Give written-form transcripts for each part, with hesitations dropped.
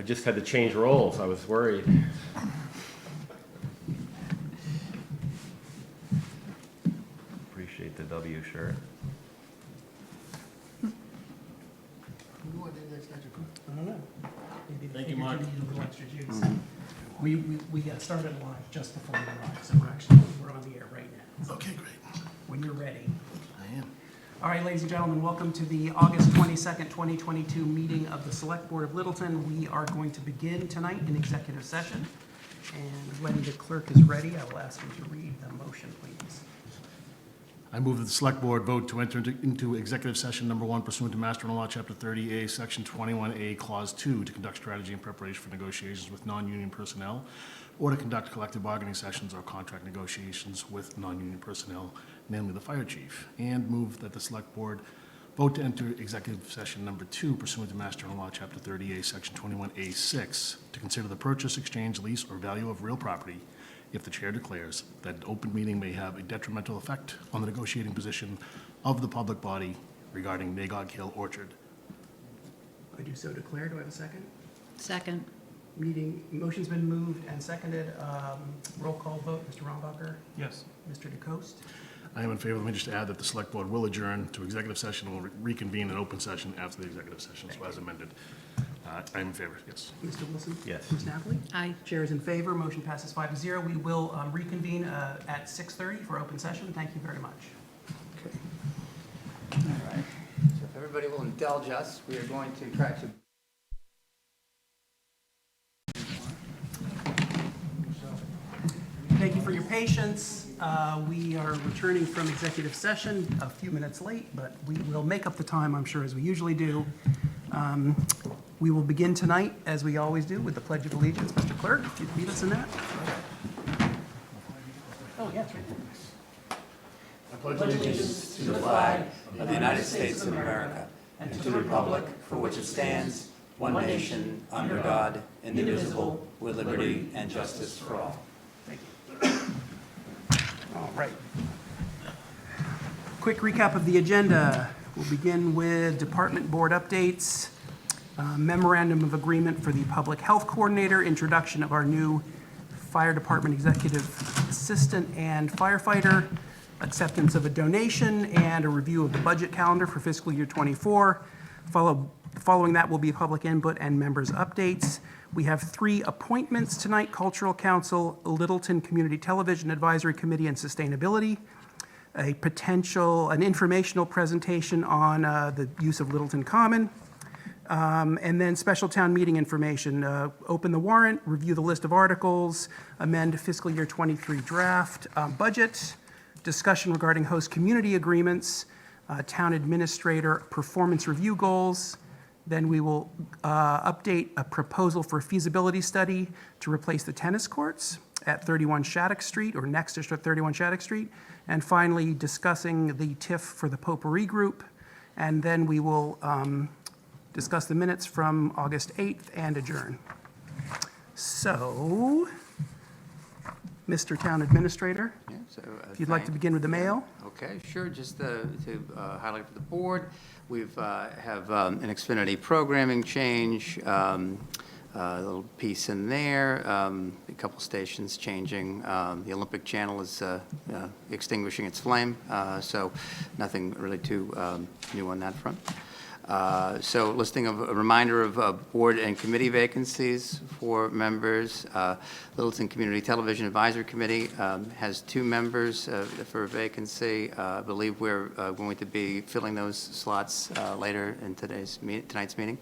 just had to change roles. I was worried. Appreciate the W shirt. I don't know. Maybe Thank you, Mark. need a little extra juice. We got started live just before you arrived, so we're on the air right now. Okay, great. When you're ready. I am. All right, ladies and gentlemen, welcome to the August 22nd, 2022 meeting of the Select Board of Littleton. We are going to begin tonight in executive session. And when the clerk is ready, I will ask him to read the motion, please. I move that the Select Board vote to enter into executive session number 1 pursuant to Master Law, Chapter 30A, Section 21A, Clause 2, to conduct strategy and preparation for negotiations with non-union personnel, or to conduct collective bargaining sessions or contract negotiations with non-union personnel, namely the fire chief. And move that the Select Board vote to enter executive session number 2 pursuant to Master Law, Chapter 30A, Section 21A6, to consider the purchase, exchange, lease, or value of real property if the chair declares that an open meeting may have a detrimental effect on the negotiating position of the public body regarding Magog Hill Orchard. I do so declare. Do I have a second? Second. Motion's been moved and seconded. Roll call vote. Mr. Rombacher? Yes. Mr. DeCoste? I am in favor. Let me just add that the Select Board will adjourn to executive session and will reconvene in open session after the executive session, so as amended. I am in favor, yes. Mr. Wilson? Yes. Ms. Napoli? Aye. Chair is in favor. Motion passes 5-0. We will reconvene at 6:30 for open session. Thank you very much. Okay. All right. So if everybody will indulge us, we are going to try to... Thank you for your patience. We are returning from executive session a few minutes late, but we will make up the time, I'm sure, as we usually do. We will begin tonight, as we always do, with the Pledge of Allegiance. Mr. Clerk, if you'd lead us in that. Oh, yeah, it's right there. I pledge allegiance to the flag of the United States of America and to the republic for which it stands, one nation, under God, indivisible, with liberty and justice for all. Thank you. All right. Quick recap of the agenda. We'll begin with department board updates, memorandum of agreement for the public health coordinator, introduction of our new fire department executive assistant and firefighter, acceptance of a donation, and a review of the budget calendar for fiscal year 24. Following that will be public input and members' updates. We have 3 appointments tonight: Cultural Council, Littleton Community Television Advisory Committee, and Sustainability. An informational presentation on the use of Littleton Common. And then special town meeting information. Open the warrant, review the list of articles, amend fiscal year 23 draft budget, discussion regarding host community agreements, town administrator performance review goals. Then we will update a proposal for a feasibility study to replace the tennis courts at 31 Shattuck Street, or next to 31 Shattuck Street. And finally, discussing the TIF for the Potpourri Group. And then we will discuss the minutes from August 8th and adjourn. So, Mr. Town Administrator, Yeah, so, if you'd like to begin with the mail. Okay, sure. Just to highlight for the board, we've have an Xfinity programming change, a little piece in there, a couple stations changing. The Olympic Channel is extinguishing its flame, so nothing really too new on that front. So listing of a reminder of board and committee vacancies for members. Littleton Community Television Advisory Committee has 2 members for a vacancy. I believe we're going to be filling those slots later in tonight's meeting.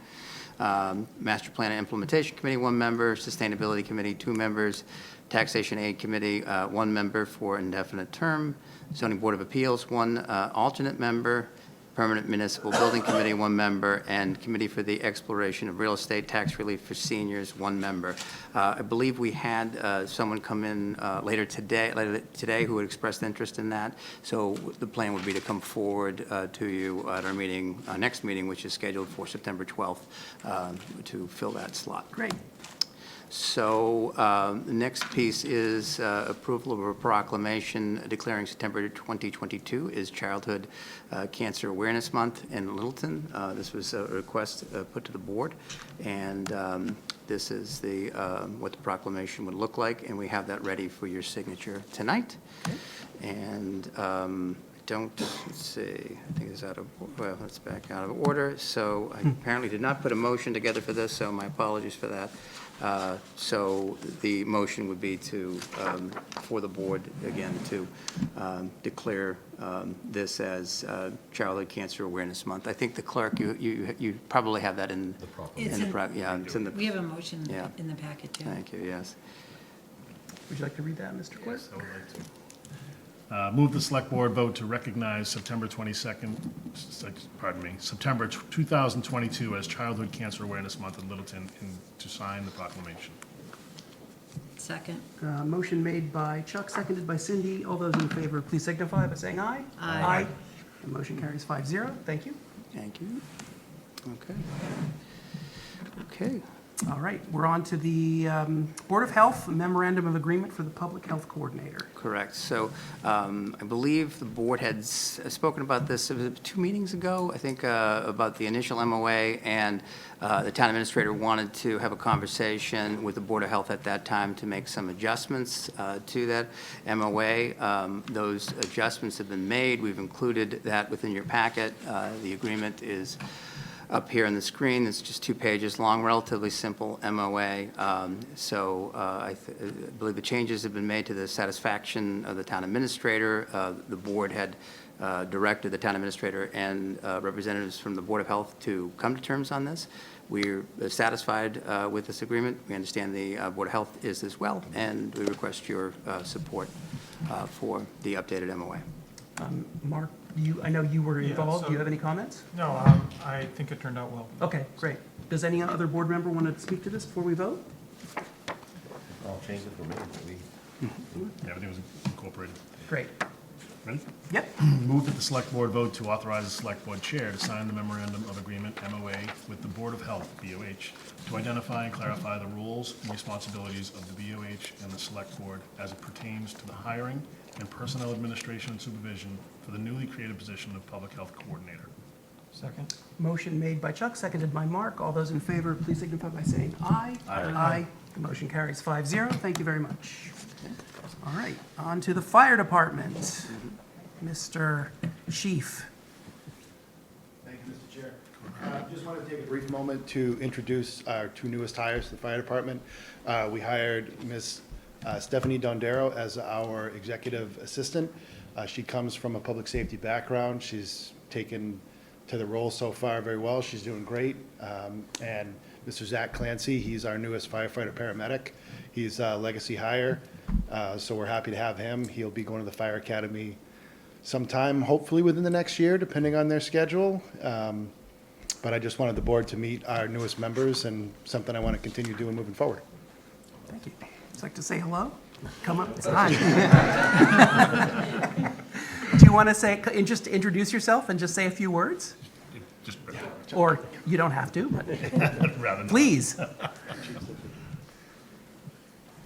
Master Plan and Implementation Committee, 1 member. Sustainability Committee, 2 members. Taxation Aid Committee, 1 member for indefinite term. Zoning Board of Appeals, 1 alternate member. Permanent Municipal Building Committee, 1 member, and Committee for the Exploration of Real Estate Tax Relief for Seniors, 1 member. I believe we had someone come in later today who had expressed interest in that. So the plan would be to come forward to you at our meeting, next meeting, which is scheduled for September 12th, to fill that slot. Great. The next piece is approval of a proclamation declaring September 2022 is Childhood Cancer Awareness Month in Littleton. This was a request put to the board, and this is what the proclamation would look like, and we have that ready for your signature tonight. And let's see, I think it's it's back out of order. So I apparently did not put a motion together for this, so my apologies for that. So the motion would be for the board, again, to declare this as Childhood Cancer Awareness Month. I think the clerk, you probably have that in the We have a motion Yeah. in the packet, too. Thank you, yes. Would you like to read that, Mr. Clerk? Yes, I would like to. Move the select board vote to recognize September 2022 as Childhood Cancer Awareness Month in Littleton and to sign the proclamation. Second. Motion made by Chuck, seconded by Cindy. All those in favor, please signify by saying aye. Aye. The motion carries 5-0. Thank you. Thank you. Okay. All right, we're on to the Board of Health Memorandum of Agreement for the Public Health Coordinator. Correct. So I believe the board had spoken about this 2 meetings ago, I think, about the initial MOA, and the town administrator wanted to have a conversation with the Board of Health at that time to make some adjustments to that MOA. Those adjustments have been made. We've included that within your packet. The agreement is up here on the screen. It's just 2 pages long, relatively simple MOA. I believe the changes have been made to the satisfaction of the town administrator. The board had directed the town administrator and representatives from the Board of Health to come to terms on this. We're satisfied with this agreement. We understand the Board of Health is as well, and we request your support for the updated MOA. Mark, I know you were involved. so- Do you have any comments? No, I think it turned out well. Okay, great. Does any other board member want to speak to this before we vote? All changes were made, but Yeah, everything was incorporated. Great. Ready? Yep. Move that the select board vote to authorize the select board chair to sign the memorandum of agreement, MOA, with the Board of Health, BOH, to identify and clarify the roles and responsibilities of the BOH and the select board as it pertains to the hiring and personnel administration and supervision for the newly created position of public health coordinator. Second? Motion made by Chuck, seconded by Mark. All those in favor, please signify by saying aye. Aye. The motion carries 5-0. Thank you very much. All right, on to the fire department. Mr. Chief. Thank you, Mr. Chair. Just want to take a brief moment to introduce our 2 newest hires to the fire department. We hired Ms. Stephanie Dondero as our executive assistant. She comes from a public safety background. She's taken to the role so far very well. She's doing great. And Mr. Zach Clancy, he's our newest firefighter paramedic. He's a legacy hire, so we're happy to have him. He'll be going to the fire academy sometime, hopefully within the next year, depending on their schedule. But I just wanted the board to meet our newest members, and something I want to continue doing moving forward. Thank you. Would you like to say hello? Come up. Hi. Do you want to say, and just introduce yourself and just say a few words? Just Or you don't have to, but rather than. please.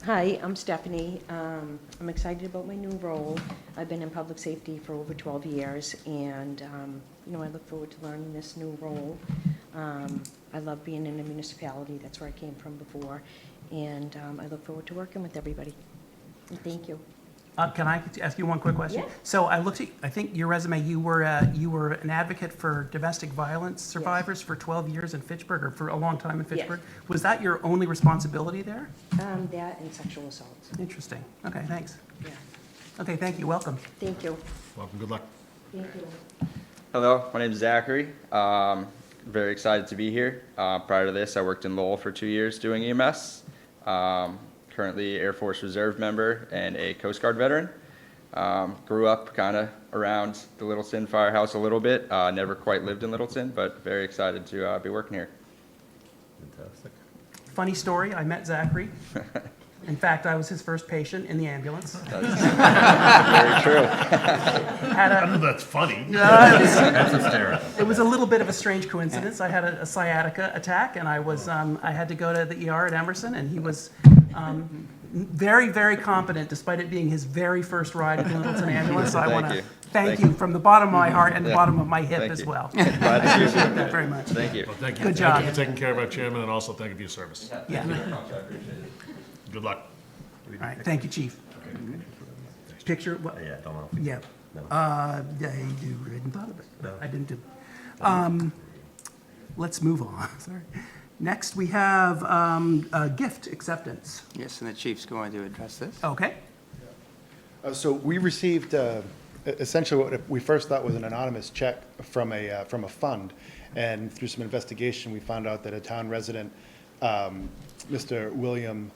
Hi, I'm Stephanie. I'm excited about my new role. I've been in public safety for over 12 years, and, I look forward to learning this new role. I love being in a municipality. That's where I came from before, and I look forward to working with everybody. And thank you. Can I ask you one quick question? Yeah. So I looked at, I think your resume, you were an advocate for domestic violence survivors for 12 years in Fitchburg, or for a long time in Yes. Fitchburg. Was that your only responsibility there? That and sexual assaults. Interesting. Okay, thanks. Yeah. Okay, thank you. Welcome. Thank you. Welcome, good luck. Thank you. Hello, my name is Zachary. Very excited to be here. Prior to this, I worked in Lowell for 2 years doing EMS. Currently Air Force Reserve member and a Coast Guard veteran. Grew up kind of around the Littleton Firehouse a little bit. Never quite lived in Littleton, but very excited to be working here. fantastic. Funny story, I met Zachary In fact, I was his first patient in the ambulance. Very true. Had I a, don't know if that's funny. That's hysterical. it was a little bit of a strange coincidence. I had a sciatica attack, and I had to go to the ER at Emerson, and he was very, very competent, despite it being his very first ride in the Littleton ambulance. So I want to you. thank you from the bottom of my heart and the Yeah. bottom of my hip Thank as you. well. Glad to hear Appreciate that. that very much. Thank you. Well, thank you. Good Thank you job. for taking care of our chairman, and also thank you for your service. Yeah. Good luck. All right, thank you, Chief. Picture, what? Yeah, don't know. Yeah. No. I hadn't thought of it, but I didn't do. Let's move on, sorry. Next, we have gift acceptance. Yes, and the chief's going to address this. Okay, So we received essentially what we first thought was an anonymous check from a fund, and through some investigation, we found out that a town resident, Mr. William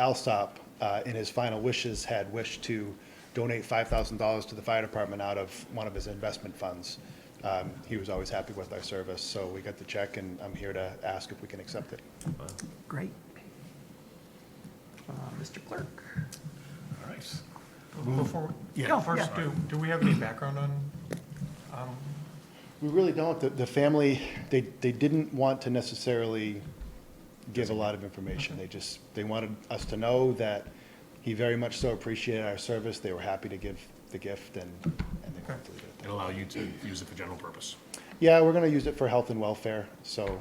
Alsop, in his final wishes, had wished to donate $5,000 to the fire department out of one of his investment funds. He was always happy with our service, so we got the check, and I'm here to ask if we can accept it. great. Mr. Clerk. All right. Before, Yeah. first, do we have any background on, We really don't. The family, they didn't want to necessarily give a lot of information. They wanted us to know that he very much so appreciated our service. They were happy to give the gift, and they wanted to leave it at that. And allow you to use it for general purpose. Yeah, we're gonna use it for health and welfare, so,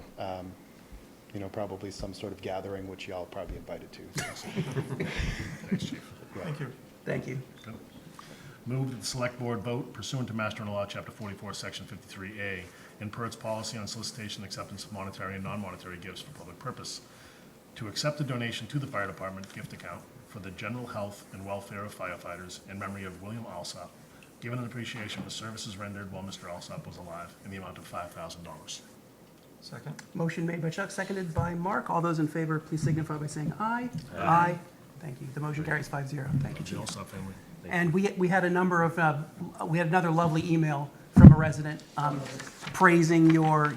probably some sort of gathering, which y'all probably invited to. So. Thanks, Chief. thank you. Thank you. Good. Move that the select board vote pursuant to Mass General Law, Chapter 44, Section 53A, and per its policy on solicitation and acceptance of monetary and non-monetary gifts for public purpose, to accept a donation to the fire department gift account for the general health and welfare of firefighters in memory of William Alsop, given an appreciation for services rendered while Mr. Alsop was alive, in the amount of $5,000. Second? Motion made by Chuck, seconded by Mark. All those in favor, please signify by saying aye. Aye. Thank you. The motion carries 5-0. Thank you, The Chief. Alsop family. And we had a number of, we had another lovely email from a resident praising your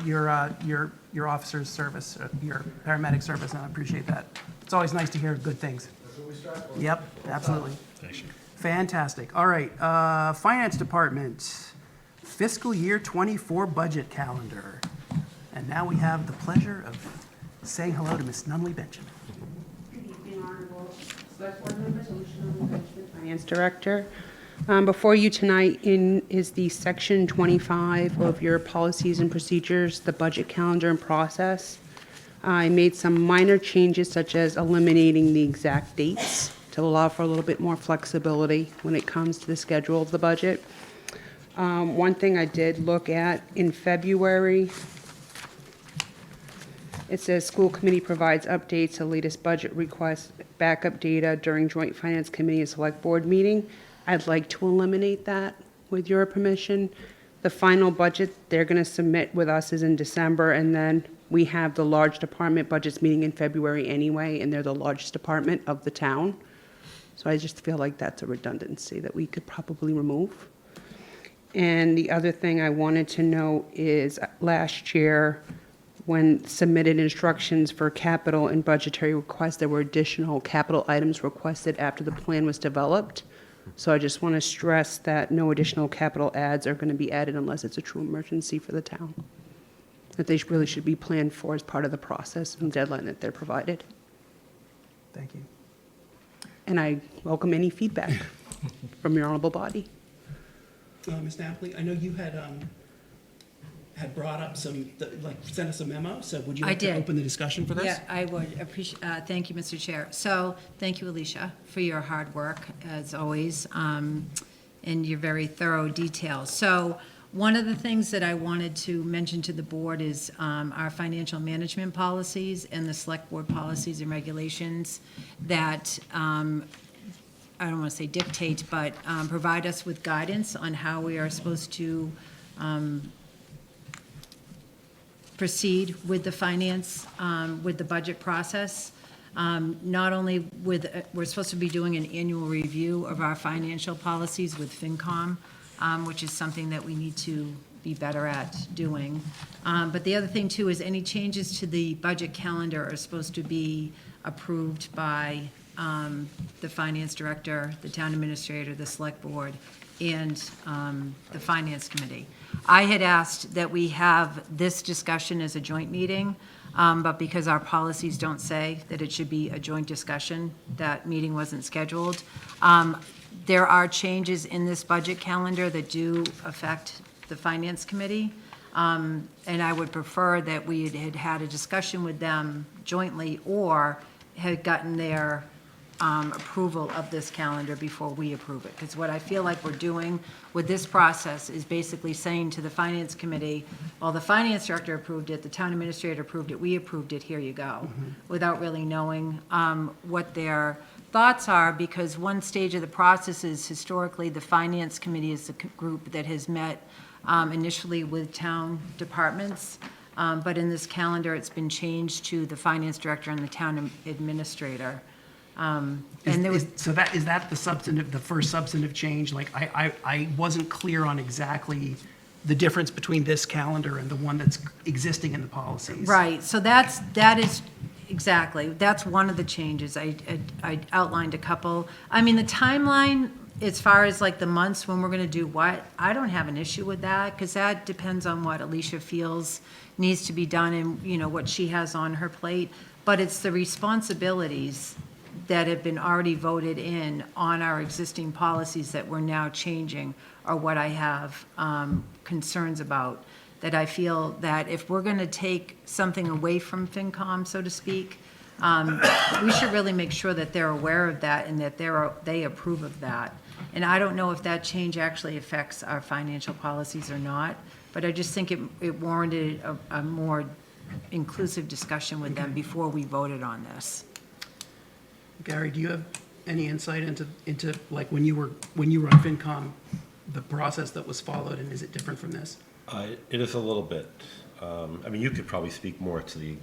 officer's service, your paramedic service, and I appreciate that. It's always nice to hear good things. That's what we strive for. Yep, absolutely. Thanks, Chief. Fantastic. All right, Finance Department, fiscal year '24 budget calendar. And now we have the pleasure of saying hello to Ms. Nunley Benjamin. Good evening, Honorable Select Board members, Nunley Benjamin, Finance Director. Before you tonight is the Section 25 of your policies and procedures, the budget calendar and process. I made some minor changes, such as eliminating the exact dates to allow for a little bit more flexibility when it comes to the schedule of the budget. One thing I did look at in February, it says school committee provides updates to latest budget requests, backup data during joint finance committee and select board meeting. I'd like to eliminate that with your permission. The final budget they're going to submit with us is in December, and then we have the large department budgets meeting in February anyway, and they're the largest department of the town. So I just feel like that's a redundancy that we could probably remove. And the other thing I wanted to know is last year, when submitted instructions for capital and budgetary requests, there were additional capital items requested after the plan was developed. So I just want to stress that no additional capital adds are going to be added unless it's a true emergency for the town. That they really should be planned for as part of the process and deadline that they're provided. Thank you. And I welcome any feedback from your honorable body. Ms. Napoli, I know you had brought up sent us a memo, so would you I like to did. open the discussion for this? Yeah, I would appreciate, thank you, Mr. Chair. So, thank you, Alicia, for your hard work, as always, and your very thorough details. So, one of the things that I wanted to mention to the board is our financial management policies and the select board policies and regulations that, I don't want to say dictate, but provide us with guidance on how we are supposed to proceed with the finance, with the budget process. Not only we're supposed to be doing an annual review of our financial policies with FinCom, which is something that we need to be better at doing. But the other thing too is any changes to the budget calendar are supposed to be approved by the finance director, the town administrator, the select board, and the finance committee. I had asked that we have this discussion as a joint meeting, but because our policies don't say that it should be a joint discussion, that meeting wasn't scheduled. There are changes in this budget calendar that do affect the finance committee. And I would prefer that we had had a discussion with them jointly or had gotten their approval of this calendar before we approve it. Because what I feel like we're doing with this process is basically saying to the finance committee, well, the finance director approved it, the town administrator approved it, we approved it, here you go, without really knowing what their thoughts are, because one stage of the process is historically the finance committee is the group that has met initially with town departments, but in this calendar, it's been changed to the finance director and the town administrator. And there was, So is that the first substantive change? Like, I wasn't clear on exactly the difference between this calendar and the one that's existing in the policies. right, so that is, exactly, that's one of the changes. I outlined a couple. I mean, the timeline, as far as like the months when we're gonna do what, I don't have an issue with that, because that depends on what Alicia feels needs to be done and, you know, what she has on her plate. But it's the responsibilities that have been already voted in on our existing policies that we're now changing are what I have concerns about. That I feel that if we're gonna take something away from FinCom, so to speak, we should really make sure that they're aware of that and that they approve of that. And I don't know if that change actually affects our financial policies or not, but I just think it warranted a more inclusive discussion with them before we voted on this. Gary, do you have any insight into like when you were on FinCom, the process that was followed, and is it different from this? It is a little bit. I mean, you could probably speak more to the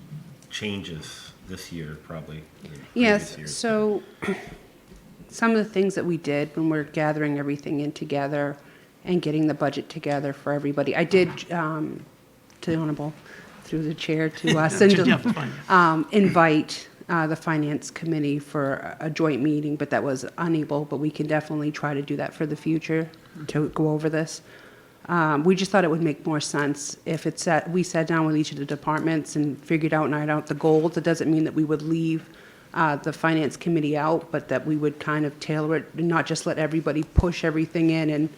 changes this year, probably. than previous Yes, years. so some of the things that we did when we're gathering everything in together and getting the budget together for everybody, I did, to the Honorable, through the chair, to us, Yeah, fine. invite the Finance Committee for a joint meeting, but that was unable, but we can definitely try to do that for the future, to go over this. We just thought it would make more sense if we sat down with each of the departments and figured out and ironed out the goals. It doesn't mean that we would leave the Finance Committee out, but that we would kind of tailor it and not just let everybody push everything in and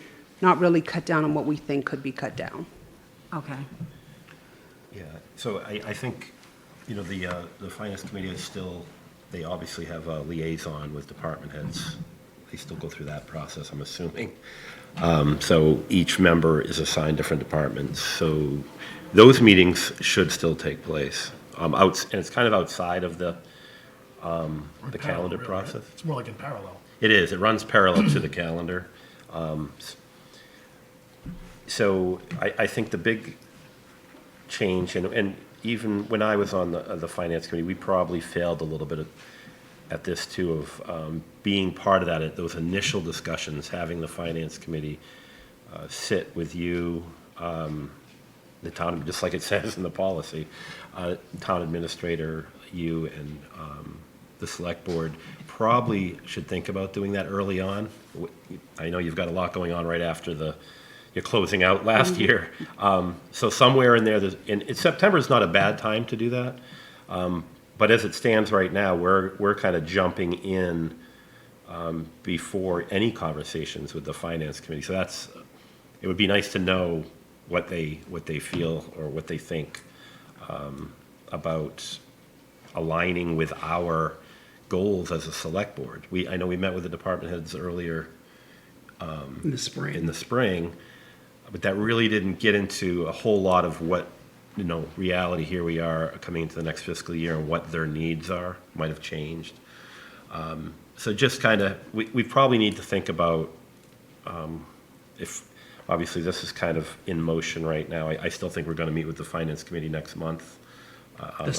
not really cut down on what we think could be cut down. Okay. Yeah, so I think, you know, the finance committee is still, they obviously have a liaison with department heads. They still go through that process, I'm assuming. So each member is assigned different departments. So those meetings should still take place. And it's kind of outside of the calendar Really, right? process. It's more like in parallel. It is, it runs parallel to the calendar. So I think the big change, and even when I was on the finance committee, we probably failed a little bit at this too, of being part of that, at those initial discussions, having the finance committee sit with you, the town, just like it says in the policy, town administrator, you, and the select board probably should think about doing that early on. I know you've got a lot going on right after you're closing out last year. So somewhere in there, and September is not a bad time to do that. But as it stands right now, we're kind of jumping in before any conversations with the finance committee. So it would be nice to know what they feel or what they think about aligning with our goals as a select board. I know we met with the department heads earlier In the spring. in the spring, but that really didn't get into a whole lot of what, reality. Here we are coming into the next fiscal year, and what their needs are might have changed. So just kind of, we probably need to think about, if, obviously this is kind of in motion right now. I still think we're going to meet with the finance committee next month.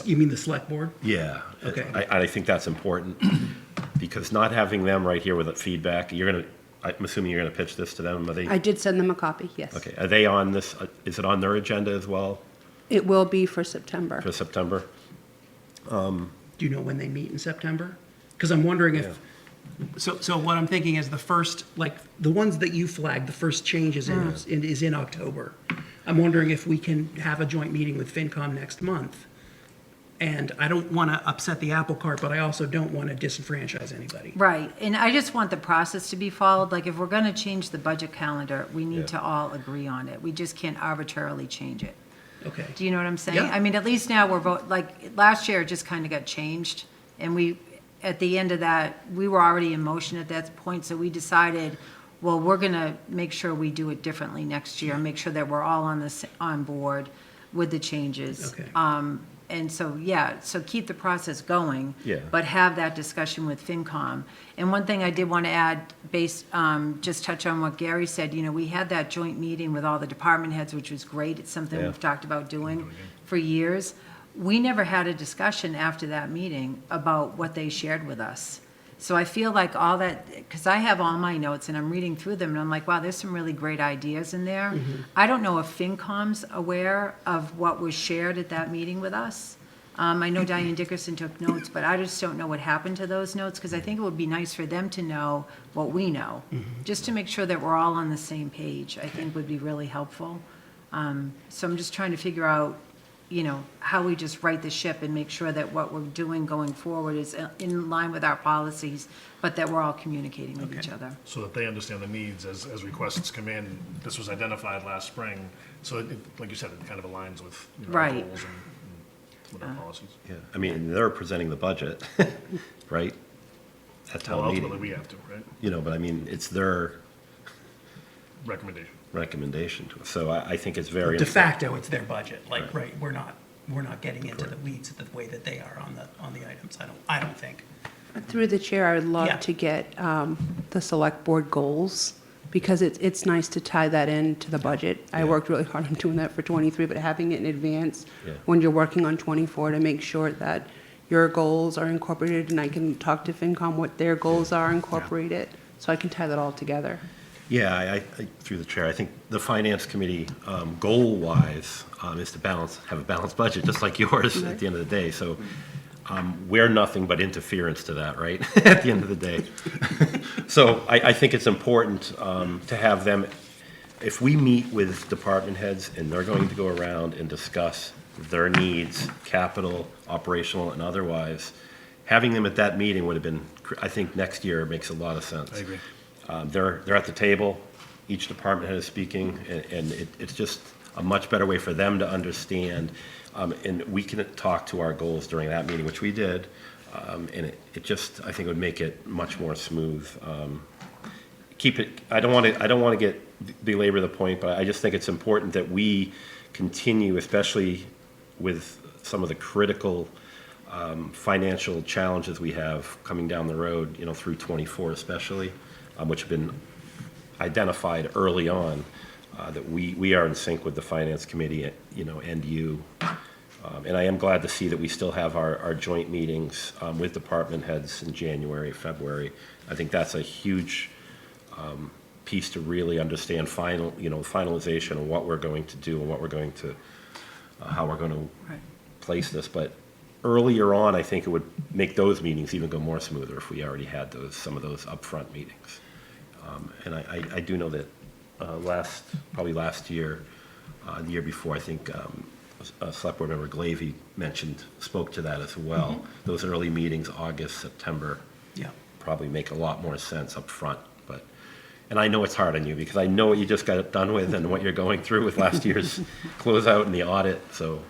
You mean the select board? Yeah. Okay. I think that's important, because not having them right here with the feedback, I'm assuming you're gonna pitch this to them, are they? I did send them a copy, yes. Okay, are they on this, is it on their agenda as well It will be for September. for September? Do you know when they meet in September? Because I'm wondering if, so what I'm thinking is the first, like, the ones that you flagged, the first change is in October. I'm wondering if we can have a joint meeting with FinCom next month. And I don't want to upset the apple cart, but I also don't want to disenfranchise anybody. Right, and I just want the process to be followed. Like, if we're going to change the budget calendar, we need to all agree on it. We just can't arbitrarily change it. Okay. Do you know what I'm saying? Yeah. I mean, at least now we're like, last year, it just kind of got changed, and we, at the end of that, we were already in motion at that point, so we decided, well, we're going to make sure we do it differently next year, and make sure that we're all on board with the changes. Okay. And so, yeah, so keep the process going. Yeah. But have that discussion with FinCom. And one thing I did want to add, just touch on what Gary said, you know, we had that joint meeting with all the department heads, which was great. It's something Yeah. we've talked about doing for years. We never had a discussion after that meeting about what they shared with us. So I feel like all that, because I have all my notes and I'm reading through them and I'm like, wow, there's some really great ideas in there. I don't know if FinCom's aware of what was shared at that meeting with us. I know Diane Dickerson took notes, but I just don't know what happened to those notes, because I think it would be nice for them to know what we know, just to make sure that we're all on the same page, I think would be really helpful. So I'm just trying to figure out, you know, how we just right the ship and make sure that what we're doing going forward is in line with our policies, but that we're all communicating with each other. So that they understand the needs as requests come in. This was identified last spring, so it, like you said, it kind of aligns with, you know, our Right. goals and with our policies. Yeah, I mean, they're presenting the budget, right? At Well, town ultimately, meeting, we have to, right? you know, but I mean, it's their Recommendation. recommendation to us. So I think it's very. De facto, it's their budget, like, Right. right, we're not getting into the weeds the way that they are on the items, I don't think. Through the chair, I would Yeah. love to get the select board goals, because it's nice to tie that into the budget. I Yeah. worked really hard on doing that for '23, but having it in advance Yeah. when you're working on '24 to make sure that your goals are incorporated, and I can talk to FinCom what their goals are, incorporate it, so I can tie that all together. Yeah, I through the chair, I think the finance committee, goal-wise, is to have a balanced budget, just like yours at the end of the day. So we're nothing but interference to that, right? At the end of the day. So I think it's important to have them, if we meet with department heads and they're going to go around and discuss their needs, capital, operational, and otherwise, having them at that meeting would have been, I think next year makes a lot of sense. I agree. They're at the table, each department head is speaking, and it's just a much better way for them to understand. And we can talk to our goals during that meeting, which we did, and it just, I think would make it much more smooth. I don't want to belabor the point, but I just think it's important that we continue, especially with some of the critical financial challenges we have coming down the road, you know, through '24 especially, which have been identified early on, that we are in sync with the finance committee, you know, and you. And I am glad to see that we still have our joint meetings with department heads in January, February. I think that's a huge piece to really understand finalization of what we're going to do and what we're going to, how we're going to Right. place this. But earlier on, I think it would make those meetings even go more smoother if we already had some of those upfront meetings. And I do know that probably last year, the year before, I think Select Board Member Glavy spoke to that as well. Those early meetings, August, September, Yeah. probably make a lot more sense up front. And I know it's hard on you because I know what you just got done with and what you're going through with last year's closeout and the audit. So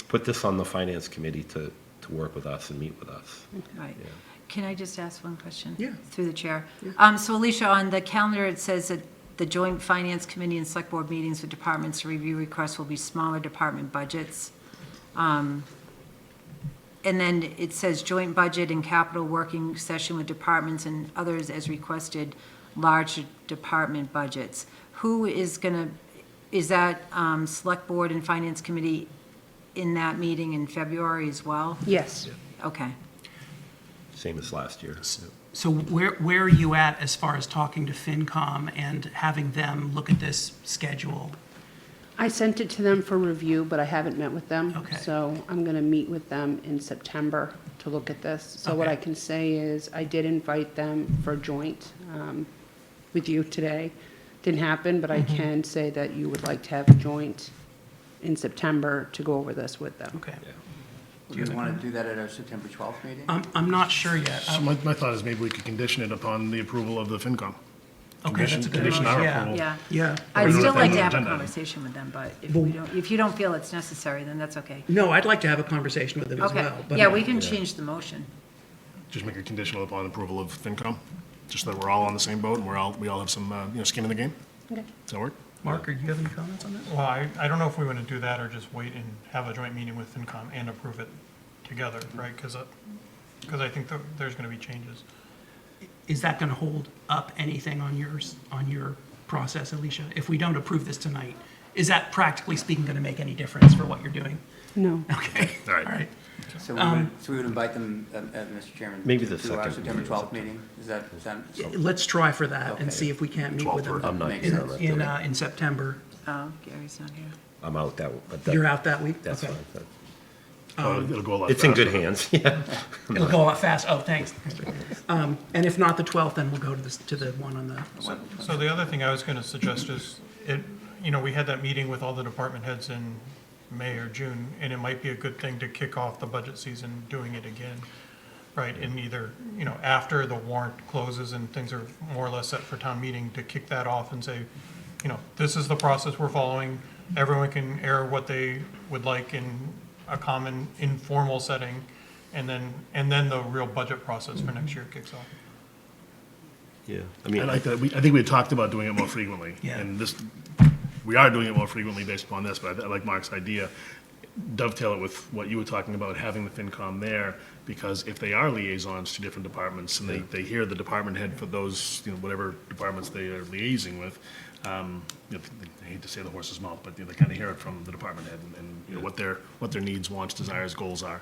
put this on the finance committee to work with us and meet with us. Right. Yeah. Can I just ask one question? Yeah. Through the chair. So Alicia, on the calendar, it says that the joint finance committee and select board meetings with departments to review requests will be smaller department budgets. And then it says joint budget and capital working session with departments and others as requested, large department budgets. Who is is that select board and finance committee in that meeting in February as well? Yes. Okay. Same as last year. So where are you at as far as talking to FinCom and having them look at this schedule? I sent it to them for review, but I haven't met with them. Okay. So I'm going to meet with them in September to look at this. So what Okay. I can say is I did invite them for joint with you today. Didn't happen, but I can say that you would like to have a joint in September to go over this with them. Okay. Do you want to do that at our September 12th meeting? I'm not sure yet. So my thought is maybe we could condition it upon the approval of the FinCom. Okay, that's a good Condition our idea. approval. Yeah. Yeah. I'd Or do it still at the like to have a agenda. conversation with them, but if you don't feel it's necessary, then that's okay. No, I'd like to have a conversation with them as Okay, well. but- yeah, we can change the motion. Just make it conditional upon approval of FinCom, just that we're all on the same boat and we all have some, skin in the game. Okay. Does that work? Mark, do you have any comments on that? Well, I don't know if we want to do that or just wait and have a joint meeting with FinCom and approve it together, right? Because I think there's going to be changes. Is that going to hold up anything on your process, Alicia? If we don't approve this tonight, is that practically speaking going to make any difference for what you're doing? No. Okay. All right. All right. So we would invite them, Mr. Chairman. Maybe the to our second September meeting in 12th meeting? Is that? Let's try for that and Okay. see if we can't meet with 12th, them I'm not Makes here sense. on that. in September. Oh, Gary's not here. I'm out but that- You're out that week? That's Okay. fine. It'll go a lot It's in good faster. hands, yeah. It'll go a lot fast. Oh, thanks. And if not the 12th, then we'll go to the one on the, So the other thing I was going to suggest is, we had that meeting with all the department heads in May or June, and it might be a good thing to kick off the budget season doing it again, right? In either, after the warrant closes and things are more or less set for town meeting, to kick that off and say, this is the process we're following. Everyone can air what they would like in a common informal setting, and then the real budget process for next year kicks off. Yeah, I I mean, like that. I think we had talked about doing it more frequently. Yeah. And we are doing it more frequently based upon this, but I like Mark's idea. Dovetail it with what you were talking about, having the FinCom there, because if they are liaisons to different departments and they hear the department head for those, whatever departments they are liaising with, I hate to say the horse's mouth, but they kind of hear it from the department head and what their needs, wants, desires, goals are.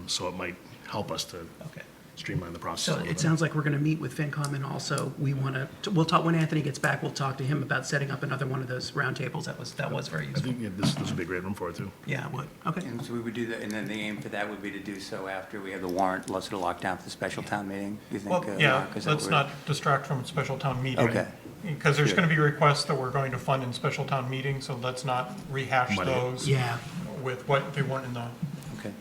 So it might help us to okay. streamline the process. So a little it bit. sounds like we're going to meet with FinCom, and also we'll talk, when Anthony gets back, we'll talk to him about setting up another one of those roundtables. That was very I useful. think this would be a great room for it, too. Yeah, it would. Okay. And so we would do that, and then the aim for that would be to do so after we have the warrant, let's lock down for the special town meeting, you think? Well, yeah, Mark? Is that let's what not distract from special town meeting. Okay. Because there's Sure. going to be requests that we're going to fund in special town meeting, so let's not rehash Muddy it. those Yeah. with what they weren't in the. Okay.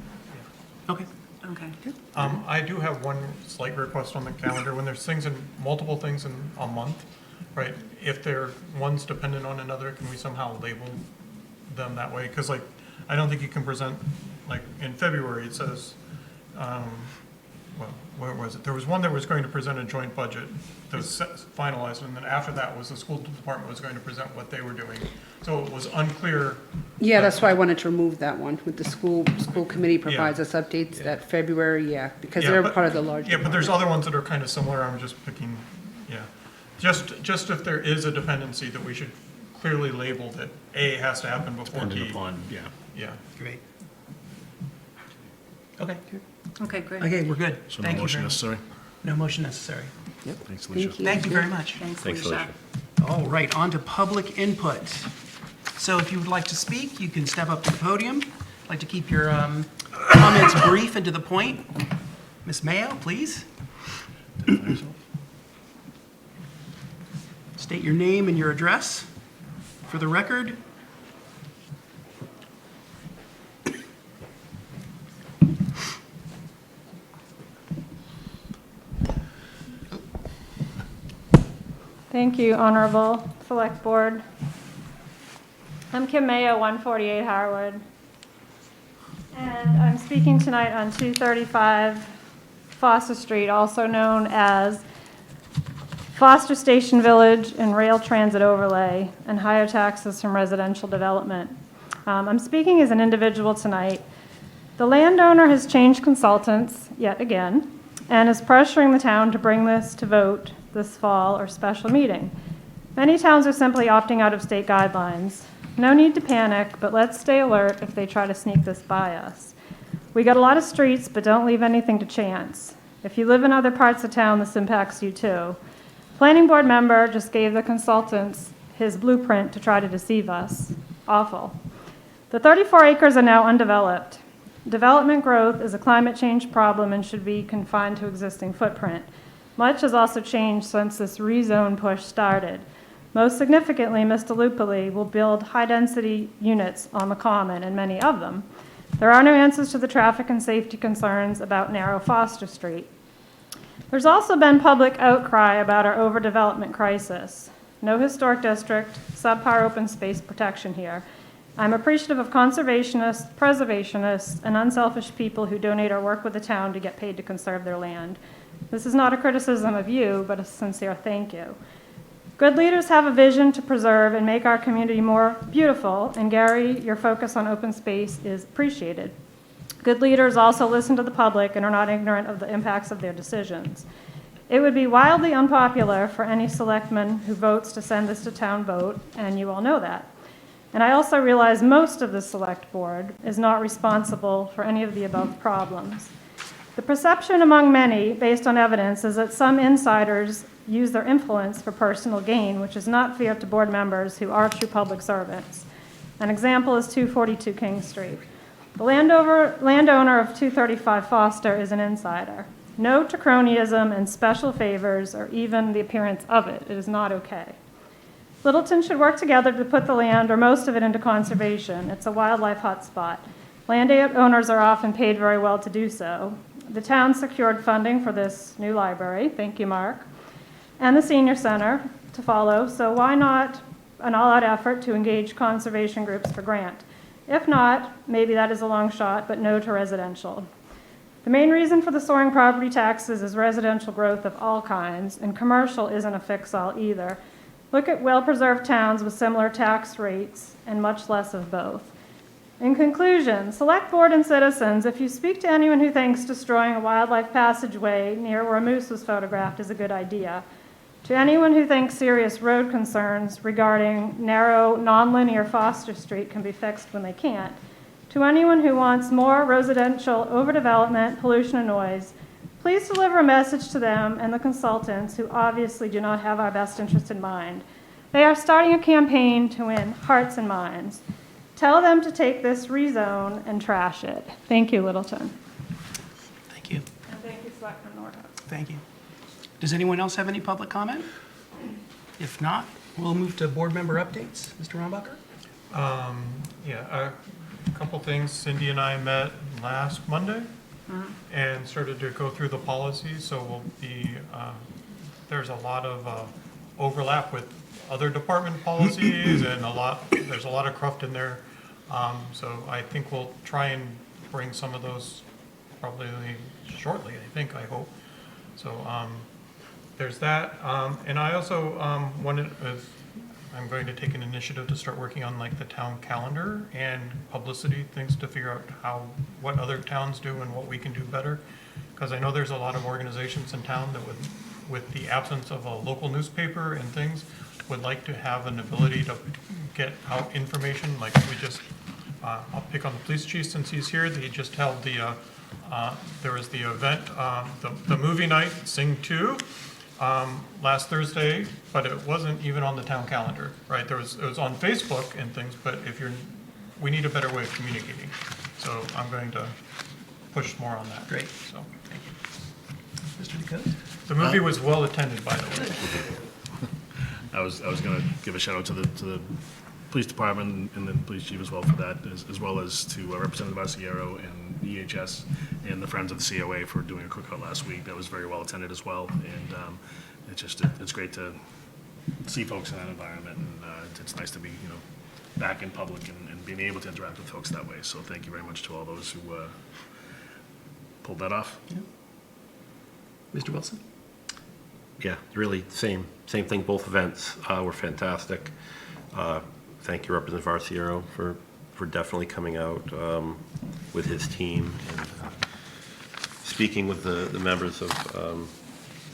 Okay. Okay. I do have one slight request on the calendar. When there's multiple things in a month, right? If one's dependent on another, can we somehow label them that way? Because I don't think you can present, in February, it says, where was it? There was one that was going to present a joint budget that was finalized, and then after that was the school department was going to present what they were doing. So it was unclear. Yeah, that's why I wanted to remove that one with the school committee provides us updates that February, because Yeah, they're but- part of the large. Yeah, but there's department. other ones that are kind of similar, I'm just picking, yeah. Just if there is a dependency, that we should clearly label that A has to happen before Dependent B. upon, yeah. Yeah. Great. Okay. Okay, great. Okay, we're good. So no Thank you motion very much. necessary. No motion necessary. Thanks, Alicia. Thank you. Thank you very much. Thanks, Thanks, Alicia. Alicia. All right, on to public input. So if you would like to speak, you can step up to the podium. I'd like to keep your comments brief and to the point. Ms. Mayo, please. State your name and your address for the record. Thank you, Honorable Select Board. I'm Kim Mayo, 148 Harwood. And I'm speaking tonight on 235 Foster Street, also known as Foster Station Village and Rail Transit Overlay, and higher taxes from residential development. I'm speaking as an individual tonight. The landowner has changed consultants yet again and is pressuring the town to bring this to vote this fall or special meeting. Many towns are simply opting out of state guidelines. No need to panic, but let's stay alert if they try to sneak this by us. We got a lot of streets, but don't leave anything to chance. If you live in other parts of town, this impacts you too. Planning board member just gave the consultants his blueprint to try to deceive us. Awful. The 34 acres are now undeveloped. Development growth is a climate change problem and should be confined to existing footprint. Much has also changed since this rezone push started. Most significantly, Mr. Lupoli will build high-density units on the common, and many of them. There are no answers to the traffic and safety concerns about narrow Foster Street. There's also been public outcry about our overdevelopment crisis. No historic district, subpar open space protection here. I'm appreciative of conservationists, preservationists, and unselfish people who donate or work with the town to get paid to conserve their land. This is not a criticism of you, but a sincere thank you. Good leaders have a vision to preserve and make our community more beautiful, and Gary, your focus on open space is appreciated. Good leaders also listen to the public and are not ignorant of the impacts of their decisions. It would be wildly unpopular for any selectman who votes to send this to town vote, and you all know that. And I also realize most of the select board is not responsible for any of the above problems. The perception among many, based on evidence, is that some insiders use their influence for personal gain, which is not fair to board members who are true public servants. An example is 242 King Street. The landowner of 235 Foster is an insider. No to cronyism and special favors or even the appearance of it. It is not okay. Littleton should work together to put the land or most of it into conservation. It's a wildlife hotspot. Landowners are often paid very well to do so. The town secured funding for this new library, thank you, Mark, and the senior center to follow, so why not an all-out effort to engage conservation groups for grant? If not, maybe that is a long shot, but no to residential. The main reason for the soaring property taxes is residential growth of all kinds, and commercial isn't a fix-all either. Look at well-preserved towns with similar tax rates and much less of both. In conclusion, select board and citizens, if you speak to anyone who thinks destroying a wildlife passageway near where a moose was photographed is a good idea, to anyone who thinks serious road concerns regarding narrow, nonlinear Foster Street can be fixed when they can't, to anyone who wants more residential overdevelopment, pollution, and noise, please deliver a message to them and the consultants who obviously do not have our best interest in mind. They are starting a campaign to win hearts and minds. Tell them to take this rezone and trash it. Thank you, Littleton. Thank you. And thank you, Selectman Nordhook. Thank you. Does anyone else have any public comment? If not, we'll move to board member updates. Mr. Rombacher? Yeah, a couple things. Cindy and I met last Monday and started to go through the policies, so we'll be, there's a lot of overlap with other department policies and there's a lot of cruft in there. So I think we'll try and bring some of those probably shortly, I hope. So there's that. And I also I'm going to take an initiative to start working on like the town calendar and publicity things to figure out what other towns do and what we can do better. Because I know there's a lot of organizations in town that would, with the absence of a local newspaper and things, would like to have an ability to get out information. Like we just, I'll pick on the police chief since he's here. He just held the, there was the event, the movie night, Sing 2, last Thursday, but it wasn't even on the town calendar, right? It was on Facebook and things, but we need a better way of communicating. So I'm going to push more on that. Great. So, thank you. Mr. Dakota? The movie was well attended, by the way. I was going to give a shout out to the police department and the police chief as well for that, as well as to Representative Asiero and EHS and the Friends of the COA for doing a cookout last week. That was very well attended as well, and it's great to see folks in that environment, and it's nice to be back in public and being able to interact with folks that way. So thank you very much to all those who pulled that off. Yeah. Mr. Wilson? Yeah, really, same thing. Both events were fantastic. Thank you, Representative Arciero, for definitely coming out with his team and speaking with the members of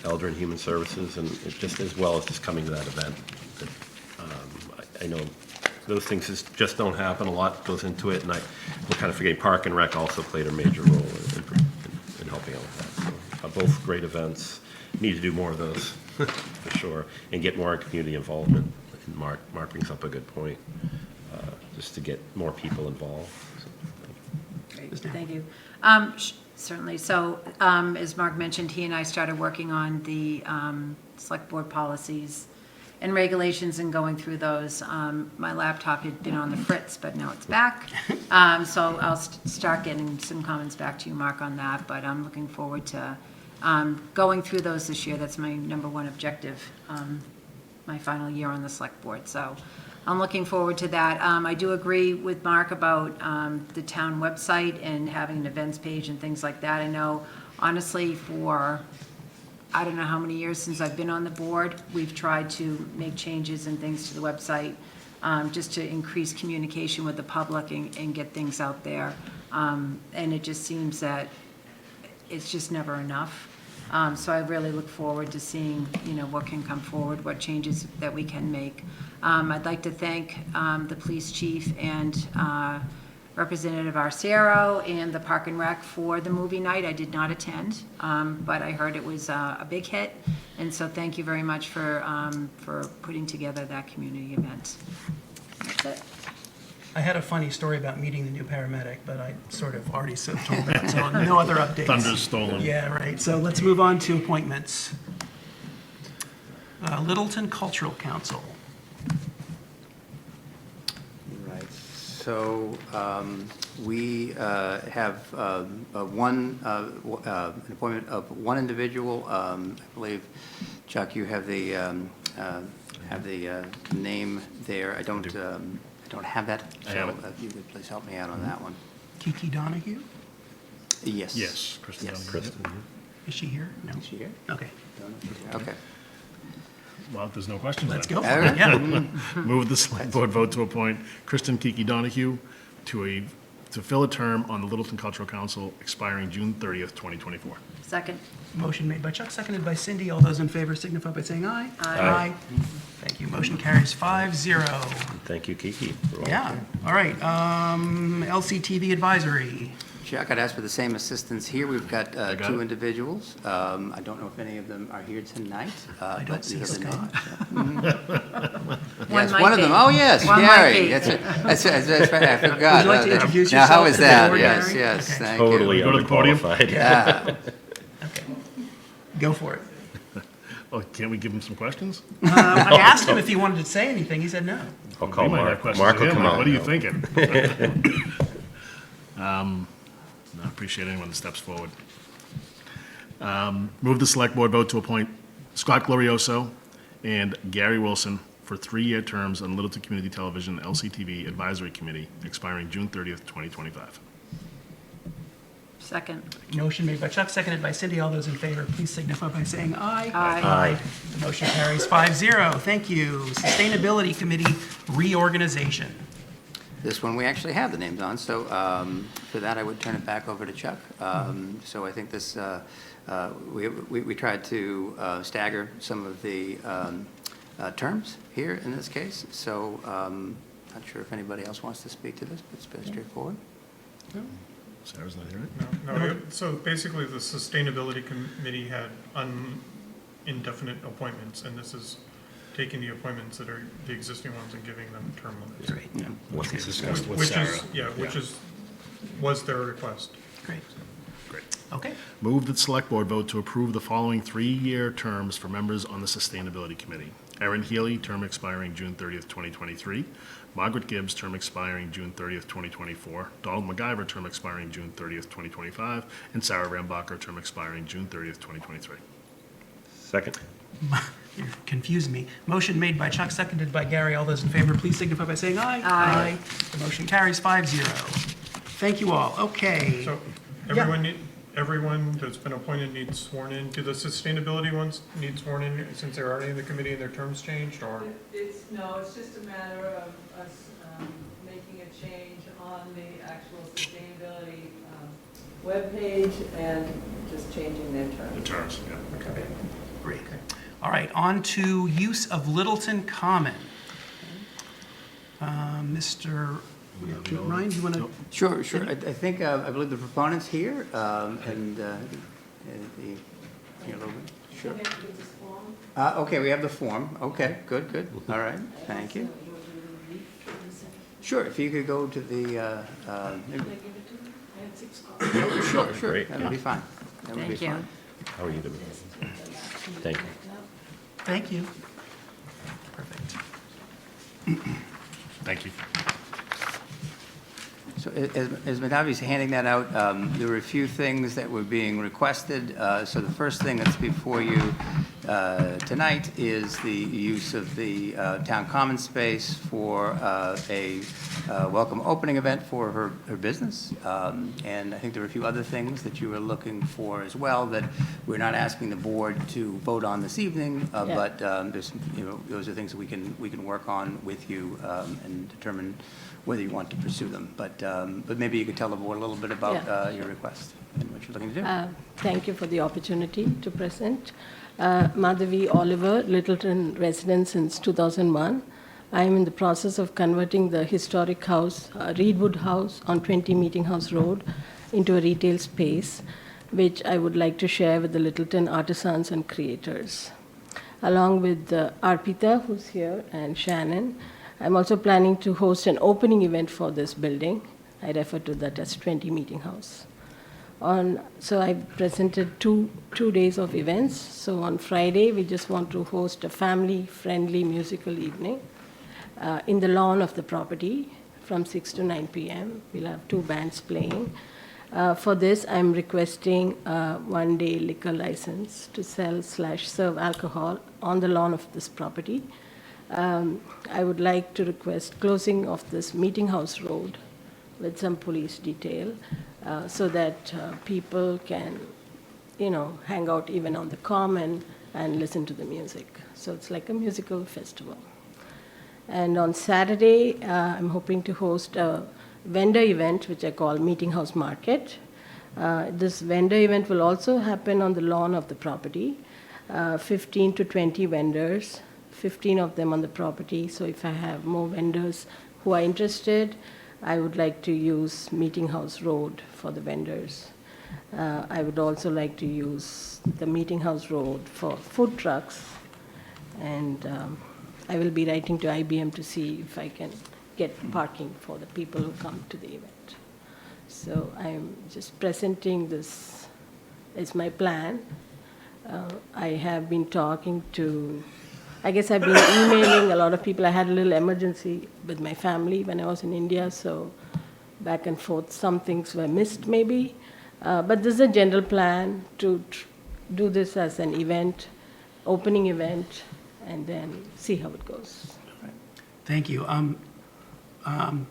Elder and Human Services, and just as well as just coming to that event. I know those things just don't happen. A lot goes into it, and we're kind of forgetting Park and Rec also played a major role in helping out with that. So, both great events. Need to do more of those, for sure, and get more community involvement. And Mark brings up a good point. just to get more people involved. Great, thank you. Certainly. So, as Mark mentioned, he and I started working on the select board policies and regulations and going through those. My laptop had been on the fritz, but now it's back. So I'll start getting some comments back to you, Mark, on that, but I'm looking forward to going through those this year. That's my number one objective, my final year on the select board. So I'm looking forward to that. I do agree with Mark about the town website and having an events page and things like that. I know, honestly, for I don't know how many years since I've been on the board, we've tried to make changes and things to the website just to increase communication with the public and get things out there. And it just seems that it's just never enough. So I really look forward to seeing, what can come forward, what changes that we can make. I'd like to thank the police chief and Representative Arcero and the Park and Rec for the movie night. I did not attend, but I heard it was a big hit, and so thank you very much for putting together that community event. That's it. I had a funny story about meeting the new paramedic, but I sort of already told that, so no other updates. Thunder's stolen. Yeah, right. So let's move on to appointments. Littleton Cultural Council. Right, so we have an appointment of one individual. I believe, Chuck, you have the name there. I don't have that, I have so it. if you could please help me out on that one. Kiki Donahue? Yes. Yes, Kristen Yes. Dunn. Kristen, Is she here? No. Is she here? Okay. Okay. Well, if there's no questions, Let's then. go for All it. right. Yeah. Move the select board vote to appoint Kristen Kiki Donahue to fill a term on the Littleton Cultural Council expiring June 30th, 2024. Second. Motion made by Chuck, seconded by Cindy. All those in favor signify by saying aye. Aye. Thank you. Motion carries 5-0. Thank you, Kiki. for all- Yeah. All right. LCTV Advisory. Chuck, I'd ask for the same assistance here. We've got got two it. individuals. I don't know if any of them are here tonight. I don't but see these are the Scott. Yes, might one of them. be. Oh, yes, One might Gary. be. That's right, I forgot. Would you like to introduce Now, how yourself is to the that? board, Yes, Gary? yes, Okay. thank you. Totally Go to the podium? underqualified. Yeah. Go for it. Oh, can't we give him some questions? I asked him if he wanted to say anything. He said no. I'll call We might have Mark. questions Mark of will him, come like, out. what are you now. thinking? I appreciate anyone that steps forward. Move the select board vote to appoint Scott Glorioso and Gary Wilson for 3-year terms on Littleton Community Television LCTV Advisory Committee expiring June 30th, 2025. Second. Motion made by Chuck, seconded by Cindy. All those in favor, please signify by saying aye. Aye. The motion carries 5-0. Thank you. Sustainability Committee Reorganization. This one we actually have the names on, so for that, I would turn it back over to Chuck. So I think this, we tried to stagger some of the terms here in this case, so not sure if anybody else wants to speak to this, but it's pretty straightforward. Sarah's not here, right? No, so basically, the Sustainability Committee had indefinite appointments, and this is taking the appointments that are the existing ones and giving them term limits. Great. Which we discussed with Which Sarah. is, was their request. Great. Great. Okay. Move that select board vote to approve the following 3-year terms for members on the Sustainability Committee. Erin Healy, term expiring June 30th, 2023. Margaret Gibbs, term expiring June 30th, 2024. Donald MacGyver, term expiring June 30th, 2025. And Sarah Rambacher, term expiring June 30th, 2023. Second. You confused me. Motion made by Chuck, seconded by Gary. All those in favor, please signify by saying aye. Aye. The motion carries 5-0. Thank you all. Okay. So everyone that's been appointed needs sworn in. Do the sustainability ones need sworn in since they're already in the committee and their terms changed, or? It's just a matter of us making a change on the actual sustainability webpage and just changing their terms. The terms, yeah. Okay. Great. All right, on to use of Littleton Common. Mr. Ryan, do you want to? Sure. I think, I believe the proponent's here, and a little bit. Sure. Okay, we have the form. Okay, good. All right, thank you. Sure, if you could go to the, sure, sure, Great. that would be fine. That would be Thank you. fine. How are you doing? Thank you. Thank you. Perfect. Thank you. So as Madavi's handing that out, there were a few things that were being requested. So the first thing that's before you tonight is the use of the town common space for a welcome opening event for her business. And I think there were a few other things that you were looking for as well that we're not asking the board to vote on this evening, but there's, those are things that we can work on with you and determine whether you want to pursue them. But maybe you could tell the board a little bit about your request and what you're looking to do. Thank you for the opportunity to present. Madhavi Oliver, Littleton resident since 2001. I am in the process of converting the historic house, Reedwood House on 20 Meeting House Road, into a retail space, which I would like to share with the Littleton artisans and creators. Along with Arpita, who's here, and Shannon, I'm also planning to host an opening event for this building. I refer to that as 20 Meeting House. So I presented two days of events. So on Friday, we just want to host a family-friendly musical evening in the lawn of the property from 6 to 9 p.m. We'll have 2 bands playing. For this, I'm requesting a 1-day liquor license to sell/serve alcohol on the lawn of this property. I would like to request closing of this Meeting House Road with some police detail so that people can, hang out even on the common and listen to the music. So it's like a musical festival. And on Saturday, I'm hoping to host a vendor event, which I call Meeting House Market. This vendor event will also happen on the lawn of the property. 15 to 20 vendors, 15 of them on the property. So if I have more vendors who are interested, I would like to use Meeting House Road for the vendors. I would also like to use the Meeting House Road for food trucks. And I will be writing to IBM to see if I can get parking for the people who come to the event. So I'm just presenting this as my plan. I have been talking to, I guess I've been emailing a lot of people. I had a little emergency with my family when I was in India, so back and forth, some things were missed maybe. But this is a general plan to do this as an event, opening event, and then see how it goes. Thank you. I'm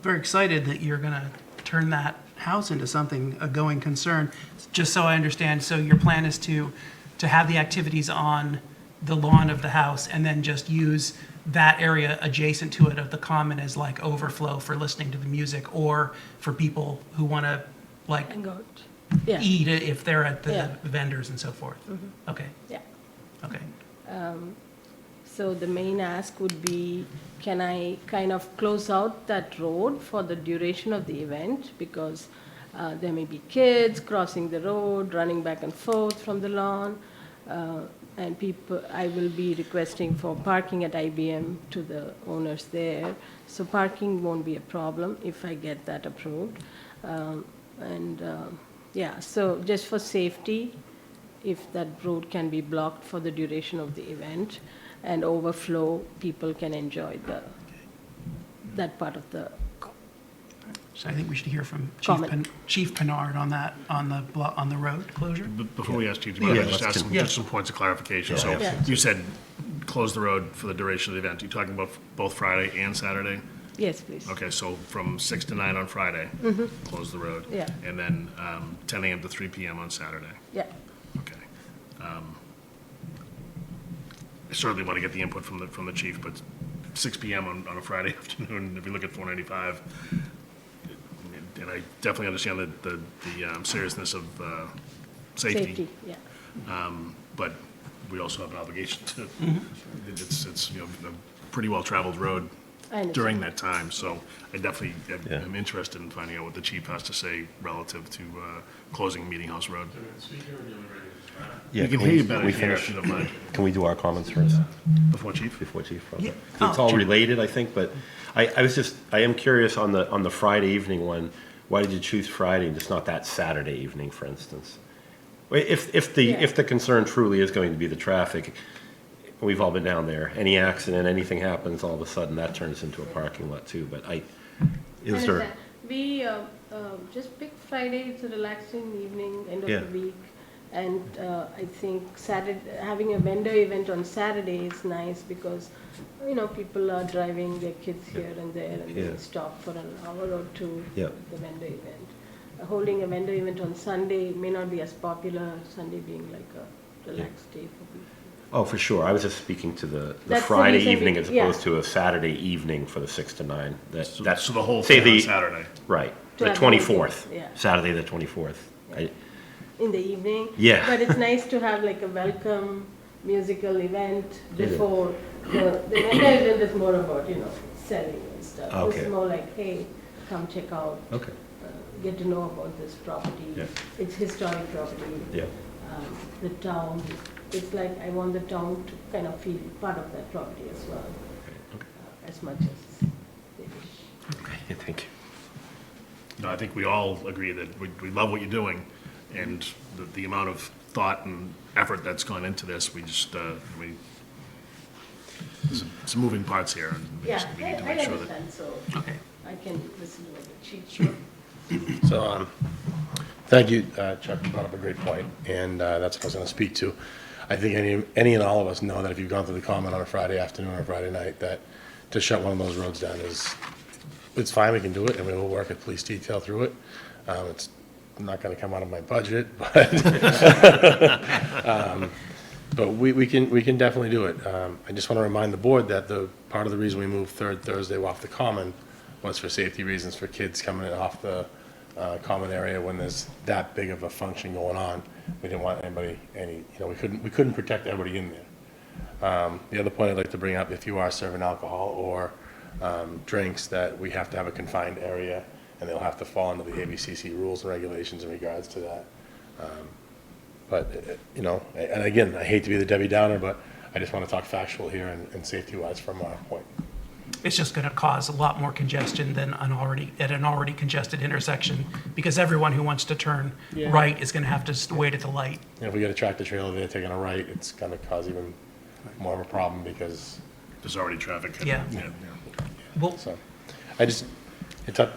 very excited that you're going to turn that house into something, a going concern. Just so I understand, so your plan is to have the activities on the lawn of the house and then just use that area adjacent to it of the common as like overflow for listening to the music or for people who want to like Hang out. Yeah. eat it if they're at the Yeah. vendors and so forth. Okay, Yeah. okay. So the main ask would be, can I kind of close out that road for the duration of the event? Because there may be kids crossing the road, running back and forth from the lawn. And people, I will be requesting for parking at IBM to the owners there. So parking won't be a problem if I get that approved. Yeah, so just for safety, if that road can be blocked for the duration of the event and overflow, people can enjoy that part of the. So I think we should hear from Comment. Chief Pinard on that, on the road closure. Before we ask you, do you mind Yeah, just let's ask do- just some points of clarification? So Yeah. you said close the road for the duration of the event. You're talking about both Friday and Saturday? Yes, please. Okay, so from 6 to 9 on Friday, close the road. Yeah. And then 10 a.m. to 3 p.m. on Saturday. Yeah. Okay. I certainly want to get the input from the chief, but 6 p.m. on a Friday afternoon, if you look at 495, and I definitely understand the seriousness of safety, Yeah. but we also have an obligation to, it's a pretty well-traveled road understand. during that time, so I definitely Yeah. am interested in finding out what the chief has to say relative to closing Meeting House Road. Yeah, We can can hear you better we here, finish? if you don't mind. Can we do our comments first? Before chief? Before Chief? probably? Yeah. It's all related, I think, but I am curious on the Friday evening one, why did you choose Friday and just not that Saturday evening, for instance? If the concern truly is going to be the traffic, we've all been down there, any accident, anything happens, all of a sudden that turns into a parking lot too, but is there? Understand. We just picked Friday, it's a relaxing evening, end of Yeah. the week. And I think having a vendor event on Saturday is nice because, people are driving their kids here and there and Yeah. they stop for an hour or two Yeah. at the vendor event. Holding a vendor event on Sunday may not be as popular, Sunday being like a relaxed day for people. Oh, for sure, I was just speaking to the That's the Friday reason evening we- as yeah. opposed to a Saturday evening for the 6 to 9. That's So the whole say thing on the- Saturday. Right, To the have the whole thing, 24th, yeah. Saturday the 24th. In the evening. Yeah. But it's nice to have like a welcome musical event Yeah. before. The vendor event is more about, selling and stuff. Okay. It's more like, hey, come check out, Okay, get to know about this property. Yeah. It's historic property. yeah, The town, it's like I want the town to kind of feel part of that property as well, as much as they wish. okay, thank you. No, I think we all agree that we love what you're doing, and the amount of thought and effort that's gone into this, we just, there's some moving parts here, and we Yeah, just, we need to I make sure that. understand, so Okay. I can listen to what the chief. So, thank you, Chuck, you brought up a great point, and that's what I was going to speak to. I think any and all of us know that if you've gone through the comment on a Friday afternoon or Friday night, that to shut one of those roads down it's fine, we can do it, and we will work with police detail through it. It's not going to come out of my budget, but we can definitely do it. I just want to remind the board that part of the reason we moved third Thursday off the common was for safety reasons for kids coming in off the common area when there's that big of a function going on. We didn't want we couldn't protect everybody in there. The other point I'd like to bring up, if you are serving alcohol or drinks, that we have to have a confined area, and they'll have to fall under the ABCC rules and regulations in regards to that. And again, I hate to be the Debbie Downer, but I just want to talk factual here and safety-wise from our point. It's just going to cause a lot more congestion than an already congested intersection, because everyone who wants to turn right is going to have to wait at the light. And if we get a tractor trailer there taking a right, it's going to cause even more of a problem because, There's already traffic. Yeah. Well, so, it's up,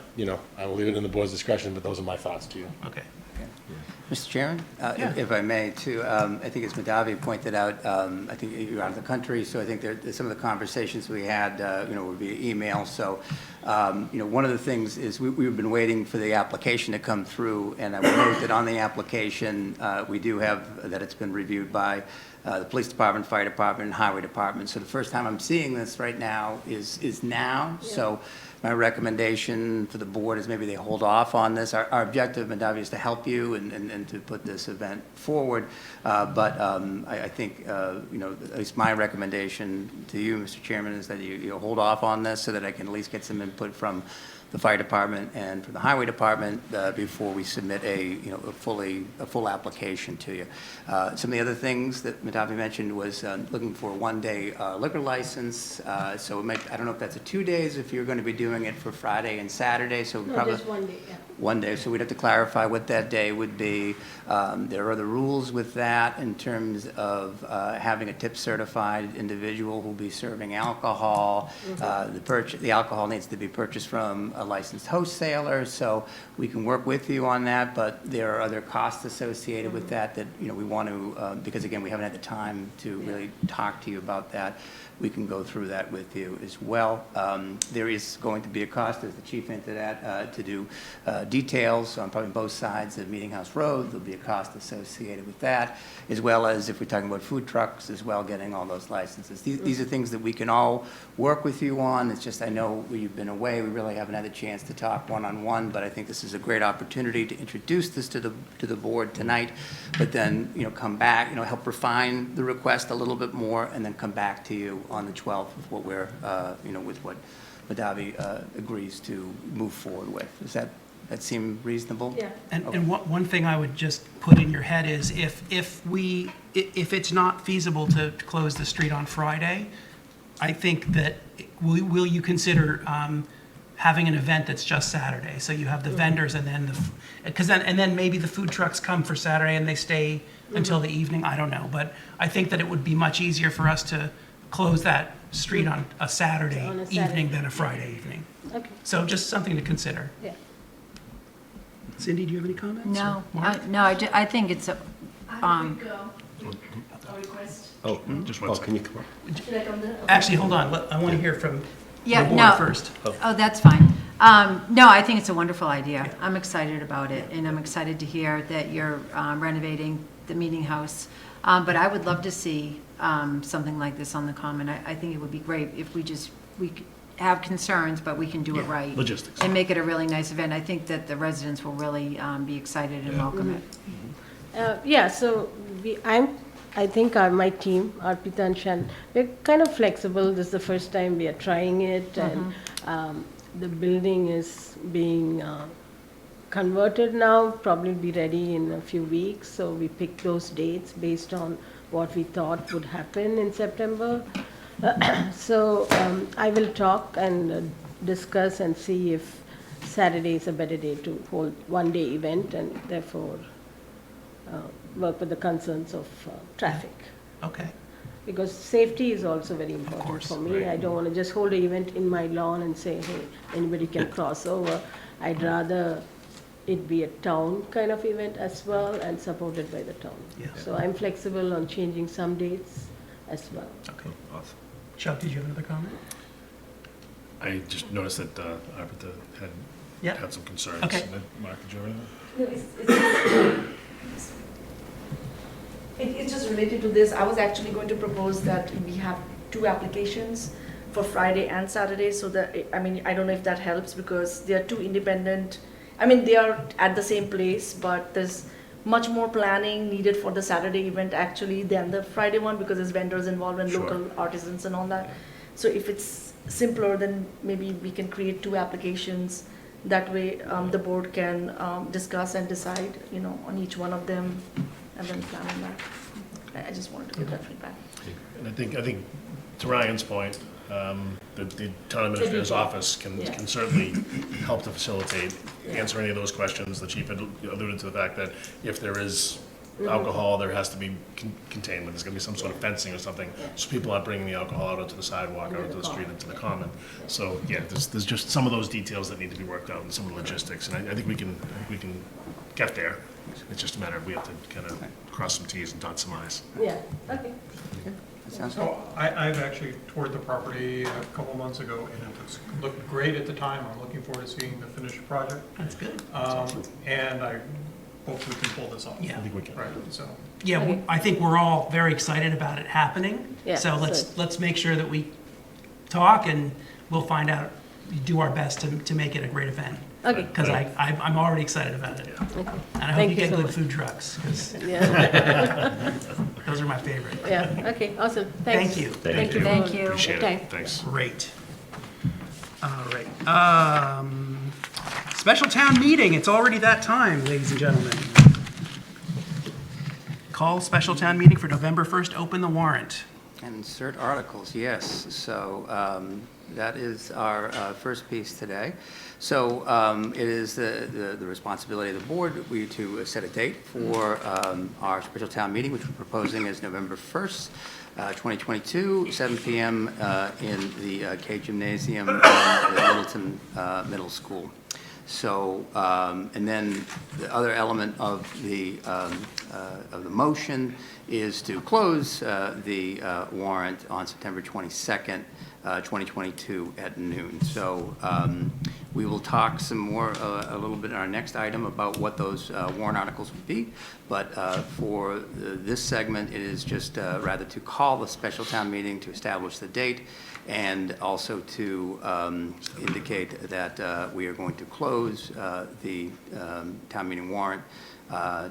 I will leave it in the board's discretion, but those are my thoughts to you. okay. Mr. Chairman, Yeah. if I may, too, I think as Madavi pointed out, I think you're out of the country, so I think some of the conversations we had, would be email. So, one of the things is we've been waiting for the application to come through, and I would note that on the application, we do have that it's been reviewed by the police department, fire department, and highway department. So the first time I'm seeing this right now is now. Yeah. So my recommendation for the board is maybe they hold off on this. Our objective, Madavi, is to help you and to put this event forward. But I think, at least my recommendation to you, Mr. Chairman, is that you hold off on this so that I can at least get some input from the fire department and from the highway department before we submit a full application to you. Some of the other things that Madavi mentioned was looking for a one-day liquor license. So I don't know if that's 2 days, if you're going to be doing it for Friday and Saturday, so No, probably. just one day, yeah. One day, so we'd have to clarify what that day would be. There are other rules with that in terms of having a tip-certified individual who'll be serving alcohol. The alcohol needs to be purchased from a licensed wholesaler, so we can work with you on that, but there are other costs associated with that we want to, because again, we haven't had the time to really talk to you about that. We can go through that with you as well. There is going to be a cost, as the chief hinted at, to do details on probably both sides of Meeting House Road. There'll be a cost associated with that, as well as if we're talking about food trucks as well, getting all those licenses. These are things that we can all work with you on. It's just I know you've been away. We really haven't had a chance to talk one-on-one, but I think this is a great opportunity to introduce this to the board tonight, but then, come back, help refine the request a little bit more, and then come back to you on the 12th with what we're, with what Madavi agrees to move forward with. Does that seem reasonable? Yeah. And one thing I would just put in your head is if it's not feasible to close the street on Friday, I think that, will you consider having an event that's just Saturday? So you have the vendors and then and then maybe the food trucks come for Saturday and they stay until the evening, I don't know. But I think that it would be much easier for us to close that street on a Saturday On a Saturday. evening than a Friday evening. Okay, So just something to consider. yeah. Cindy, do you have any comments? No, Or Mark? I think it's a, Oh, Just oh, one can you come up? Actually, hold on, I want to hear from the yeah, board no. first. Oh, that's fine. No, I think it's a wonderful idea. I'm excited about it, and I'm excited to hear that you're renovating the meeting house. But I would love to see something like this on the Common. I think it would be great if we could have concerns, but we can do it right. Logistics. And make it a really nice event. I think that the residents will really be excited and welcome it. Yeah, so I think my team, Arpita and Shan, we're kind of flexible. This is the first time we are trying it, and the building is being converted now, probably be ready in a few weeks. So we picked those dates based on what we thought would happen in September. So I will talk and discuss and see if Saturday is a better day to hold one-day event, and therefore work with the concerns of traffic. Okay. Because safety is also very important course, for me. I don't want to just hold an event in my lawn and say, hey, anybody can cross over. I'd rather it be a town kind of event as well and supported by the town. Yeah. So I'm flexible on changing some dates as well. Okay, awesome. Chuck, did you have another comment? I just noticed that Arpita Yeah. had some concerns. Okay. Mark, did you have anything? No, it's just related to this. I was actually going to propose that we have 2 applications for Friday and Saturday, so that, I mean, I don't know if that helps, because they are 2 independent, I mean, they are at the same place, but there's much more planning needed for the Saturday event actually than the Friday one, because there's vendors involved and Sure. local artisans and all that. So if it's simpler, then maybe we can create 2 applications. That way, the board can discuss and decide, on each one of them, and then plan on that. I just wanted to give that feedback. And I think to Ryan's point, the town administrator's office can certainly help to facilitate, answer any of those questions. The chief had alluded to the fact that if there is alcohol, there has to be containment. There's gonna be some sort of fencing or something, so people aren't bringing the alcohol out onto the sidewalk, out onto the street, into the common. So, yeah, there's just some of those details that need to be worked out, and some of the logistics, and I think we can get there. It's just a matter of we have to kind of cross some Ts and dot some Is. Yeah, okay. That sounds good. So I've actually toured the property a couple months ago, and it looked great at the time. I'm looking forward to seeing the finished project. That's good. And I hope we can pull this off. Yeah. I think we can. Right, so. Yeah, Okay. I think we're all very excited about it happening. Yeah, So so- let's make sure that we talk, and we'll find out, do our best to make it a great event. Okay. Because I'm already excited about it. Okay. And I hope Thank you you get so good much. food trucks, because Yeah, those are my favorite. yeah, okay, awesome. Thanks. Thank you. Thank you Thank for you. your Appreciate time. it. Thanks. Great. All right. Special town meeting, it's already that time, ladies and gentlemen. Call special town meeting for November 1st, open the warrant. And insert articles, yes. So that is our first piece today. So it is the responsibility of the board to set a date for our special town meeting, which we're proposing is November 1st, 2022, 7 p.m. In the K Gymnasium at the Littleton Middle School. So, and then the other element of the motion is to close the warrant on September 22nd, 2022 at noon. So we will talk some more, a little bit in our next item about what those warrant articles would be. But for this segment, it is just rather to call the special town meeting to establish the date, and also to indicate that we are going to close the town meeting warrant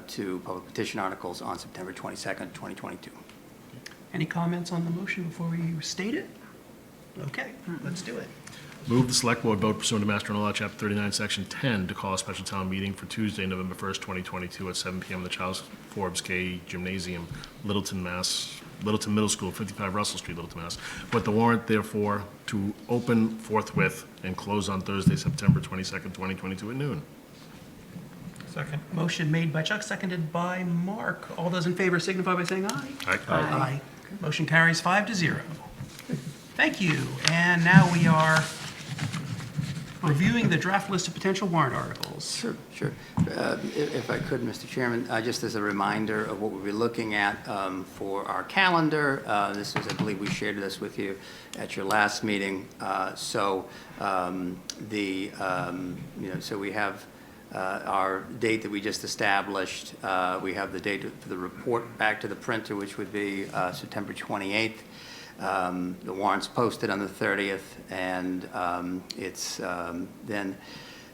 to public petition articles on September 22nd, 2022. Any comments on the motion before you state it? Okay, let's do it. Move the Select Board vote pursuant to Master General Law, Chapter 39, Section 10, to call a special town meeting for Tuesday, November 1st, 2022, at 7 p.m. in the Charles Forbes K Gymnasium, Littleton, Mass., Littleton Middle School, 55 Russell Street, Littleton, Mass. With the warrant, therefore, to open forthwith and close on Thursday, September 22nd, 2022, at noon. Second. Motion made by Chuck, seconded by Mark. All those in favor signify by saying aye. Aye. Aye. Motion carries 5-0. Thank you. And now we are reviewing the draft list of potential warrant articles. Sure, sure. If I could, Mr. Chairman, just as a reminder of what we'll be looking at for our calendar, this was, I believe we shared this with you at your last meeting. So we have our date that we just established. We have the date for the report back to the printer, which would be September 28th. The warrant's posted on the 30th, and then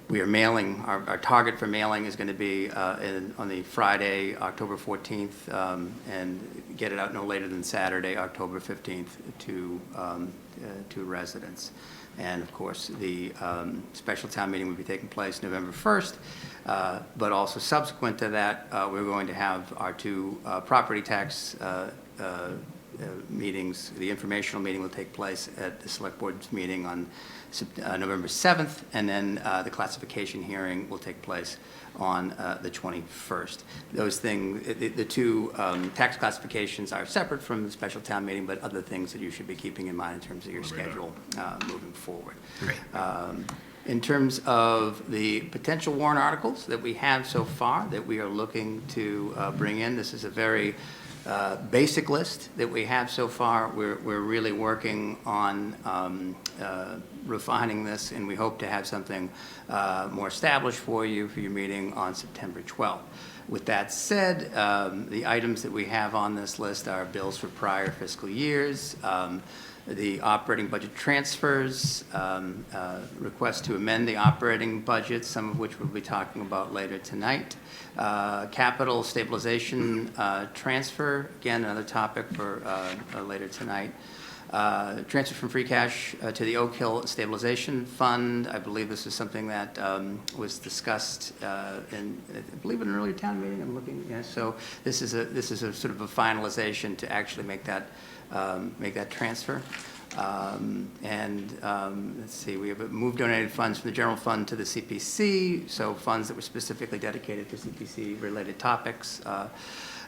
we are mailing, our target for mailing is going to be on the Friday, October 14th, and get it out no later than Saturday, October 15th to residents. And of course, the special town meeting will be taking place November 1st, but also subsequent to that, we're going to have our two property tax meetings. The informational meeting will take place at the Select Board's meeting on November 7th, and then the classification hearing will take place on the 21st. Those things, the two tax classifications are separate from the special town meeting, but other things that you should be keeping in mind in terms of your schedule moving forward. In terms of the potential warrant articles that we have so far that we are looking to bring in, this is a very basic list that we have so far. We're really working on refining this, and we hope to have something more established for you for your meeting on September 12th. With that said, the items that we have on this list are bills for prior fiscal years, the operating budget transfers, requests to amend the operating budget, some of which we'll be talking about later tonight. Capital stabilization transfer, again, another topic for later tonight. Transfer from free cash to the Oak Hill Stabilization Fund. I believe this is something that was discussed in, I believe, an earlier town meeting. I'm looking, yeah. So this is a sort of a finalization to actually make that transfer. Let's see, we have moved donated funds from the general fund to the CPC, so funds that were specifically dedicated to CPC-related topics.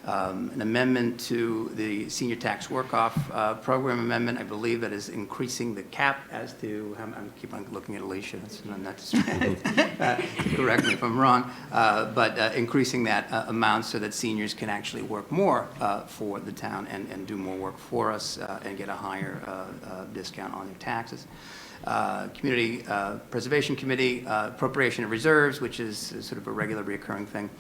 An amendment to the senior tax work-off program amendment. I believe that is increasing the cap as to, I keep on looking at Alicia, that's not to correct me if I'm wrong, but increasing that amount so that seniors can actually work more for the town and do more work for us and get a higher discount on their taxes. Community Preservation Committee, appropriation of reserves, which is sort of a regular recurring thing.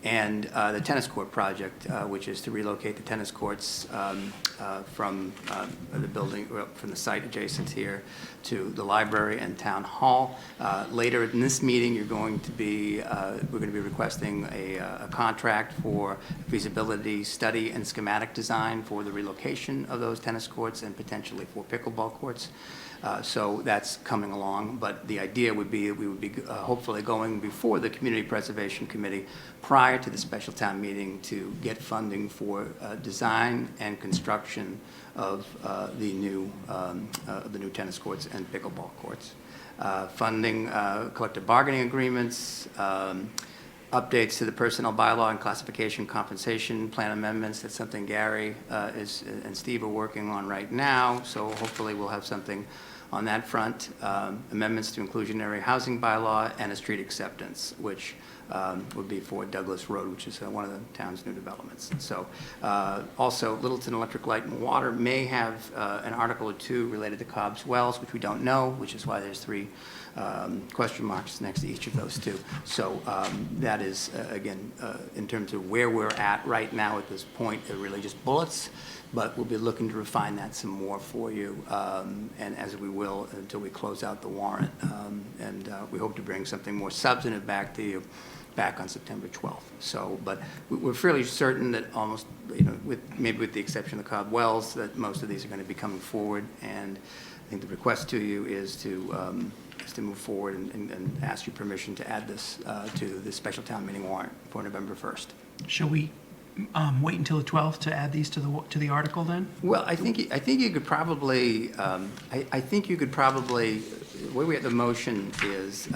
And the tennis court project, which is to relocate the tennis courts from the building, from the site adjacent here to the library and town hall. Later in this meeting, we're going to be requesting a contract for feasibility study and schematic design for the relocation of those tennis courts and potentially for pickleball courts. So that's coming along, but the idea would be we would be hopefully going before the Community Preservation Committee prior to the special town meeting to get funding for design and construction of the new tennis courts and pickleball courts. Funding collective bargaining agreements, updates to the personnel bylaw and classification compensation plan amendments. That's something Gary and Steve are working on right now, so hopefully we'll have something on that front. Amendments to inclusionary housing bylaw and a street acceptance, which would be for Douglas Road, which is one of the town's new developments. So also Littleton Electric Light and Water may have an article or two related to Cobb's Wells, which we don't know, which is why there's 3 question marks next to each of those two. So that is, again, in terms of where we're at right now at this point, they're really just bullets, but we'll be looking to refine that some more for you, and as we will until we close out the warrant. We hope to bring something more substantive back to you back on September 12th. So, but we're fairly certain that almost, maybe with the exception of the Cobb Wells, that most of these are going to be coming forward, and I think the request to you is to move forward and ask your permission to add this to the special town meeting warrant for November 1st. Shall we wait until the 12th to add these to the article then? Well, I think you could probably, the way we have the motion is,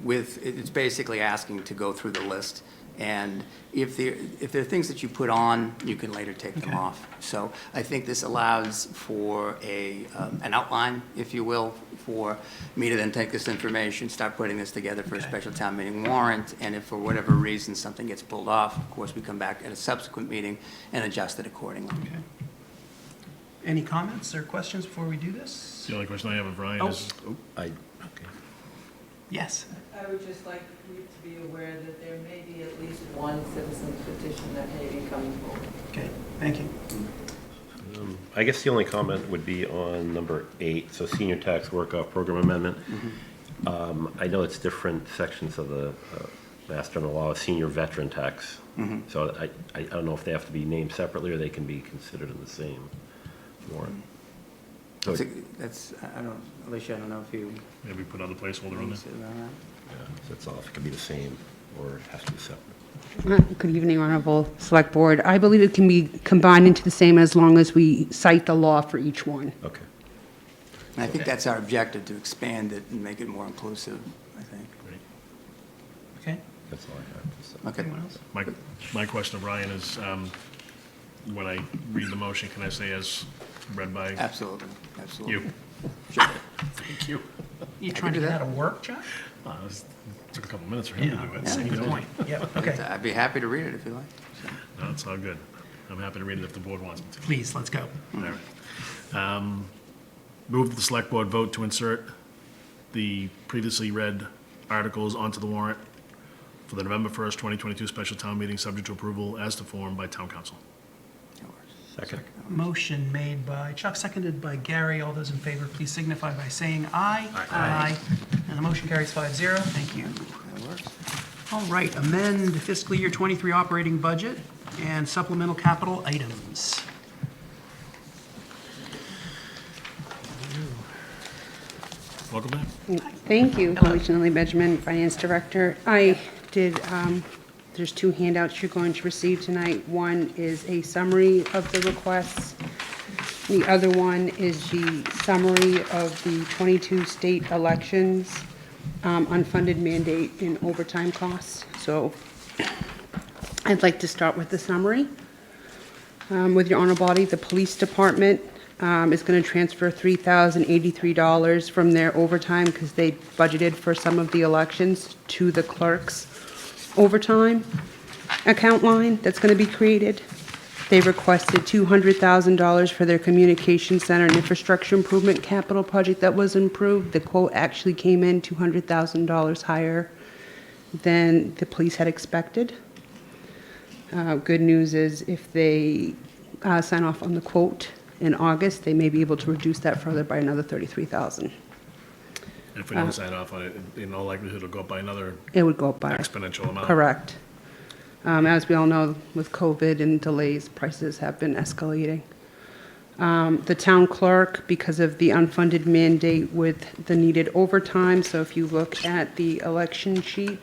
it's basically asking to go through the list, and if there are things that you put on, you can later take them off. So I think this allows for an outline, if you will, for me to then take this information, start putting this together for a special town meeting warrant, and if for whatever reason something gets pulled off, of course, we come back at a subsequent meeting and adjust it accordingly. Okay. Any comments or questions before we do this? The only question I have of Ryan is, Yes. I would just like you to be aware that there may be at least one citizen's petition that may be coming forward. Okay, thank you. I guess the only comment would be on number 8, so senior tax work-off program amendment. I know it's different sections of the Master and the Law, senior veteran tax. So I don't know if they have to be named separately or they can be considered in the same warrant. So, I don't, Alicia, I don't know if you. maybe put another placeholder on there. yeah, so that's all, if it can be the same or it has to be separate. Good evening, Honorable Select Board. I believe it can be combined into the same as long as we cite the law for each one. Okay. And I think that's our objective, to expand it and make it more inclusive, I think. Okay. That's all I have to say. Okay. Anyone else? My question of Ryan is, when I read the motion, can I say as read by Absolutely, absolutely. you? Sure. Thank you. You trying to get out of work, John? It took a couple minutes for him to do it. so, you Good know. point. Yep, okay. I'd be happy to read it if you like. So. No, it's all good. I'm happy to read it if the board wants me to. Please, let's go. All right. Move that the select board vote to insert the previously read articles onto the warrant for the November 1st, 2022 special town meeting, subject to approval as to form by town council. Second. Motion made by Chuck, seconded by Gary. All those in favor, please signify by saying aye. Aye. And the motion carries 5-0. Thank you. That works. All right, amend fiscal year 23 operating budget and supplemental capital items. Welcome back. Thank you, Alicia Benjamin, Finance Director. I did, there's 2 handouts you're going to receive tonight. One is a summary of the requests. The other one is the summary of the 22 state elections, unfunded mandate and overtime costs. So I'd like to start with the summary. With your honor body, the police department is going to transfer $3,083 from their overtime because they budgeted for some of the elections to the clerk's overtime account line that's going to be created. They requested $200,000 for their communication center and infrastructure improvement capital project that was improved. The quote actually came in $200,000 higher than the police had expected. Good news is if they sign off on the quote in August, they may be able to reduce that further by another $33,000. And if we don't sign off on it, in all likelihood, it'll go up by another It would go up by. exponential amount. Correct. As we all know, with COVID and delays, prices have been escalating. The town clerk, because of the unfunded mandate with the needed overtime, so if you look at the election sheet,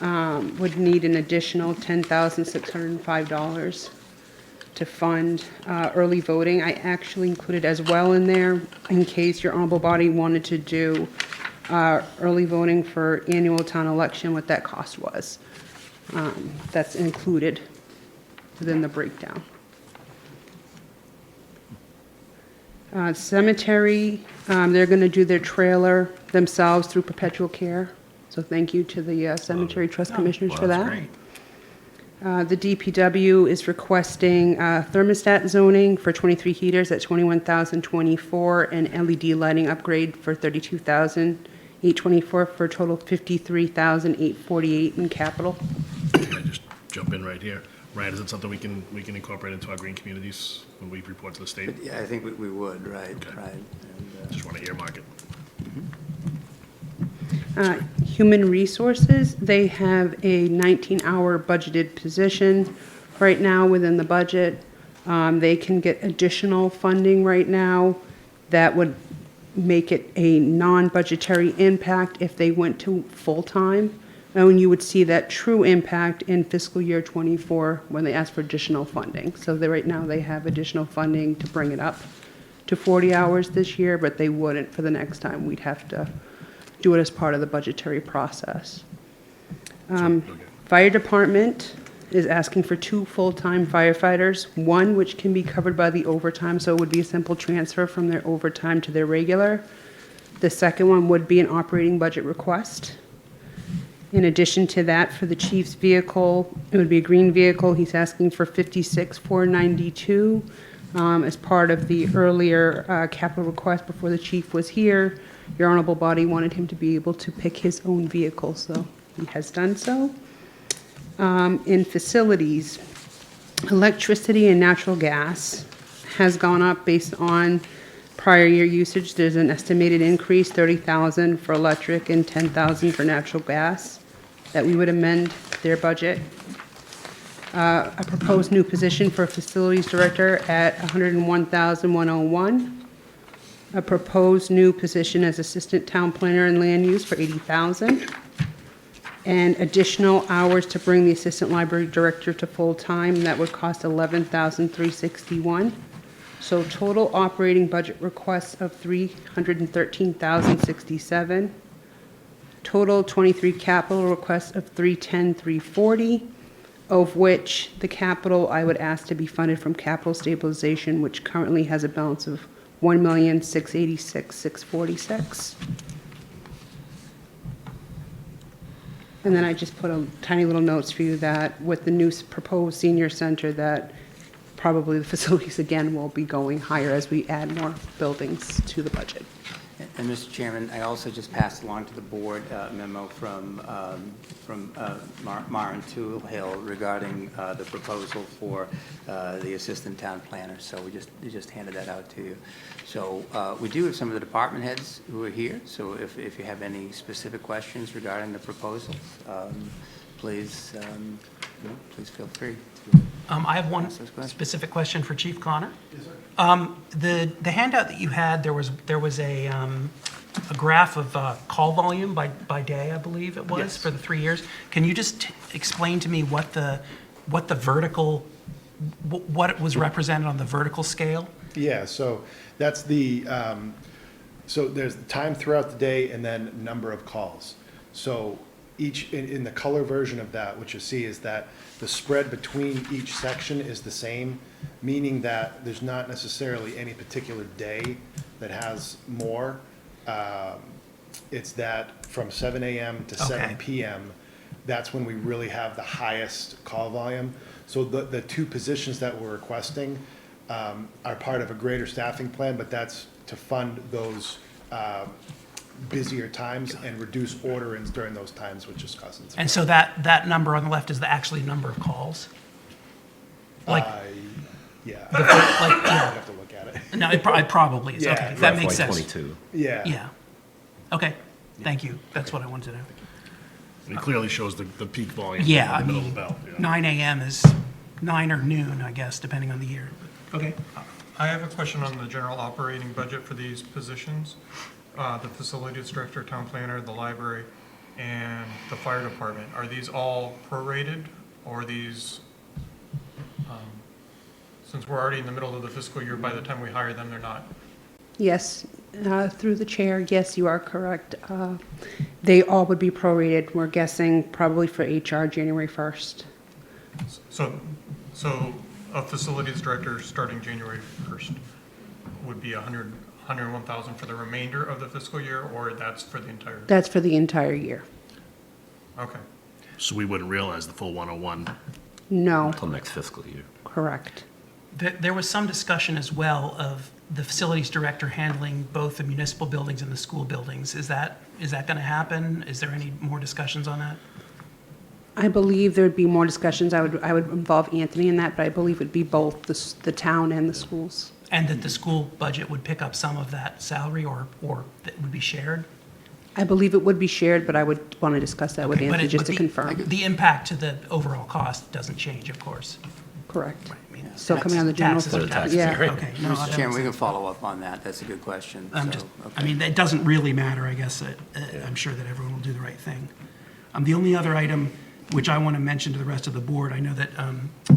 would need an additional $10,605 to fund early voting. I actually included as well in there, in case your honorable body wanted to do early voting for annual town election, what that cost was. That's included within the breakdown. Cemetery, they're going to do their trailer themselves through perpetual care. So thank you to the Cemetery Trust Commissioners for that. Great. The DPW is requesting thermostat zoning for 23 heaters at $21,024 and LED lighting upgrade for $32,824 for a total of $53,848 in capital. Can I just jump in right here? Ryan, is it something we can incorporate into our green communities when we report to the state? Yeah, I think we would, right, Okay. right. And, Just want to earmark it. Human Resources, they have a 19-hour budgeted position right now within the budget. They can get additional funding right now. that would make it a non-budgetary impact if they went to full-time. And you would see that true impact in fiscal year '24 when they ask for additional funding. So right now, they have additional funding to bring it up to 40 hours this year, but they wouldn't for the next time. We'd have to do it as part of the budgetary process. Fire department is asking for 2 full-time firefighters, 1 which can be covered by the overtime, so it would be a simple transfer from their overtime to their regular. The second one would be an operating budget request. In addition to that, for the chief's vehicle, it would be a green vehicle. He's asking for $56,492 as part of the earlier capital request before the chief was here. Your honorable body wanted him to be able to pick his own vehicle, so he has done so. In facilities, electricity and natural gas has gone up based on prior year usage. There's an estimated increase, $30,000 for electric and $10,000 for natural gas, that we would amend their budget. A proposed new position for facilities director at $101,101. A proposed new position as assistant town planner and land use for $80,000. And additional hours to bring the assistant library director to full-time, that would cost $11,361. So total operating budget requests of $313,067. Total 23 capital requests of $310,340, of which the capital I would ask to be funded from capital stabilization, which currently has a balance of $1,686,646. And then I just put a tiny little notes for you that with the new proposed senior center, that probably the facilities again will be going higher as we add more buildings to the budget. And Mr. Chairman, I also just passed along to the board a memo from Maren Hill regarding the proposal for the assistant town planner. So we just handed that out to you. So we do have some of the department heads who are here. So if you have any specific questions regarding the proposals, please please feel free to. I have one specific question for Chief Connor. Yes, sir. The handout that you had, there was a graph of call volume by day, I believe it was, Yes. for the 3 years. Can you just explain to me what the vertical, what was represented on the vertical scale? Yeah, so that's the, so there's the time throughout the day and then number of calls. So each, in the color version of that, what you see is that the spread between each section is the same, meaning that there's not necessarily any particular day that has more. It's that from 7 a.m. to 7 p.m., that's when we really have the highest call volume. So the 2 positions that we're requesting are part of a greater staffing plan, but that's to fund those busier times and reduce order-ins during those times, which is causing some. And so that number on the left is the actually number of calls? Like, yeah. like, I'd have to look at it. no, it probably is, Yeah. okay, that makes sense. FY22. Yeah. Yeah, okay, thank you, that's what I wanted to know. And it clearly shows the peak volume. Yeah, I in the middle mean, of the belt. Yeah. 9 a.m. is 9 or noon, I guess, depending on the year. Okay. I have a question on the general operating budget for these positions. The facilities director, town planner, the library, and the fire department. Are these all prorated, or are these, since we're already in the middle of the fiscal year, by the time we hire them, they're not? Yes, through the chair, yes, you are correct. They all would be prorated. We're guessing probably for HR, January 1st. So a facilities director starting January 1st would be 101,000 for the remainder of the fiscal year, or that's for the entire? That's for the entire year. Okay. So we wouldn't realize the full 101. No, Until next fiscal year. correct. There was some discussion as well of the facilities director handling both the municipal buildings and the school buildings. Is that going to happen? Is there any more discussions on that? I believe there'd be more discussions. I would involve Anthony in that, but I believe it'd be both the town and the schools. And that the school budget would pick up some of that salary, or that would be shared? I believe it would be shared, but I would want to discuss that with Okay, but Anthony just but to confirm. the impact to the overall cost doesn't change, of course. correct. I mean, Still coming on the general taxes are fund. taxes, Yeah. okay. no, that Mr. makes Chairman, we can sense. follow up on that. That's a good question. So, I okay. mean, it doesn't really matter, I guess. I'm sure that everyone will do the right thing. The only other item which I want to mention to the rest of the board, I know that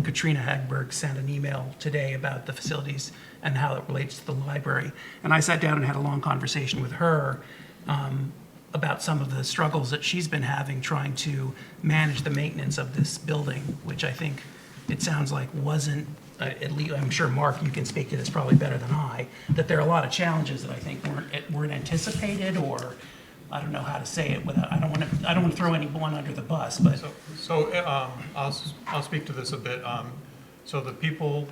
Katrina Hagberg sent an email today about the facilities and how it relates to the library. And I sat down and had a long conversation with her about some of the struggles that she's been having trying to manage the maintenance of this building, which I think it sounds like wasn't, at least, I'm sure, Mark, you can speak to this probably better than I, that there are a lot of challenges that I think weren't anticipated, or I don't know how to say it without, I don't want to throw anyone under the bus, but. I'll speak to this a bit. So the people,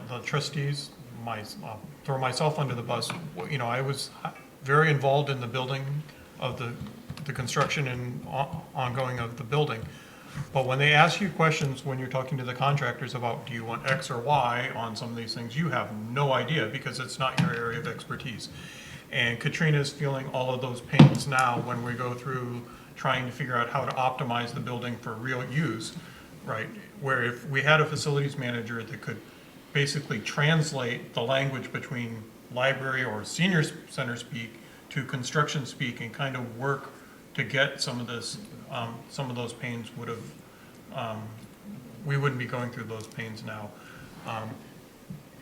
the trustees, I'll throw myself under the bus. You know, I was very involved in the building of the construction and ongoing of the building. But when they ask you questions, when you're talking to the contractors about, do you want X or Y on some of these things, you have no idea because it's not your area of expertise. And Katrina is feeling all of those pains now when we go through trying to figure out how to optimize the building for real use, right? Where if we had a facilities manager that could basically translate the language between library or senior center speak to construction speak and kind of work to get some of this, some of those pains would have, we wouldn't be going through those pains now.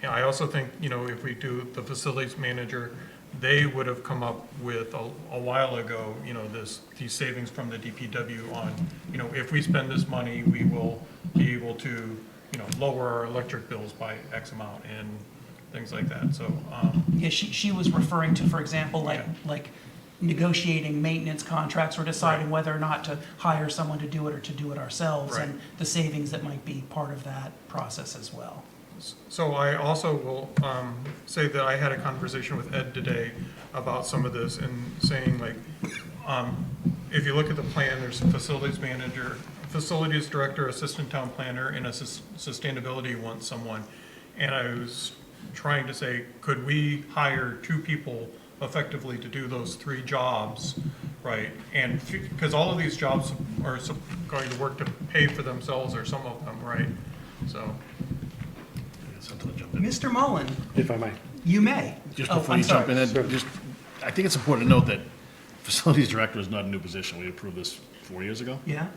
Yeah, I also think, you know, if we do the facilities manager, they would have come up with a while ago, you know, these savings from the DPW on, you know, if we spend this money, we will be able to, you know, lower our electric bills by X amount and things like that. So, Yeah, she was referring to, for example, like negotiating maintenance contracts or deciding whether or not to hire someone to do it or to do it ourselves, Right. and the savings that might be part of that process as well. So I also will say that I had a conversation with Ed today about some of this and saying, like, if you look at the plan, there's a facilities manager, facilities director, assistant town planner, and a sustainability wants someone. And I was trying to say, could we hire 2 people effectively to do those 3 jobs, right? And because all of these jobs are going to work to pay for themselves, or some of them, right? So. Mr. Mullen, If I might. you may. Just Oh, before I'm you jump sorry. in, Ed, just, I think it's important to note that facilities director is not a new position. We approved this 4 years ago. Yeah,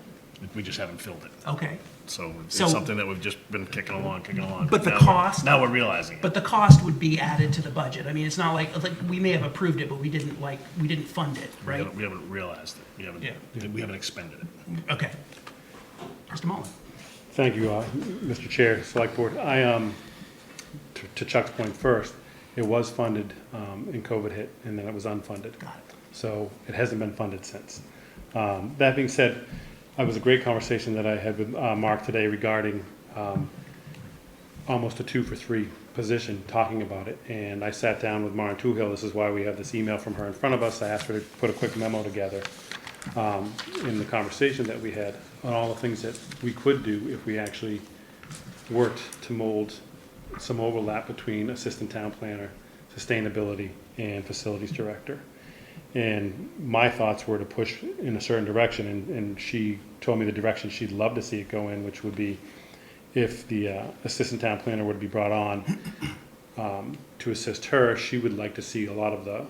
We just haven't filled it. okay. So it's So- something that we've just been kicking along. But the Now cost- Now we're realizing it. But the cost would be added to the budget. I mean, it's not like we may have approved it, but we didn't fund it, right? We haven't realized it. We haven't expended it. Okay. Mr. Mullen. Thank you, Mr. Chair, Select Board. To Chuck's point first, it was funded and COVID hit, and then it was unfunded. Got it. So it hasn't been funded since. That being said, it was a great conversation that I had with Mark today regarding almost a 2-for-3 position, talking about it. And I sat down with Maren Toohill. This is why we have this email from her in front of us. I asked her to put a quick memo together in the conversation that we had on all the things that we could do if we actually worked to mold some overlap between assistant town planner, sustainability, and facilities director. And my thoughts were to push in a certain direction, and she told me the direction she'd love to see it go in, which would be if the assistant town planner were to be brought on to assist her, she would like to see a lot of the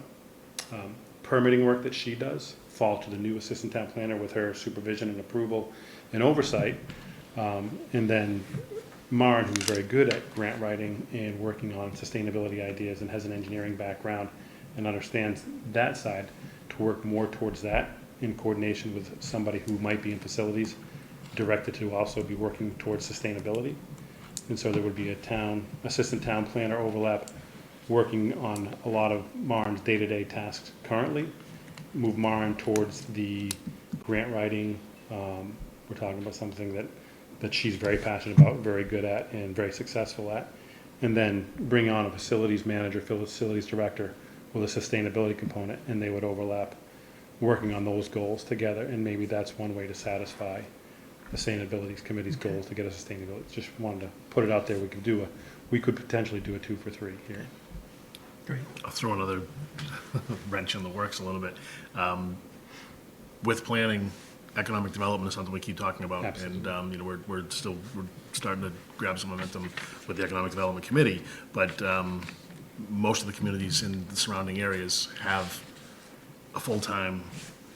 permitting work that she does fall to the new assistant town planner with her supervision and approval and oversight. And then Maren, who's very good at grant writing and working on sustainability ideas and has an engineering background and understands that side, to work more towards that in coordination with somebody who might be in facilities, directed to also be working towards sustainability. And so there would be a assistant town planner overlap working on a lot of Maren's day-to-day tasks currently, move Maren towards the grant writing. We're talking about something that she's very passionate about, very good at, and very successful at. And then bring on a facilities manager, facilities director with a sustainability component, and they would overlap working on those goals together. And maybe that's one way to satisfy the Sustainability Committee's goals to get a sustainability. Just wanted to put it out there. We could potentially do a 2-for-3 here. Great. I'll throw another wrench in the works a little bit. With planning economic development is something we keep talking about. Absolutely. And, we're starting to grab some momentum with the Economic Development Committee. But most of the communities in the surrounding areas have a full-time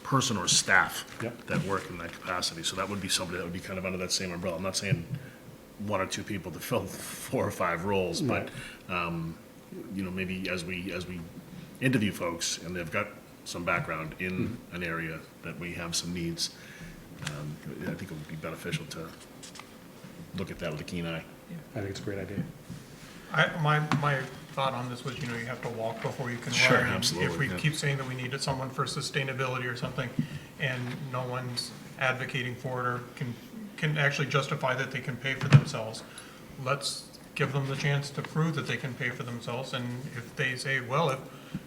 person or staff Yep. that work in that capacity. So that would be somebody that would be kind of under that same umbrella. I'm not saying one or two people to fill 4 or 5 roles, but, maybe as we interview folks and they've got some background in an area that we have some needs, I think it would be beneficial to look at that with a keen eye. I think it's a great idea. My thought on this was, you have to walk before you can run. Sure, And absolutely, If we yeah. keep saying that we needed someone for sustainability or something, and no one's advocating for it or can actually justify that they can pay for themselves, let's give them the chance to prove that they can pay for themselves. And if they say, well, if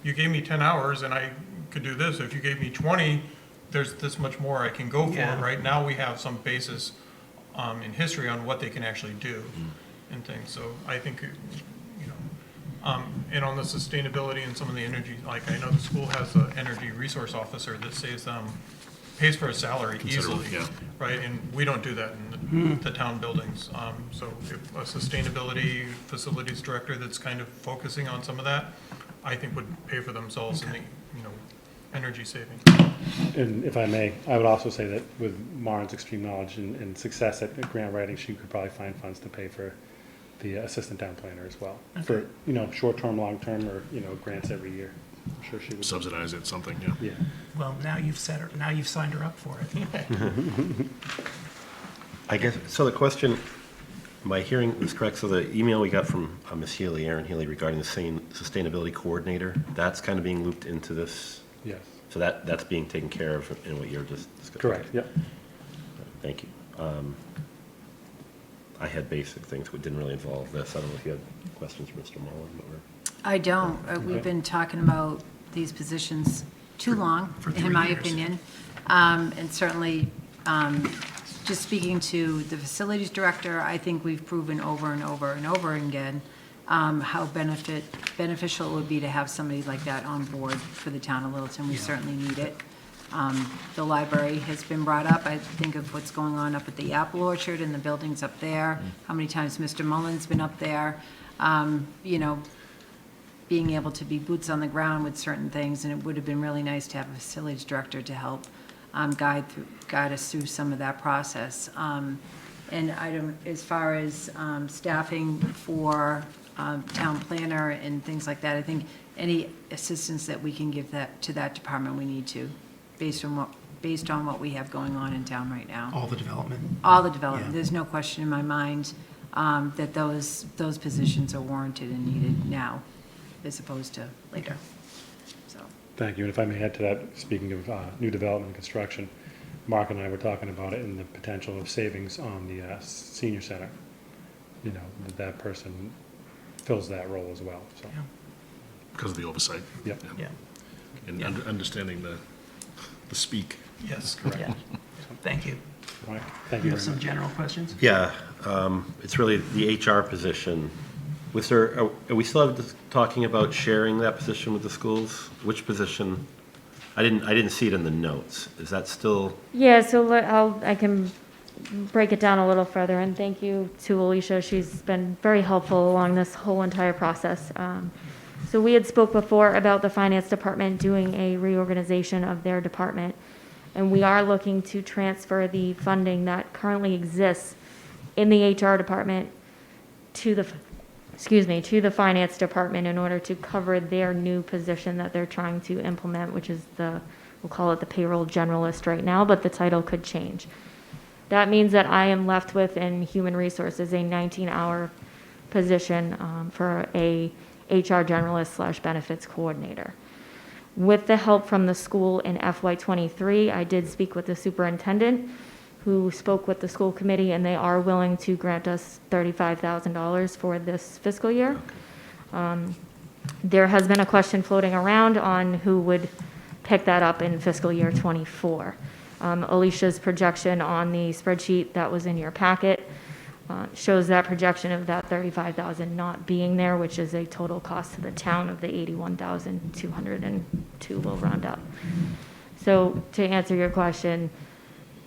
you gave me 10 hours and I could do this, if you gave me 20, there's this much more I can go for. Yeah. Right now, we have some basis in history on what they can actually do and things. So I think, and on the sustainability and some of the energy, like I know the school has an energy resource officer that saves pays for a salary easily, yeah. right? And we don't do that in the town buildings. So if a sustainability facilities director that's kind of focusing on some of that, I think would pay for themselves in the, energy saving. And if I may, I would also say that with Maureen's extreme knowledge and success at grant writing, she could probably find funds to pay for the assistant town planner as well. For, short-term, long-term, or, grants every year. I'm sure she would. Subsidize it, something, yeah. Yeah. Well, now you've signed her up for it. I guess, so the question, my hearing is correct, so the email we got from Ms. Healy, Erin Healy, regarding the same sustainability coordinator, that's kind of being looped into this? Yes. So that's being taken care of in what you're just discussing? Correct, yep. Thank you. I had basic things that didn't really involve this. I don't know if you had questions for Mr. Mullen or? I don't. We've been talking about these positions too long, for 3 in my years. opinion. And certainly, just speaking to the facilities director, I think we've proven over and over and over again how beneficial it would be to have somebody like that on board for the town of Littleton. We certainly need it. The library has been brought up. I think of what's going on up at the apple orchard and the buildings up there, how many times Mr. Mullen's been up there. Being able to be boots on the ground with certain things, and it would have been really nice to have a facilities director to help guide us through some of that process. And as far as staffing for town planner and things like that, I think any assistance that we can give to that department, we need to, based on what we have going on in town right now. All the development. All the development. Yeah. There's no question in my mind that those positions are warranted and needed now, as opposed to later. So. Thank you. And if I may add to that, speaking of new development and construction, Mark and I were talking about it and the potential of savings on the senior center. That person fills that role as well, so. Yeah. Because of the oversight. Yep. Yeah. And understanding the speak. Yes, Yeah. Thank you. Mark, thank You you have very some much. general questions? Yeah, it's really the HR position. Are we still talking about sharing that position with the schools? Which position? I didn't see it in the notes. Is that still? Yeah, so I can break it down a little further, and thank you to Alicia. She's been very helpful along this whole entire process. So we had spoke before about the finance department doing a reorganization of their department, and we are looking to transfer the funding that currently exists in the HR department to the finance department in order to cover their new position that they're trying to implement, which is we'll call it the payroll generalist right now, but the title could change. That means that I am left with, in human resources, a 19-hour position for a HR generalist / benefits coordinator. With the help from the school in FY23, I did speak with the superintendent, who spoke with the school committee, and they are willing to grant us $35,000 for this fiscal year. There has been a question floating around on who would pick that up in fiscal year '24. Alicia's projection on the spreadsheet that was in your packet shows that projection of that $35,000 not being there, which is a total cost to the town of the $81,202 will round up. So to answer your question,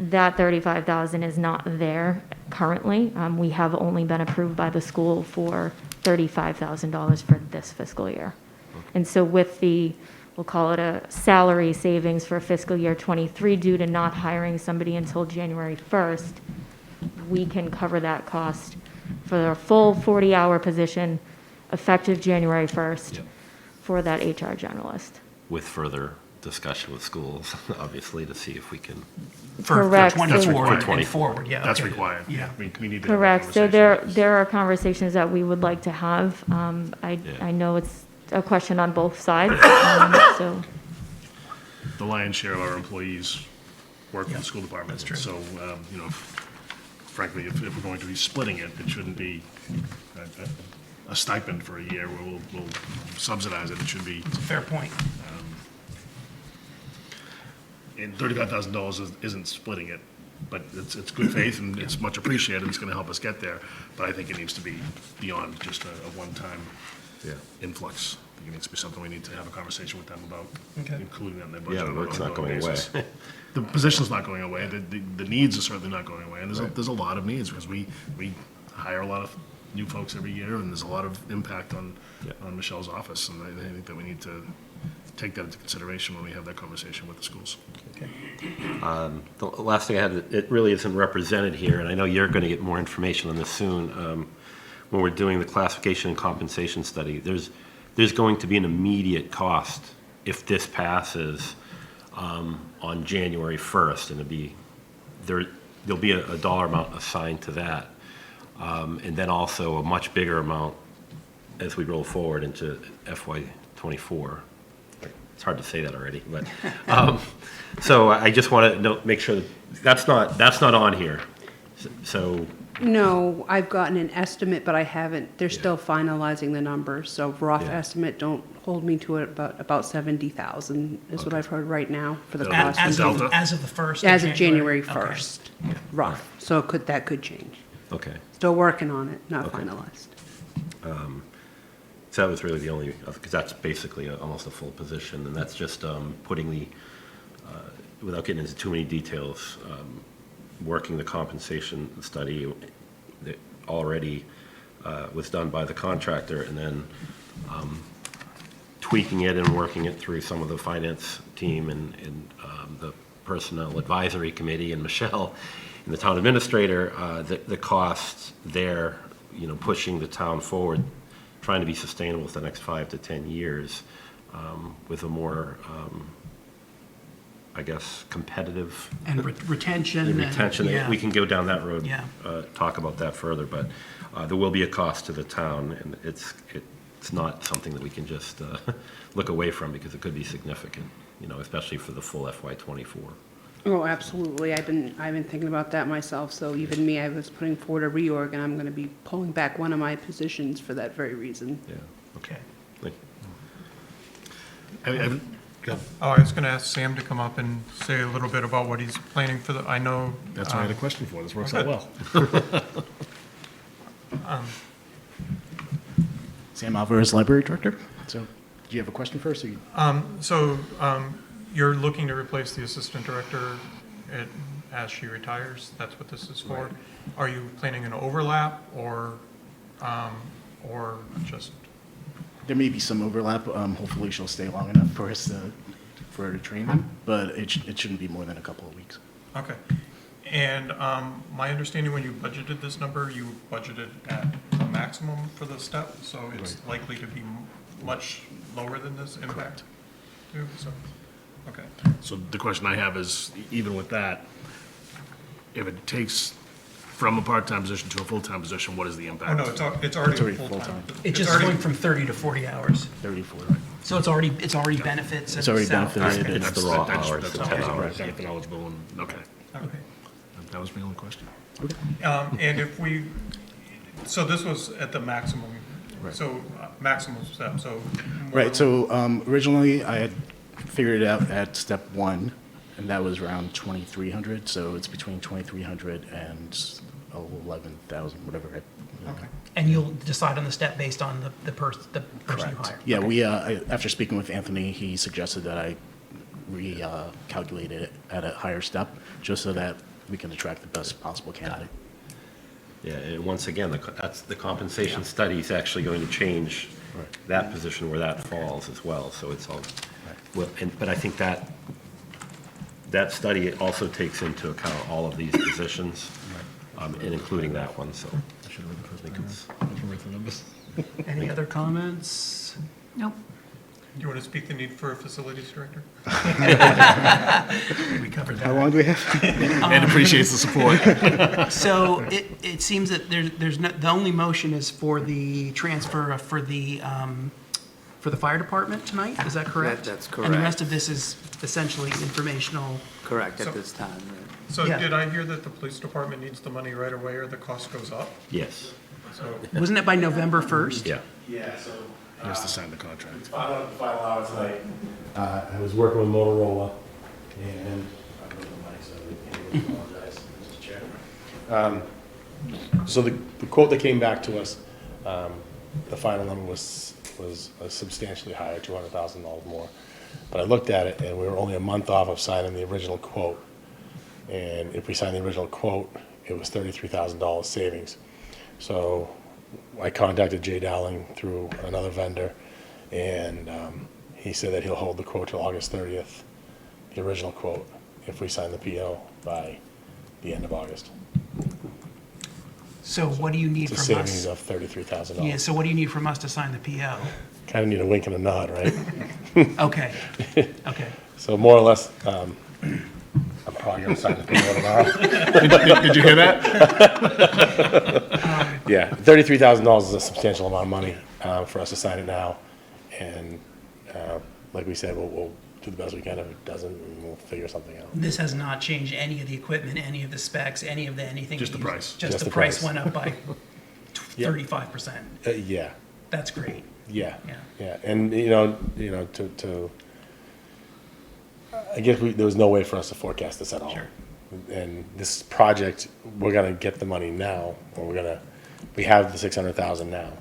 that 35,000 is not there currently. We have only been approved by the school for $35,000 for this fiscal year. And so with the, we'll call it a salary savings for fiscal year '23 due to not hiring somebody until January 1st, we can cover that cost for a full 40-hour position effective January 1st for that HR generalist. With further discussion with schools, obviously, to see if we can. For Correct. 24 and 24. forward, yeah. That's okay. required. Yeah. We need to have that Correct. So conversation. there are conversations that we would like to have. I know it's a question on both sides, so. The lion's share of our employees work in the school department. That's true. So, you know, frankly, if we're going to be splitting it, it shouldn't be a stipend for a year where we'll subsidize it. It should be, It's a fair point. and $35,000 isn't splitting it, but it's good faith and it's much appreciated. It's going to help us get there. But I think it needs to be beyond just a one-time influx. I think it needs to be something we need to have a conversation with them about, Okay. including that in their budget. Yeah, the on an work's not ongoing going away. basis. The position's not going away. The needs are certainly not going away. And there's a lot of needs because we hire a lot of new folks every year and there's a lot of impact on Michelle's office. And I think that we need to take that into consideration when we have that conversation with the schools. The last thing I had, it really isn't represented here, and I know you're going to get more information on this soon. When we're doing the classification and compensation study, there's going to be an immediate cost if this passes on January 1st, and there'll be a dollar amount assigned to that, and then also a much bigger amount as we roll forward into FY24. It's hard to say that already, but so I just want to make sure that's not on here. So No, I've gotten an estimate, but I haven't, they're still finalizing the numbers, so rough estimate, don't hold me to it, but about 70,000 is what I've heard right now for the cost. As of the 1st. As of January Okay. 1st, rough, so that could change. okay. Still working on it, not Okay. finalized. So that was really the only, because that's basically almost a full position, and that's just putting the, without getting into too many details, working the compensation study that already was done by the contractor, and then tweaking it and working it through some of the finance team and the personnel advisory committee and Michelle and the town administrator, the costs there, pushing the town forward, trying to be sustainable for the next 5 to 10 years with a more, I guess, competitive. And retention. and- Retention, yeah. we can go down that road, Yeah. talk about that further, but there will be a cost to the town, and it's not something that we can just look away from, because it could be significant, especially for the full FY24. Oh, absolutely, I've been thinking about that myself, so even me, I was putting forward a reorg, and I'm gonna be pulling back one of my positions for that very reason. Yeah. Okay. Thank Go ahead. Oh, I was going to ask Sam to come up and say a little bit about what he's planning for I know. That's what I had a question for. This works out well. Sam Alvarez, Library Director. So, do you have a question first? Or you... You're looking to replace the assistant director as she retires? That's what this is for? Right. Are you planning an overlap or just? There may be some overlap. Hopefully, she'll stay long enough for us for her to train them, but it shouldn't be more than a couple of weeks. Okay. And my understanding, when you budgeted this number, you budgeted at a maximum for the step, so it's likely to be much lower than this impact? Too, so, okay. So the question I have is, even with that, if it takes from a part-time position to a full-time position, what is the impact? Oh, no, it's already full-time. It's just going from 30 to 40 hours. 34, right? So it's already benefits. It's already itself. benefited. Okay. It's the raw hours, That's the 10 hours. benefit eligible, and, okay. Okay. That was my only question. And if so this was at the maximum, Right. so maximum step, so. Right, so originally I had figured it out at step 1, and that was around 2,300, so it's between 2,300 and 11,000, whatever. Okay. And you'll decide on the step based on the person you hire? Yeah, Okay. after speaking with Anthony, he suggested that I recalculate it at a higher step, just so that we can attract the best possible candidate. Yeah, and once again, the compensation study is actually going to change that position where that falls as well, so it's all, well, but I think that study also takes into account all of these positions, and including that one, so. I should have read the first I think it's- the numbers. Any other comments? Nope. Do you want to speak the need for a facilities director? We covered that. How long do we have? And appreciates the support. So it seems that there's no, the only motion is for the transfer for the fire department tonight, is that correct? That's And the correct. rest of this is essentially informational. Correct So- at this time. Right. So Yeah. did I hear that the police department needs the money right away or the cost goes up? Yes, So, Wasn't it by November 1st? yeah. Yeah, so. He has to sign the contract. Found out the final hour tonight. I was working with Motorola, and I don't know the mic, so I apologize, Mr. Chair. So the quote that came back to us, the final number was substantially higher, $200,000 more. But I looked at it, and we were only a month off of signing the original quote. And if we signed the original quote, it was $33,000 savings. So I contacted Jay Dowling through another vendor, and he said that he'll hold the quote till August 30th, the original quote, if we sign the PO by the end of August. So what do you need It's a from savings us? of $33,000. Yeah, so what do you need from us to sign the PO? Kind of need a wink and a nod, right? Okay, okay. So more or less, I'm probably going to sign the PO tomorrow. Did you hear that? Yeah, $33,000 is a substantial amount of money for us to sign it now. And like we said, we'll do the best we can. If it doesn't, we'll figure something out. This has not changed any of the equipment, any of the specs, any of the anything. Just that the you- price. Just the the price price. went up by Yeah. 35%. Yeah, That's great. yeah, Yeah. yeah. And, to I guess there was no way for us to forecast this at all. Sure. And this project, we're gonna get the money now, or we have the 600,000 now.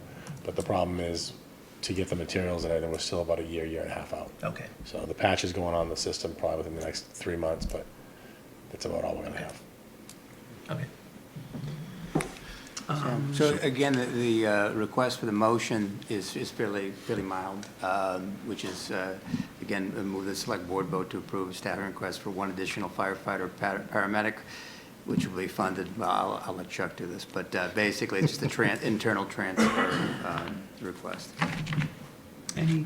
But the problem is, to get the materials and everything, we're still about a year and a half out. Okay. So the patch is going on the system probably within the next 3 months, but that's about all we're gonna have. Okay. So again, the request for the motion is fairly mild, which is, again, move the select board vote to approve a staffing request for one additional firefighter paramedic, which will be funded, well, I'll let Chuck do this, but basically it's just an internal transfer request. Any,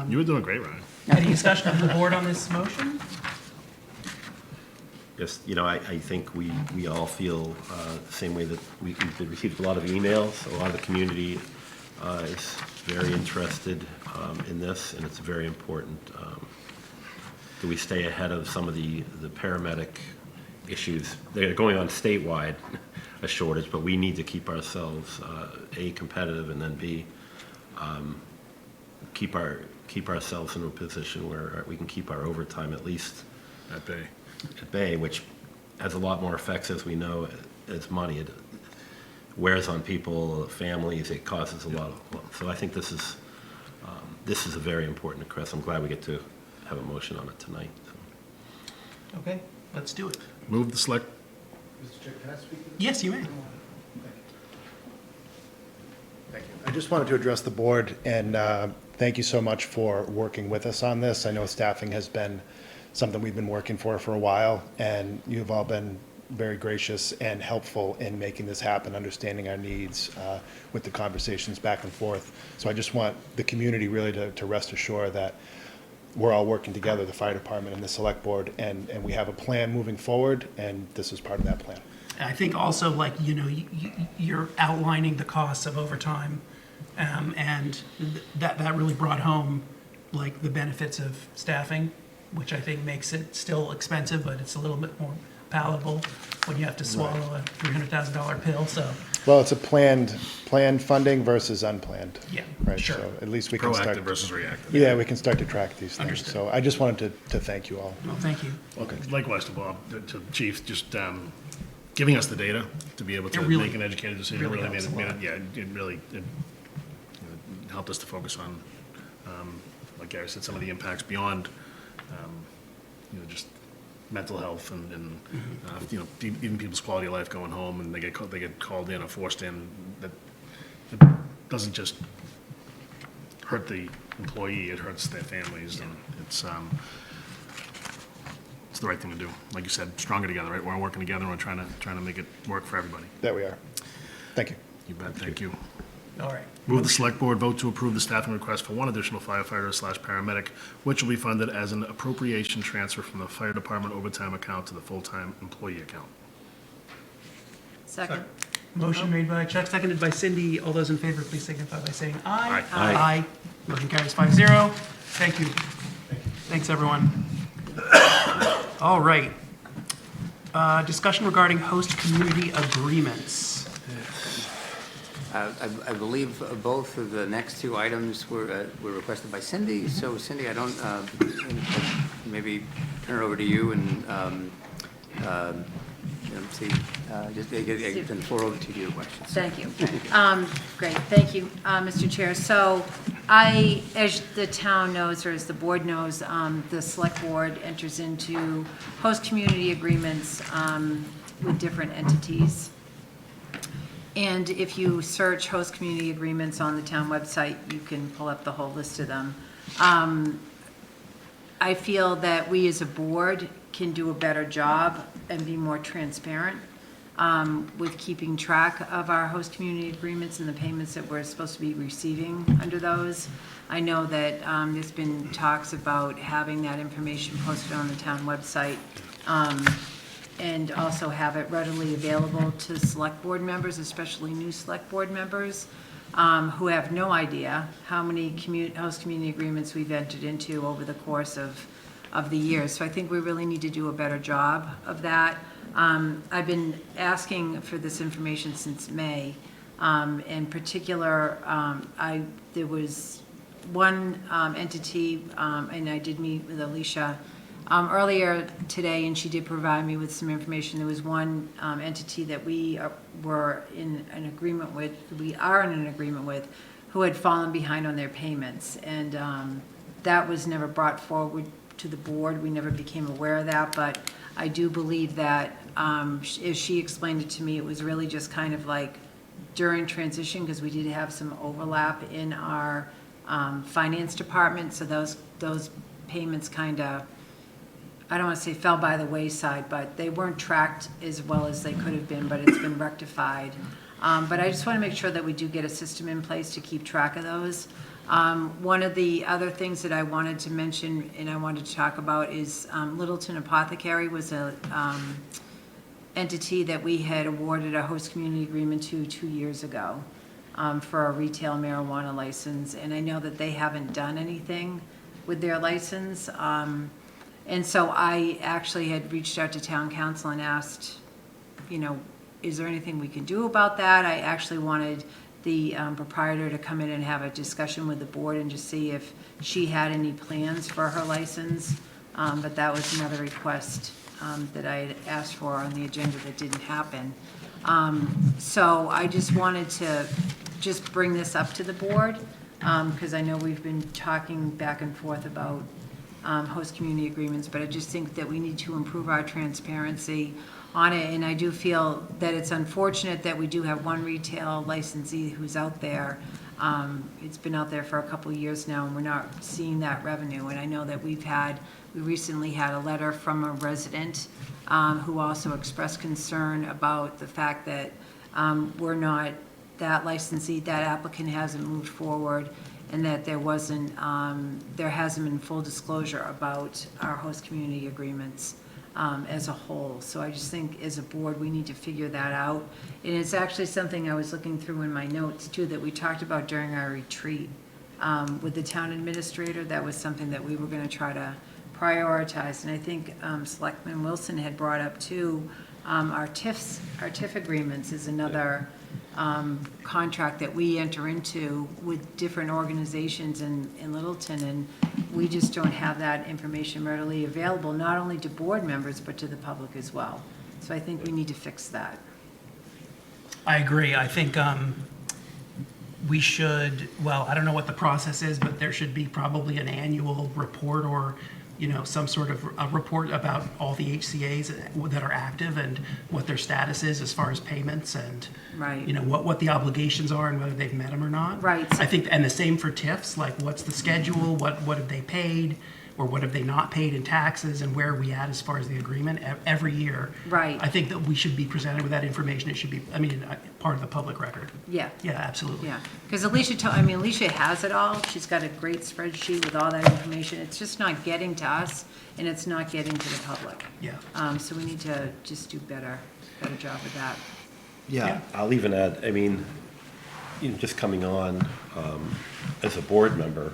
You were doing great, Ryan. any discussion of the board on this motion? Just, I think we all feel the same way that we've received a lot of emails. A lot of the community is very interested in this, and it's very important that we stay ahead of some of the paramedic issues. They're going on statewide, a shortage, but we need to keep ourselves, A, competitive, and then B, keep ourselves in a position where we can keep our overtime at least At bay. at bay, which has a lot more effects, as we know, as money. It wears on people, families, it causes a lot of, so I think this is a very important request. I'm glad we get to have a motion on it tonight. So. Okay, let's do it. Move the select, Mr. Chair, can I speak? Yes, you may. Thank you. I just wanted to address the board, and thank you so much for working with us on this. I know staffing has been something we've been working for a while, and you've all been very gracious and helpful in making this happen, understanding our needs with the conversations back and forth. So I just want the community really to rest assured that we're all working together, the fire department and the select board, and we have a plan moving forward, and this is part of that plan. And I think also, like, you're outlining the costs of overtime, and that really brought home, like, the benefits of staffing, which I think makes it still expensive, but it's a little bit more palatable when you have to swallow a $300,000 pill, so. Well, it's a planned funding versus unplanned. Yeah, Right, sure. so at least we can start. proactive versus reactive. Yeah, we can start to track these things. Understood. So I just wanted to thank you all. Well, thank you. Okay. Likewise to Bob, to Chief, just giving us the data to be able to It really- make an educated decision. really Really helps a lot. it really helped us to focus on, like Gary said, some of the impacts beyond, just mental health and even people's quality of life going home, and they get called in or forced in. That it doesn't just hurt the employee, it hurts their families, and it's the right thing to do. Like you said, stronger together, right? We're working together, we're trying to make it work for everybody. That we are. Thank you. You bet, thank you. All right. Move the select board vote to approve the staffing request for one additional firefighter/paramedic, which will be funded as an appropriation transfer from the fire department overtime account to the full-time employee account. Second. Motion made by Chuck, seconded by Cindy. All those in favor, please signify by saying aye. Aye. Aye. Motion carries 5-0. Thank you. Thanks, everyone. All right. Discussion regarding host community agreements. I believe both of the next two items were requested by Cindy. So Cindy, I don't, maybe turn it over to you and see, just get the floor over to your questions. Thank you. Great, thank you, Mr. Chair. So as the town knows, or as the board knows, the select board enters into host community agreements with different entities. And if you search host community agreements on the town website, you can pull up the whole list of them. I feel that we as a board can do a better job and be more transparent with keeping track of our host community agreements and the payments that we're supposed to be receiving under those. I know that there's been talks about having that information posted on the town website and also have it readily available to select board members, especially new select board members who have no idea how many host community agreements we've entered into over the course of the years. So I think we really need to do a better job of that. I've been asking for this information since May. In particular, there was one entity, and I did meet with Alicia earlier today, and she did provide me with some information. There was one entity that we were in an agreement with, who had fallen behind on their payments. And that was never brought forward to the board. We never became aware of that, but I do believe that, as she explained it to me, it was really just kind of like during transition, because we did have some overlap in our finance department. So those payments kind of, I don't want to say fell by the wayside, but they weren't tracked as well as they could have been, but it's been rectified. But I just want to make sure that we do get a system in place to keep track of those. One of the other things that I wanted to mention and I wanted to talk about is Littleton Apothecary was a entity that we had awarded a host community agreement to 2 years ago for a retail marijuana license. And I know that they haven't done anything with their license. And so I actually had reached out to town council and asked, is there anything we can do about that? I actually wanted the proprietor to come in and have a discussion with the board and just see if she had any plans for her license. But that was another request that I had asked for on the agenda that didn't happen. So I just wanted to just bring this up to the board because I know we've been talking back and forth about host community agreements, but I just think that we need to improve our transparency on it. And I do feel that it's unfortunate that we do have one retail licensee who's out there. It's been out there for a couple of years now, and we're not seeing that revenue. And I know that we recently had a letter from a resident who also expressed concern about the fact that that licensee, that applicant hasn't moved forward, and that there hasn't been full disclosure about our host community agreements as a whole. So I just think as a board, we need to figure that out. And it's actually something I was looking through in my notes too, that we talked about during our retreat with the town administrator. That was something that we were gonna try to prioritize. And I think Selectman Wilson had brought up too, our TIF agreements is another contract that we enter into with different organizations in Littleton, and we just don't have that information readily available, not only to board members, but to the public as well. So I think we need to fix that. I agree. I think we should, well, I don't know what the process is, but there should be probably an annual report or some sort of a report about all the HCA's that are active and what their status is as far as payments and, Right. what the obligations are and whether they've met them or not. Right. I think, and the same for TIFs, like what's the schedule, what have they paid, or what have they not paid in taxes, and where are we at as far as the agreement every year? Right. I think that we should be presented with that information. It should be, part of the public record. Yeah. Yeah, absolutely. Yeah, because Alicia has it all. She's got a great spreadsheet with all that information. It's just not getting to us, and it's not getting to the public. Yeah. So we need to just do better job with that. Yeah, I'll even add, just coming on as a board member,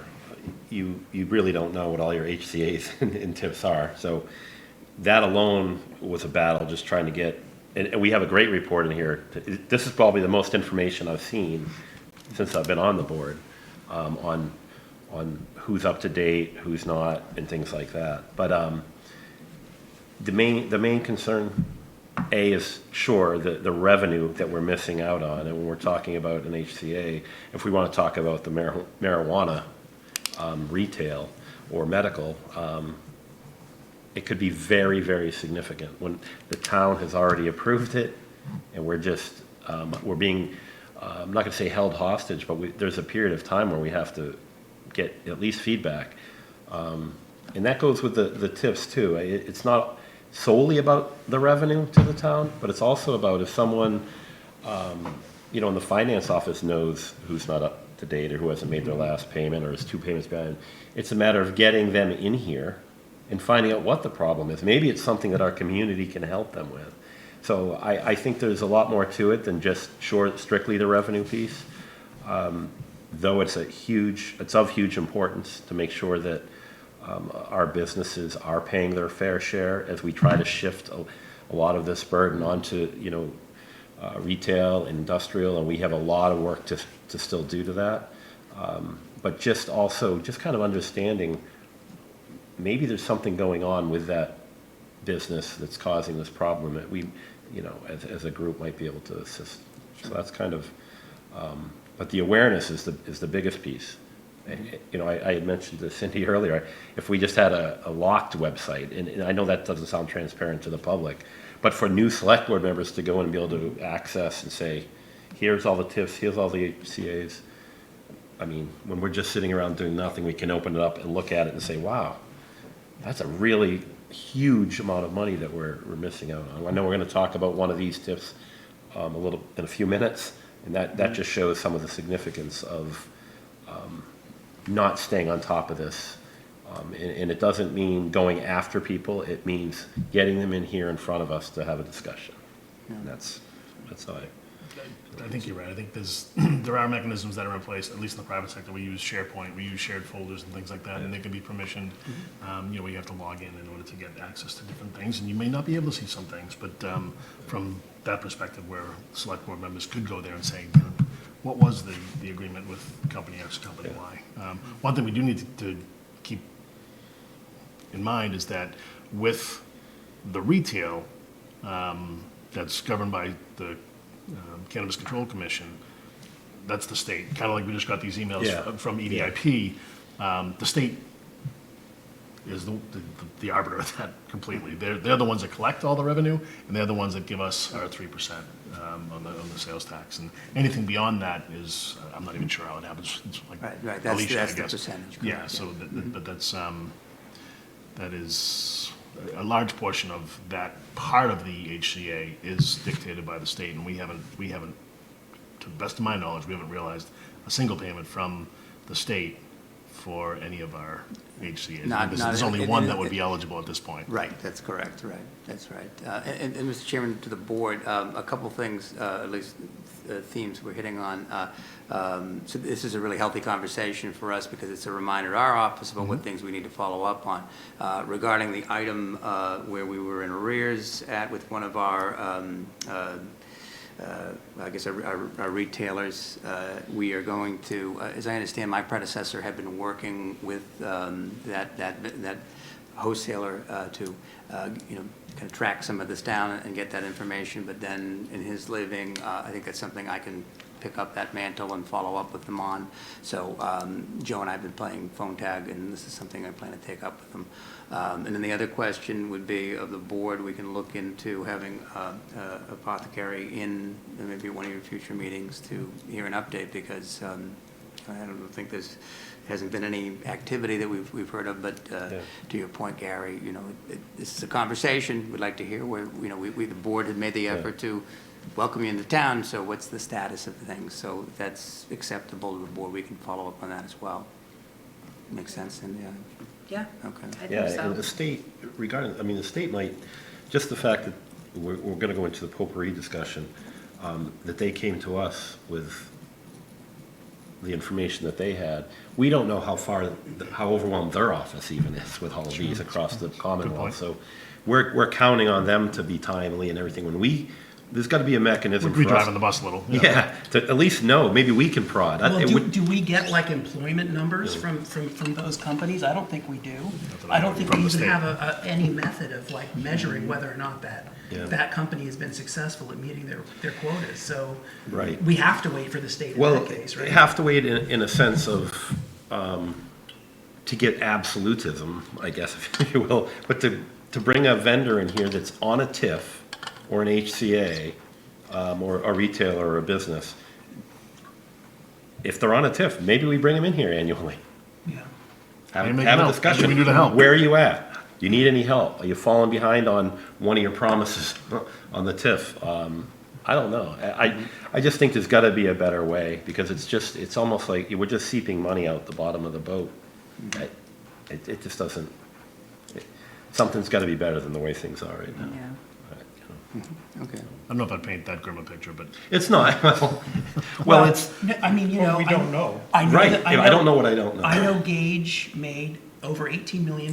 you really don't know what all your HCA's and TIFs are. So that alone was a battle, just trying to get, and we have a great report in here. This is probably the most information I've seen since I've been on the board on who's up to date, who's not, and things like that. But the main concern, is sure the revenue that we're missing out on, and when we're talking about an HCA, if we want to talk about the marijuana retail or medical, it could be very, very significant when the town has already approved it, and we're just we're being I'm not going to say held hostage, but there's a period of time where we have to get at least feedback, and that goes with the TIFs too. It's not solely about the revenue to the town, but it's also about if someone, in the finance office knows who's not up to date or who hasn't made their last payment or is 2 payments behind. It's a matter of getting them in here and finding out what the problem is. Maybe it's something that our community can help them with. So I think there's a lot more to it than just strictly the revenue piece. Though it's of huge importance to make sure that our businesses are paying their fair share as we try to shift a lot of this burden onto, retail, industrial, and we have a lot of work to still do to that. But just kind of understanding maybe there's something going on with that business that's causing this problem that we, as a group might be able to assist. So that's kind of, but the awareness is the biggest piece. I had mentioned to Cindy earlier, if we just had a locked website, and I know that doesn't sound transparent to the public, but for new select board members to go in and be able to access and say, here's all the TIFs, here's all the HCA's. When we're just sitting around doing nothing, we can open it up and look at it and say, wow, that's a really huge amount of money that we're missing out on. I know we're going to talk about one of these TIFs in a few minutes, and that just shows some of the significance of not staying on top of this. And it doesn't mean going after people, it means getting them in here in front of us to have a discussion. And that's how I think you're right. I think there are mechanisms that are in place, at least in the private sector. We use SharePoint, we use shared folders and things like that, and they can be permissioned. We have to log in order to get access to different things, and you may not be able to see some things, but from that perspective where select board members could go there and say, what was the agreement with company X, company Y? One thing we do need to keep in mind is that with the retail that's governed by the Cannabis Control Commission, that's the state. Kind of like we just got these emails from EDIP. The state is the arbiter of that completely. They're the ones that collect all the revenue, and they're the ones that give us our 3% on the sales tax. And anything beyond that is, I'm not even sure how it happens. It's like Right, that's Alicia, I the guess. percentage. Yeah, correct, so but that is a large portion of that part of the HCA is dictated by the state, and we haven't, to the best of my knowledge, we haven't realized a single payment from the state for any of our HCA's. There's only one that would be eligible at this point. Right, that's correct, right, that's right. And Mr. Chairman, to the board, a couple things, at least themes we're hitting on. So this is a really healthy conversation for us because it's a reminder to our office about what things we need to follow up on. Regarding the item where we were in arrears with one of our our retailers, we are going to, as I understand, my predecessor had been working with that wholesaler to, kind of track some of this down and get that information. But then in his living, I think that's something I can pick up that mantle and follow up with them on. So Joe and I have been playing phone tag, and this is something I plan to take up with them. And then the other question would be of the board, we can look into having apothecary in maybe one of your future meetings to hear an update, because I don't think there's hasn't been any activity that we've heard of, but to your point, Gary, you know, this is a conversation we'd like to hear where, you know, we the board had made the effort to welcome you into town, so what's the status of things? So if that's acceptable to the board, we can follow up on that as well. Makes sense, and Yeah. okay. I think Yeah, so. and the state, regarding, I mean, the state might, just the fact that we're going to go into the potpourri discussion, that they came to us with the information that they had. We don't know how overwhelmed their office even is with all of these across the Commonwealth. So we're counting on them to be timely and everything. There's got to be a mechanism for us. We're driving the bus a little. Yeah, to at least know, maybe we can prod. Well, do we get like employment numbers from those companies? I don't think we do. I don't think we even have any method of like measuring whether or not that company has been successful at meeting their quotas. So Right. we have to wait for the state in Well, that case, right? you have to wait in a sense of, to get absolutism, I guess, if you will, but to bring a vendor in here that's on a TIF or an HCA, or a retailer or a business, if they're on a TIF, maybe we bring them in here annually. Yeah. Have And make a them help. discussion. What do we do to help? Where are you at? Do you need any help? Are you falling behind on one of your promises on the TIF? I don't know. I just think there's got to be a better way, because it's almost like we're just seeping money out the bottom of the boat. It just doesn't, something's got to be better than the way things are right now. Yeah. Okay. I don't know if I'd paint that grim a picture, but It's not. Well, it's, I mean, you Well, know, we don't know. I know right. that- I don't know what I don't know. I know Gage made over $18 million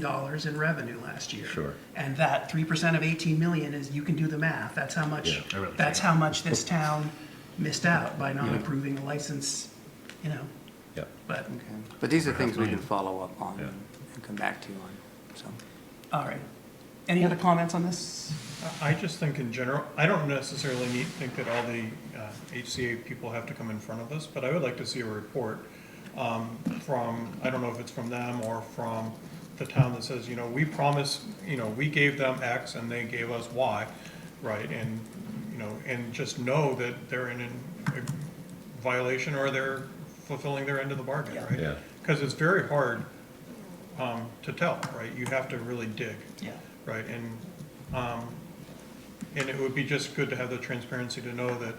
in revenue last year. Sure. And that 3% of 18 million is, you can do the math. That's how much, I really that's how much this town missed out by not approving the license, you know. Yeah. But, Okay. But these are things we can follow up on and come back to you on, so. all right. Any other comments on this? I just think in general, I don't necessarily think that all the HCA people have to come in front of us, but I would like to see a report from, I don't know if it's from them or from the town that says, you know, we promised, you know, we gave them X and they gave us Y, right? And, you know, and just know that they're in a violation or they're fulfilling their end of the bargain, right? Yeah. Because it's very hard to tell, right? You have to really dig. Yeah. Right, and it would be just good to have the transparency to know that,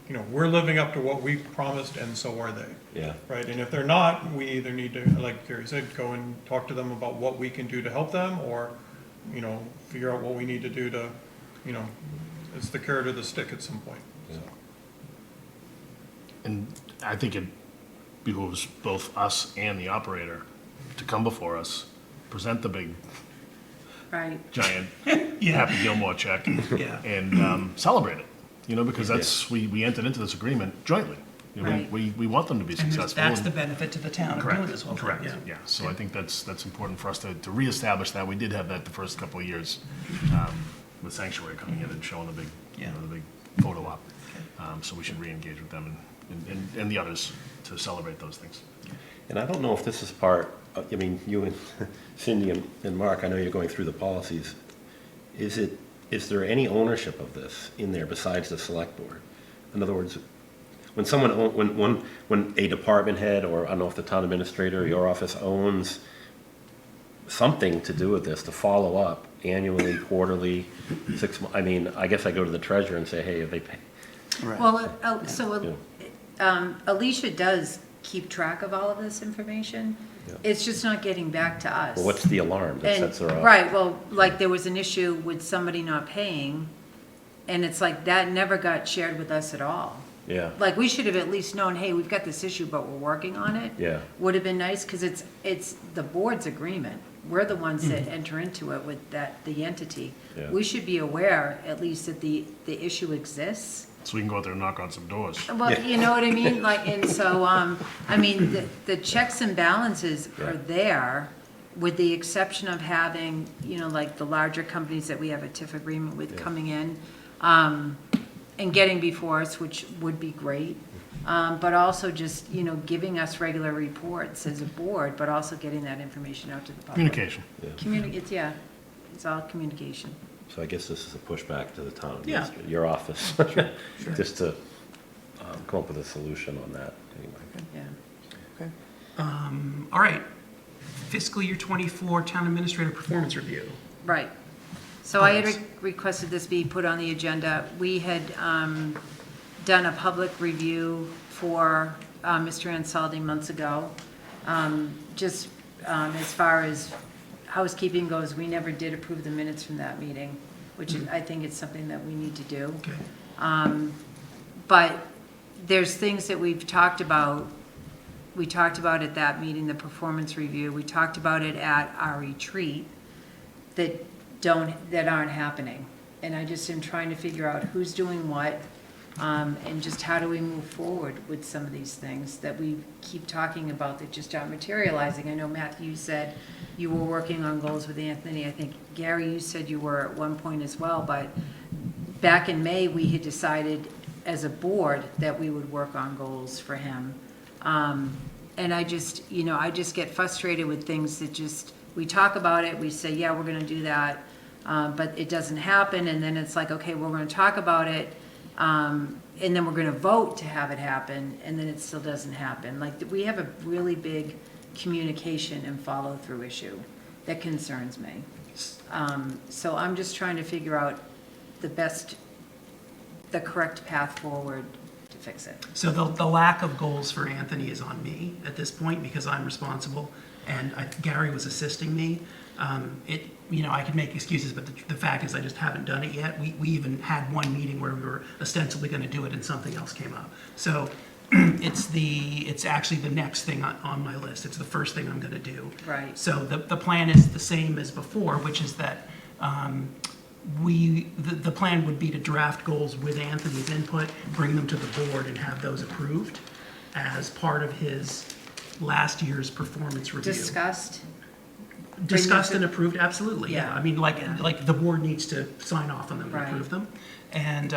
you know, we're living up to what we promised and so are they. Yeah. Right, and if they're not, we either need to, like Gary said, go and talk to them about what we can do to help them, or, you know, figure out what we need to do to, you know, it's the carrot or the stick at some point. So. and I think it behooves both us and the operator to come before us, present the big Right. giant Happy Gilmore check, Yeah. and celebrate it. You know, because that's we entered into this agreement jointly. You know, Right. we want them to be And successful. that's the benefit to the town of doing Correct, this whole thing. correct, Yeah. yeah. So I think that's important for us to reestablish that. We did have that the first couple of years, with Sanctuary coming in and showing the big, you know, the big photo op. So we should re-engage with them and the others to celebrate those things. And I don't know if this is part, I mean, you and Cindy and Mark, I know you're going through the policies. Is there any ownership of this in there besides the select board? In other words, when someone, when a department head, or I don't know if the town administrator or your office owns something to do with this, to follow up annually, quarterly, 6 months, I mean, I guess I go to the treasurer and say, hey, have they paid? Right. Well, Alicia does keep track of all of this information. It's just not getting back to us. Well, what's the alarm that And- sets her off? Right, well, like there was an issue with somebody not paying, and it's like that never got shared with us at all. Yeah, Like, we should have at least known, hey, we've got this issue, but we're working on it. yeah, Would have been nice, because it's the board's agreement. We're the ones that enter into it with the entity. Yeah. We should be aware, at least, that the issue exists. So we can go out there and knock on some doors. Well, you know what I mean? Like, and so, I mean, the checks and balances are there, with the exception of having, you know, like the larger companies that we have a TIF agreement with coming in, and getting before us, which would be great. but also just, giving us regular reports as a board, but also getting that information out to the public. Communication. It's all communication. So I guess this is a pushback to the town Yeah. administrator, your office, just to come up with a solution on that, anyway. Yeah. All right. Fiscal year '24 Town Administrator Performance Review. Right. So I had Pause. requested this be put on the agenda. We had done a public review for Mr. Ansaldi months ago. Just as far as housekeeping goes, we never did approve the minutes from that meeting, which I think is something that we need to do. Okay. But there's things that we've talked about. We talked about at that meeting, the performance review. We talked about it at our retreat that aren't happening. And I just am trying to figure out who's doing what, and just how do we move forward with some of these things that we keep talking about that just aren't materializing. I know, Matthew, you said you were working on goals with Anthony. I think, Gary, you said you were at one point as well, but back in May, we had decided as a board that we would work on goals for him. And I just get frustrated with things that just, we talk about it, we say, yeah, we're gonna do that, but it doesn't happen, and then it's like, okay, well, we're gonna talk about it, and then we're gonna vote to have it happen, and then it still doesn't happen. Like, we have a really big communication and follow-through issue that concerns me. So I'm just trying to figure out the correct path forward to fix it. So the lack of goals for Anthony is on me at this point because I'm responsible, and Gary was assisting me. I could make excuses, but the fact is I just haven't done it yet. We even had one meeting where we were ostensibly going to do it and something else came up. So it's actually the next thing on my list. It's the first thing I'm going to do. Right. So the plan is the same as before, which is that the plan would be to draft goals with Anthony's input, bring them to the board, and have those approved as part of his last year's performance review. Discussed and approved, absolutely, yeah. I mean, like the board needs to sign off on them and approve them. And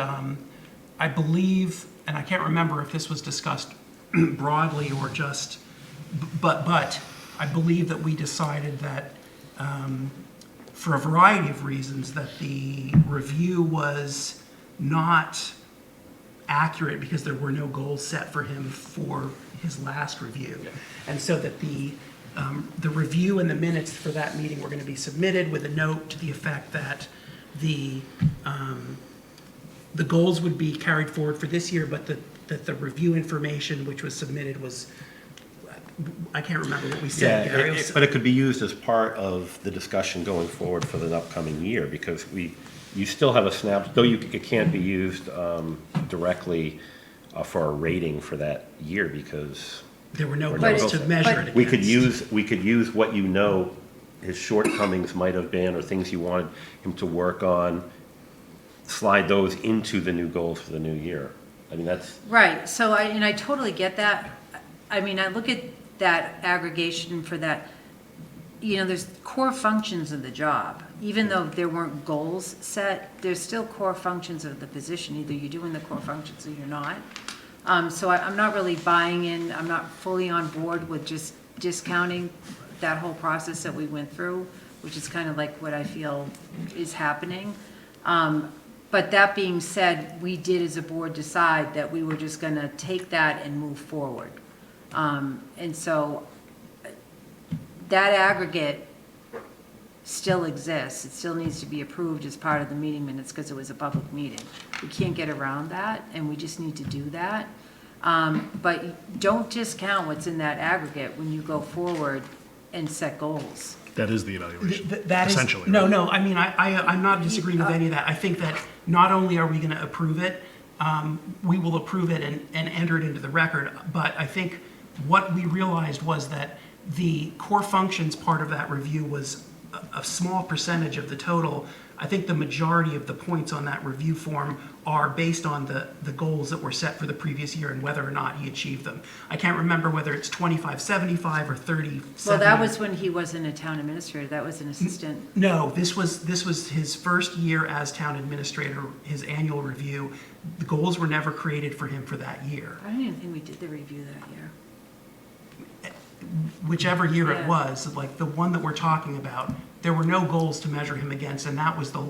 I believe, and I can't remember if this was discussed broadly or just, but I believe that we decided that for a variety of reasons that the review was not accurate because there were no goals set for him for his last review. And so that the review and the minutes for that meeting were going to be submitted with a note to the effect that the goals would be carried forward for this year, but that the review information which was submitted was, I can't remember what we said, Gary. But it could be used as part of the discussion going forward for the upcoming year, because you still have a snap, though it can't be used directly for a rating for that year, because there were no goals to measure it against. We could use what his shortcomings might have been, or things you wanted him to work on, slide those into the new goals for the new year. I mean, that's... Right, so I totally get that. I mean, I look at that aggregation for that, there's core functions of the job. Even though there weren't goals set, there's still core functions of the position. Either you're doing the core functions or you're not. So I'm not really buying in, I'm not fully on board with just discounting that whole process that we went through, which is kind of like what I feel is happening. But that being said, we did as a board decide that we were just gonna take that and move forward. And so that aggregate still exists. It still needs to be approved as part of the meeting minutes because it was a public meeting. We can't get around that, and we just need to do that. But don't discount what's in that aggregate when you go forward and set goals. That is the evaluation, That is- essentially. No, no, I mean, I'm not disagreeing with any of that. I think that not only are we going to approve it, we will approve it and enter it into the record, but I think what we realized was that the core functions part of that review was a small percentage of the total. I think the majority of the points on that review form are based on the goals that were set for the previous year and whether or not he achieved them. I can't remember whether it's 2575 or 3070. Well, that was when he wasn't a town administrator, that was an assistant. No, this was his first year as town administrator, his annual review. The goals were never created for him for that year. I don't even think we did the review that year. Whichever year it Yeah. was, like the one that we're talking about, there were no goals to measure him against, and that was the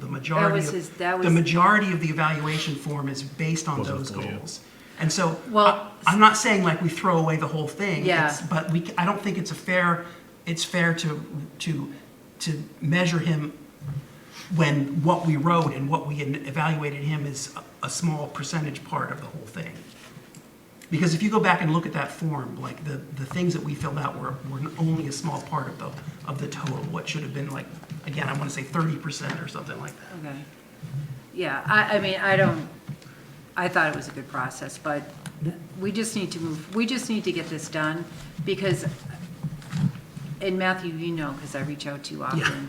majority was of, his- that the was- majority of the evaluation form is based on those goals. And so, Well- I'm not saying like we throw away the whole thing. Yeah. But I don't think it's fair to measure him when what we wrote and what we evaluated him is a small percentage part of the whole thing. Because if you go back and look at that form, like the things that we filled out were only a small part of the total. What should have been like, again, I want to say 30% or something like that. Okay. Yeah, I mean, I thought it was a good process, but we just need to get this done, because, and Matthew, you know, because I reach out to you often.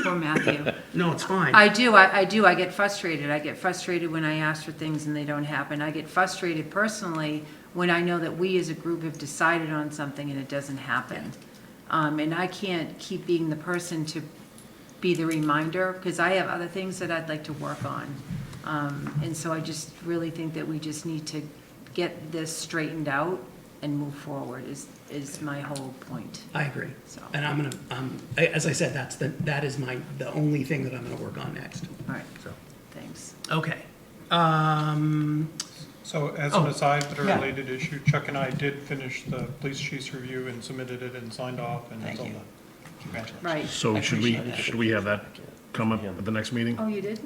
Poor Matthew. No, it's fine. I do, I get frustrated. I get frustrated when I ask for things and they don't happen. I get frustrated personally when I know that we as a group have decided on something and it doesn't happen. And I can't keep being the person to be the reminder, because I have other things that I'd like to work on. And so I just really think that we just need to get this straightened out and move forward is my whole point. I agree. So. And I'm gonna, as I said, that is the only thing that I'm gonna work on next. All right, So, thanks. okay. So as an aside, but a yeah. related issue, Chuck and I did finish the police chief's review and submitted it and signed off, and it's all done. Congratulations. Right. So should we have that come up at the next meeting? Oh, you did?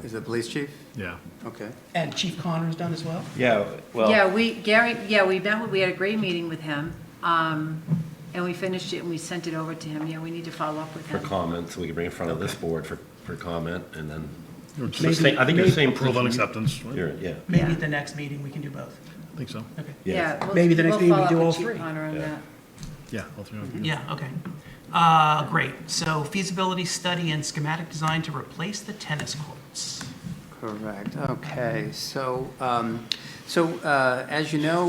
Is the police chief? Yeah. Okay. And Chief Connor's done as well? Yeah, well. Yeah, we had a great meeting with him, and we finished it and we sent it over to him. Yeah, we need to follow up with For him. comment, so we can bring it in front of this board for comment, and then, Maybe- I think it's the same. Approval and acceptance, right? Yeah. Maybe Yeah. at the next meeting, we can do both. I think so. Okay. Yeah. Maybe the next meeting we We'll do follow all up with three. Chief Connor on Yeah. that. Yeah, all three of you. Yeah, okay. Great. So feasibility study and schematic design to replace the tennis courts. Correct, okay, so, as you know,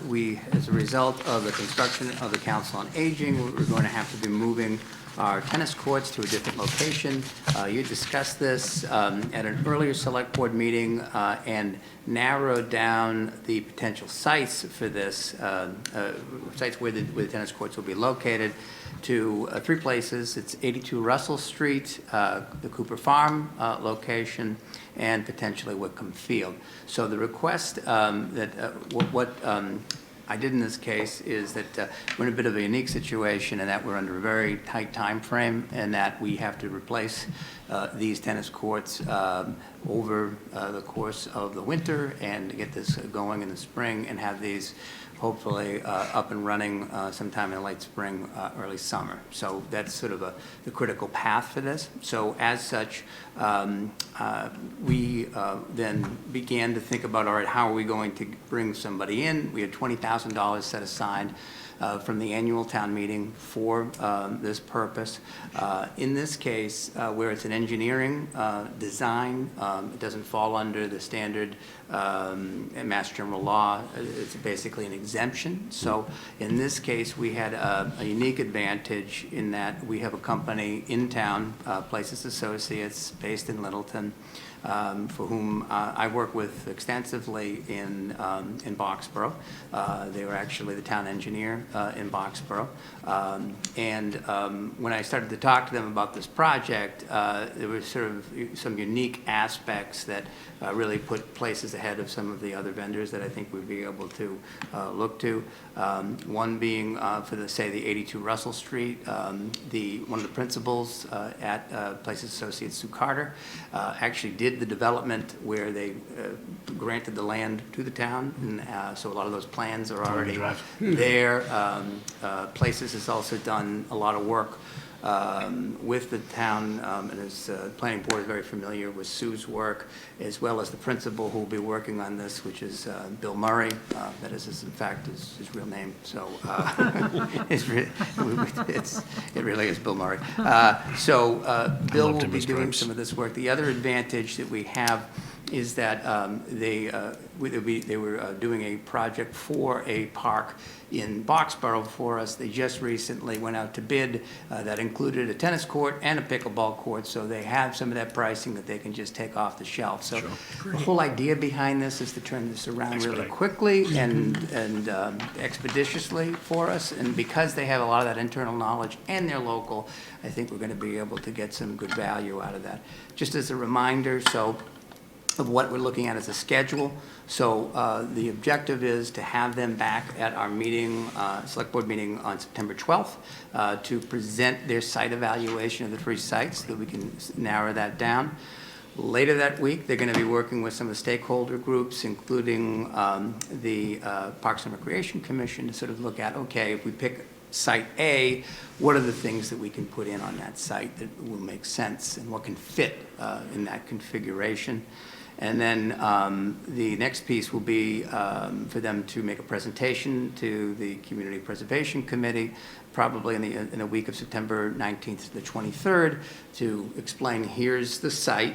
we, as a result of the construction of the Council on Aging, we're going to have to be moving our tennis courts to a different location. You discussed this at an earlier select board meeting and narrowed down the potential sites for this, sites where the tennis courts will be located, to three places. It's 82 Russell Street, the Cooper Farm location, and potentially Wickham Field. So the request what I did in this case is that we're in a bit of a unique situation in that we're under a very tight time frame, and that we have to replace these tennis courts over the course of the winter and get this going in the spring and have these hopefully up and running sometime in late spring, early summer. So that's sort of the critical path for this. So as such, we then began to think about, all right, how are we going to bring somebody in? We had $20,000 set aside from the annual town meeting for this purpose. In this case, where it's an engineering design, it doesn't fall under the standard Mass General Law. It's basically an exemption. So in this case, we had a unique advantage in that we have a company in town, Places Associates, based in Littleton, for whom I work with extensively in Boxborough. They were actually the town engineer in Boxborough. And when I started to talk to them about this project, there were sort of some unique aspects that really put Places ahead of some of the other vendors that I think we'd be able to look to. One being for the 82 Russell Street, one of the principals at Places Associates, Sue Carter, actually did the development where they granted the land to the town, and so a lot of those plans are already there. Places has also done a lot of work with the town, and as planning board is very familiar with Sue's work, as well as the principal who will be working on this, which is Bill Murray. That is, in fact, his real name. So it really is Bill Murray. Bill will be doing some of this work. The other advantage that we have is that they were doing a project for a park in Boxborough for us. They just recently went out to bid that included a tennis court and a pickleball court, so they have some of that pricing that they can just take off the shelf. So the whole idea behind this is to turn this around really quickly and expeditiously for us. And because they have a lot of that internal knowledge and they're local, I think we're going to be able to get some good value out of that. Just as a reminder, of what we're looking at as a schedule. So the objective is to have them back at our meeting, select board meeting on September 12th to present their site evaluation of the 3 sites so that we can narrow that down. Later that week, they're going to be working with some of the stakeholder groups, including the Parks and Recreation Commission, to sort of look at, okay, if we pick site A, what are the things that we can put in on that site that will make sense and what can fit in that configuration. And then the next piece will be for them to make a presentation to the Community Preservation Committee, probably in the week of September 19th to the 23rd, to explain, here's the site,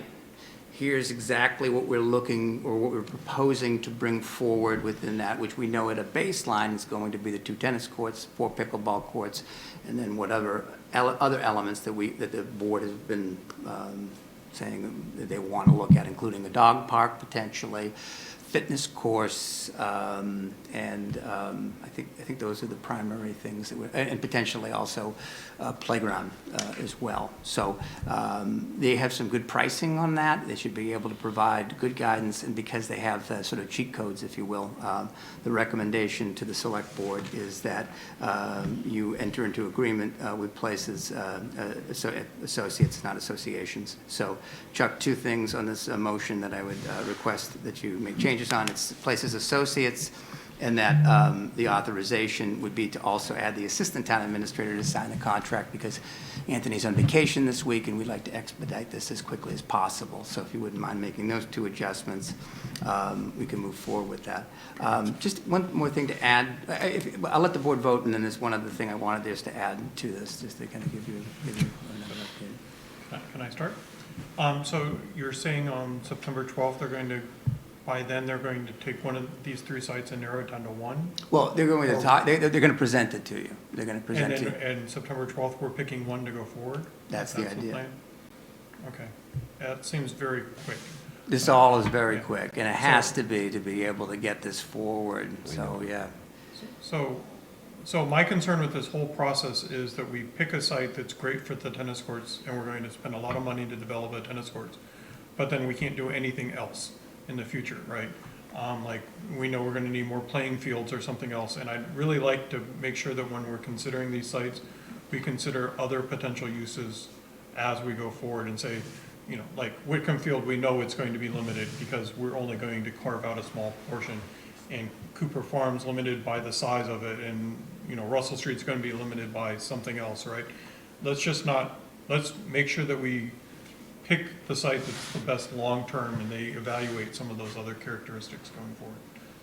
here's exactly what we're looking or what we're proposing to bring forward within that, which we know at a baseline is going to be the 2 tennis courts, 4 pickleball courts, and then whatever other elements that the board has been saying that they want to look at, including a dog park potentially, fitness course, and I think those are the primary things that and potentially also playground as well. So they have some good pricing on that. They should be able to provide good guidance, and because they have sort of cheat codes, if you will, the recommendation to the select board is that you enter into agreement with places, associates, not associations. So Chuck, 2 things on this motion that I would request that you make changes on. It's places associates, and that the authorization would be to also add the assistant town administrator to sign the contract, because Anthony's on vacation this week and we'd like to expedite this as quickly as possible. So if you wouldn't mind making those 2 adjustments, we can move forward with that. Just one more thing to add. I'll let the board vote, and then there's one other thing I wanted just to add to this, just to kind of give you another update. Can I start? So you're saying on September 12th, by then they're going to take one of these 3 sites and narrow it down to 1? Well, they're going to talk, they're going to present it to you. They're going to present it to you. And September 12th, we're picking 1 to go forward? That's the idea. plan? Okay. That seems very quick. This all is very quick, and it has to be able to get this forward, so, yeah. So my concern with this whole process is that we pick a site that's great for the tennis courts, and we're going to spend a lot of money to develop a tennis courts, but then we can't do anything else in the future, right? Like, we know we're going to need more playing fields or something else, and I'd really like to make sure that when we're considering these sites, we consider other potential uses as we go forward and say, you know, like Whitcomb Field, we know it's going to be limited because we're only going to carve out a small portion, and Cooper Farm's limited by the size of it, and, you know, Russell Street's going to be limited by something else, right? Let's make sure that we pick the site that's the best long-term, and they evaluate some of those other characteristics going forward.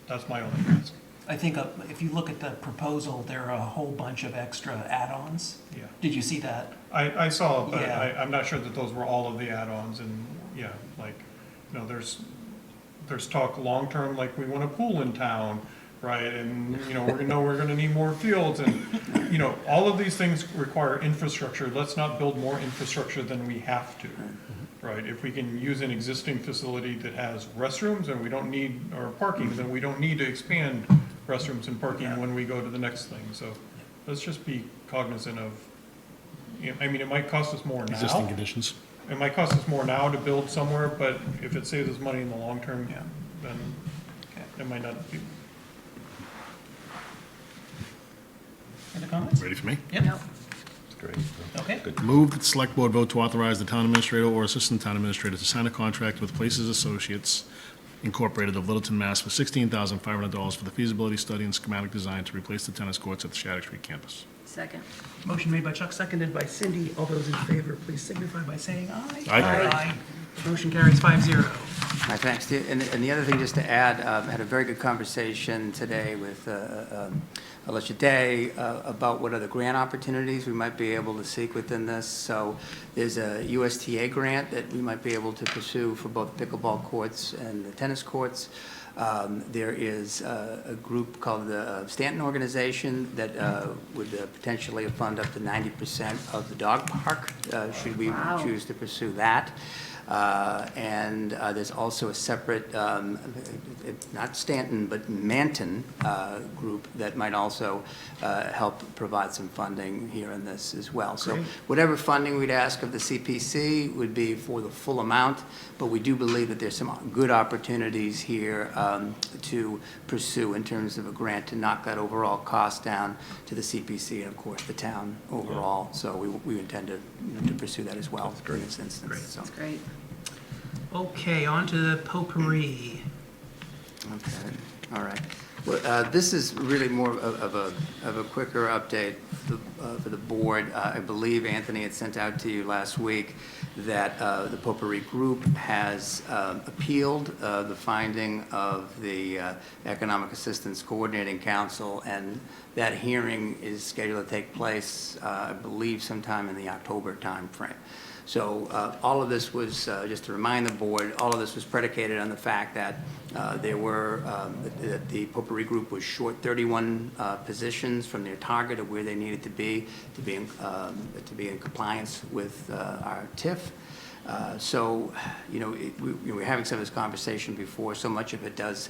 That's my only ask. I think if you look at the proposal, there are a whole bunch of extra add-ons. Yeah. Did you see that? I saw, but Yeah. I'm not sure that those were all of the add-ons, and yeah, like, you know, there's talk long-term, like we want a pool in town, right? And, you know, we're gonna need more fields, and, you know, all of these things require infrastructure. Let's not build more infrastructure than we have to, right? If we can use an existing facility that has restrooms and we don't need, or parking, then we don't need to expand restrooms and parking when we go to the next thing. So let's just be cognizant of, I mean, it might cost us more now. Existing conditions. It might cost us more now to build somewhere, but if it saves us money in the long term, then it might not be. Other comments? Ready for me? Yep. Great. Okay. Move that the select board vote to authorize the town administrator or assistant town administrator to sign a contract with Places Associates Incorporated of Littleton, Mass. for $16,500 for the feasibility study and schematic design to replace the tennis courts at the Shattuck Street campus. Second. Motion made by Chuck, seconded by Cindy. All those in favor, please signify by saying aye. Aye. Motion carries 5-0. All right, thanks. And the other thing, just to add, I had a very good conversation today with Alicia Day about what other grant opportunities we might be able to seek within this. So there's a USTA grant that we might be able to pursue for both pickleball courts and the tennis courts. There is a group called the Stanton Organization that would potentially fund up to 90% of the dog park, should we choose to pursue that. And there's also a separate, not Stanton, but Manton group that might also help provide some funding here in this as well. So whatever funding we'd ask of the CPC would be for the full amount, but we do believe that there's some good opportunities here to pursue in terms of a grant to knock that overall cost down to the CPC and, of course, the town overall. So we intend to pursue that as well in this instance. Great. So. That's great. Okay, on to potpourri. Okay, all right. Well, this is really more of a quicker update for the board. I believe Anthony had sent out to you last week that the potpourri group has appealed the finding of the Economic Assistance Coordinating Council, and that hearing is scheduled to take place, I believe, sometime in the October timeframe. So all of this was, just to remind the board, all of this was predicated on the fact that there were, that the potpourri group was short 31 positions from their target of where they needed to be in compliance with our TIF. So, we were having some of this conversation before. So much of it does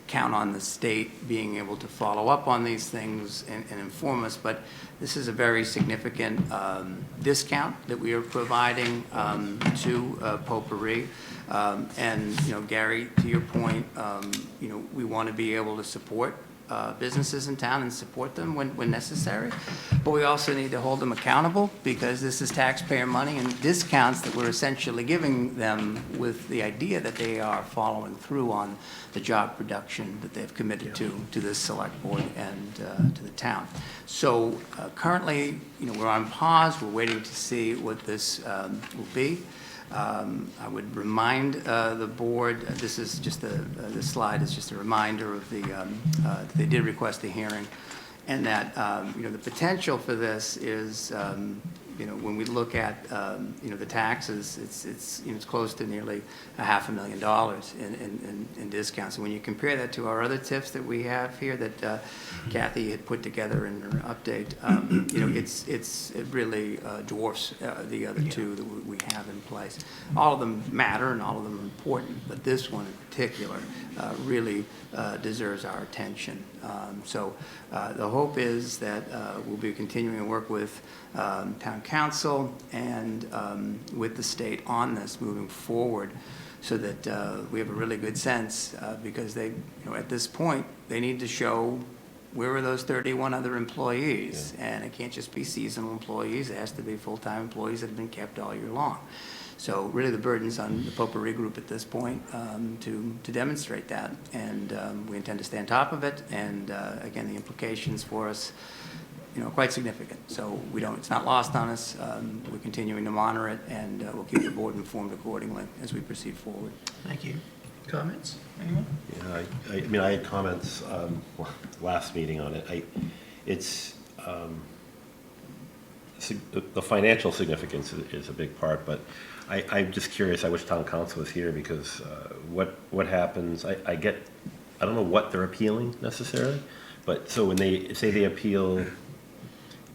count on the state being able to follow up on these things and inform us. But this is a very significant discount that we are providing to potpourri. And, Gary, to your point, we want to be able to support businesses in town and support them when necessary. But we also need to hold them accountable, because this is taxpayer money and discounts that we're essentially giving them with the idea that they are following through on the job production that they've committed to this select board and to the town. So currently, we're on pause. We're waiting to see what this will be. I would remind the board, this is just this slide is just a reminder of the, they did request a hearing, and that, the potential for this is, when we look at, the taxes, it's close to nearly $500,000 in discounts. And when you compare that to our other TIFs that we have here that Kathy had put together in her update, it really dwarfs the other two that we have in place. All of them matter and all of them are important, but this one in particular really deserves our attention. So the hope is that we'll be continuing to work with town council and with the state on this moving forward, so that we have a really good sense, because they, at this point, they need to show where are those 31 other employees, and it can't just be seasonal employees. It has to be full-time employees that have been kept all year long. So really the burden's on the potpourri group at this point to demonstrate that, and we intend to stay on top of it, and again, the implications for us, quite significant. So it's not lost on us. We're continuing to monitor it, and we'll keep the board informed accordingly as we proceed forward. Thank you. Comments? Anyone? Yeah, I had comments last meeting on it. The financial significance is a big part, but I'm just curious. I wish town council was here, because what happens, I don't know what they're appealing necessarily, but so when they say they appeal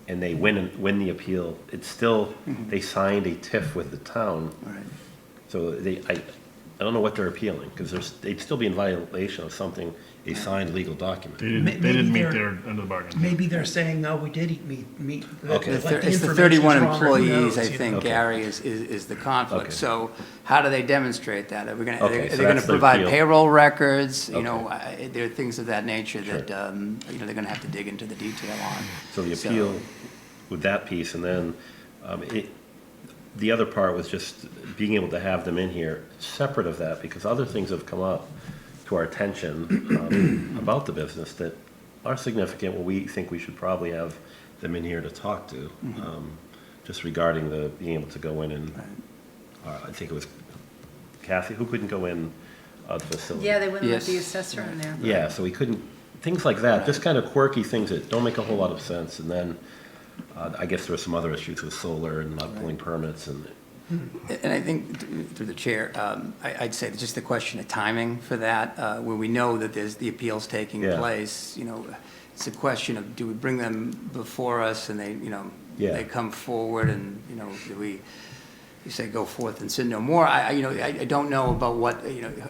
and they win the appeal, it's still, they signed a TIF with the town. Right. So I don't know what they're appealing, because they'd still be in violation of something, a signed legal document. They didn't meet their end of the bargain. Maybe they're saying, no, we did meet. Okay. It's the 31 employees, I think, Gary, is the conflict. Okay. So how do they demonstrate that? Are we going Okay, so to that's the provide appeal. payroll records? Okay. There are things of that nature Sure. that, they're going to have to dig into the detail on. So the appeal with that piece, and then the other part was just being able to have them in here separate of that, because other things have come up to our attention about the business that are significant, where we think we should probably have them in here to talk to, just regarding the, being able to go in and, I think it was Kathy, who couldn't go in the facility? Yeah, they wouldn't let the Yes. assessor in there. Yeah, so we couldn't, things like that, just kind of quirky things that don't make a whole lot of sense. And then, I guess there were some other issues with solar and not pulling permits and, And I think, through the chair, I'd say it's just a question of timing for that, where we know that there's the appeals taking Yeah. place, it's a question of, do we bring them before us and they, Yeah. they come forward and, do we, you say go forth and sin no more? I don't know about what,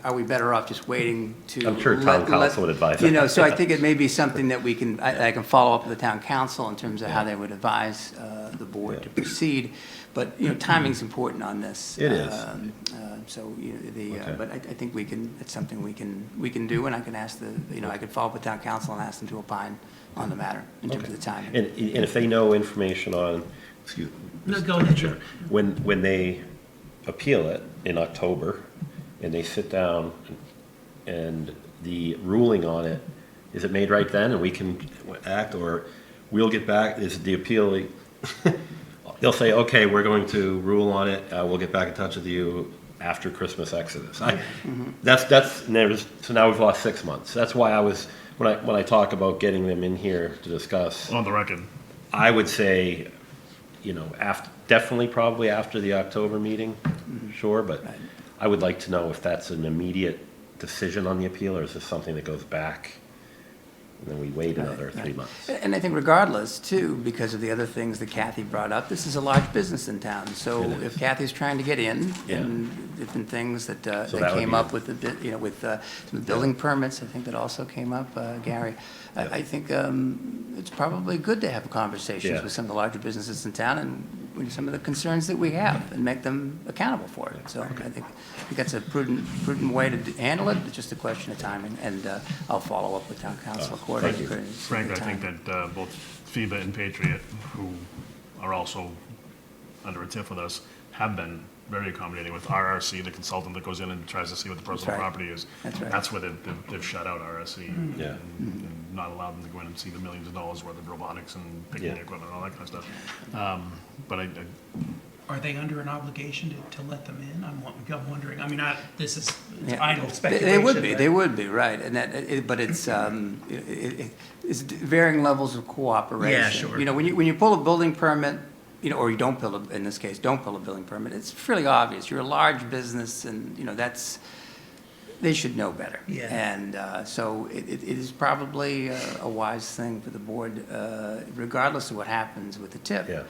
are we better off just waiting to? I'm sure town council would advise that. So I think it may be something that I can follow up with the town council in terms of how they would advise the board to proceed. But, timing's important on this. It is. So, Okay. but I think it's something we can do, and I can ask I could follow up with town council and ask them to opine on the matter in terms of the timing. and if they know information on, excuse me. No, go ahead, Chair. When they appeal it in October, and they sit down, and the ruling on it, is it made right then, and we can act, or we'll get back, is the appeal, they'll say, okay, we're going to rule on it, we'll get back in touch with you after Christmas Exodus. So now we've lost 6 months. That's why I was, when I talk about getting them in here to discuss, On the record. I would say, definitely probably after the October meeting, sure, but I would like to know if that's an immediate decision on the appeal, or is this something that goes back, and then we wait another 3 months? And I think regardless, too, because of the other things that Kathy brought up, this is a large business in town. So It is. if Kathy's trying to get in, Yeah. and different things that So that that would came be- up with with some building permits, I think that also came up, Gary. I think it's probably good to have conversations Yeah. with some of the larger businesses in town and with some of the concerns that we have, and make them accountable for it. So I think that's a prudent way to handle it. It's just a question of timing, and I'll follow up with town council accordingly. Frank, I think that both FIBA and Patriot, who are also under a TIF with us, have been very accommodating with RRC, the consultant that goes in and tries to see what the personal right. property is. That's right. That's where they've shut out RRC. Yeah. And not allowed them to go in and see the millions of dollars worth of robotics and picking Yeah. the equipment and all that kind of stuff. But Are they under an obligation to let them in? I'm wondering. I mean, this is Yeah. idle speculation. They would be, right, and but it's, it's varying levels of cooperation. Yeah, sure. When you pull a building permit, or you don't in this case, don't pull a building permit, it's fairly obvious, you're a large business, and, they should know better. Yeah. And so it is probably a wise thing for the board, regardless of what happens with the tip, Yeah.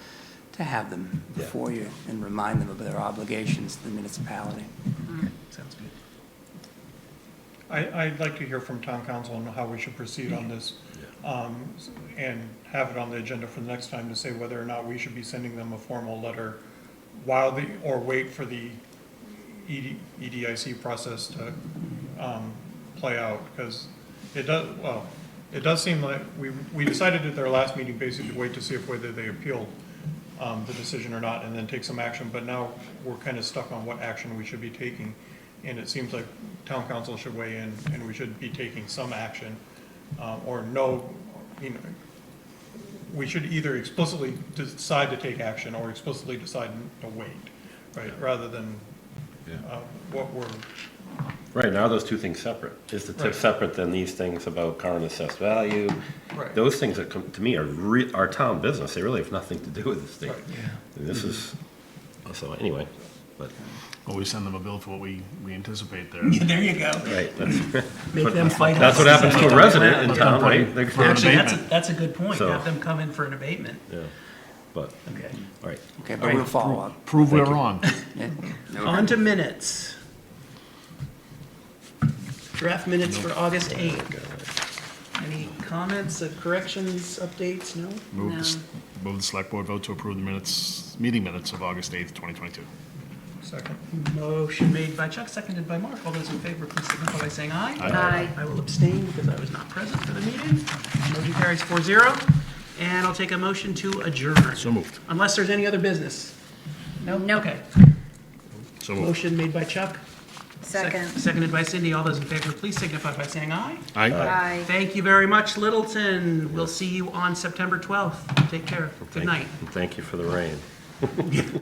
to have them before you and remind them of their obligations to the municipality. Sounds good. I'd like to hear from town council on how we should proceed on this, and have it on the agenda for the next time to say whether or not we should be sending them a formal letter or wait for the EDIC process to play out, because it does seem like we decided at their last meeting basically to wait to see whether they appealed the decision or not, and then take some action, but now we're kind of stuck on what action we should be taking. And it seems like town council should weigh in, and we should be taking some action, or no, we should either explicitly decide to take action or explicitly decide to wait, right? Rather than what we're, Right, now are those two things separate? Is the tip Right. separate than these things about current assessed value? Right. Those things that come, to me, are town business, they really have nothing to do with this thing. Right. And this is, so anyway, but, Well, we send them a bill for what we anticipate there. Yeah, there you go. right. Make them fight That's us. what happens to a resident in Let town, them right? put They're- for an Actually, abatement. that's a good point. So- Have them come in for an abatement. Yeah, but, Okay. all right. Okay, but we'll follow up. Prove we're wrong. Yeah. On to minutes. Draft minutes for August 8th. Any comments, corrections, updates? No? Move the select board vote to approve the meeting minutes of August 8th, 2022. second. Motion made by Chuck, seconded by Mark. All those in favor, please signify by saying aye. Aye. I will abstain because I was not present for the meeting. Motion carries 4-0. And I'll take a motion to adjourn. So moved. Unless there's any other business. No? Nope. Okay. So moved. Motion made by Chuck, Second. Seconded by Cindy. All those in favor, please signify by saying aye. Aye. Thank you very much, Littleton. We'll see you on September 12th. Take care. Good night. Thank you for the rain.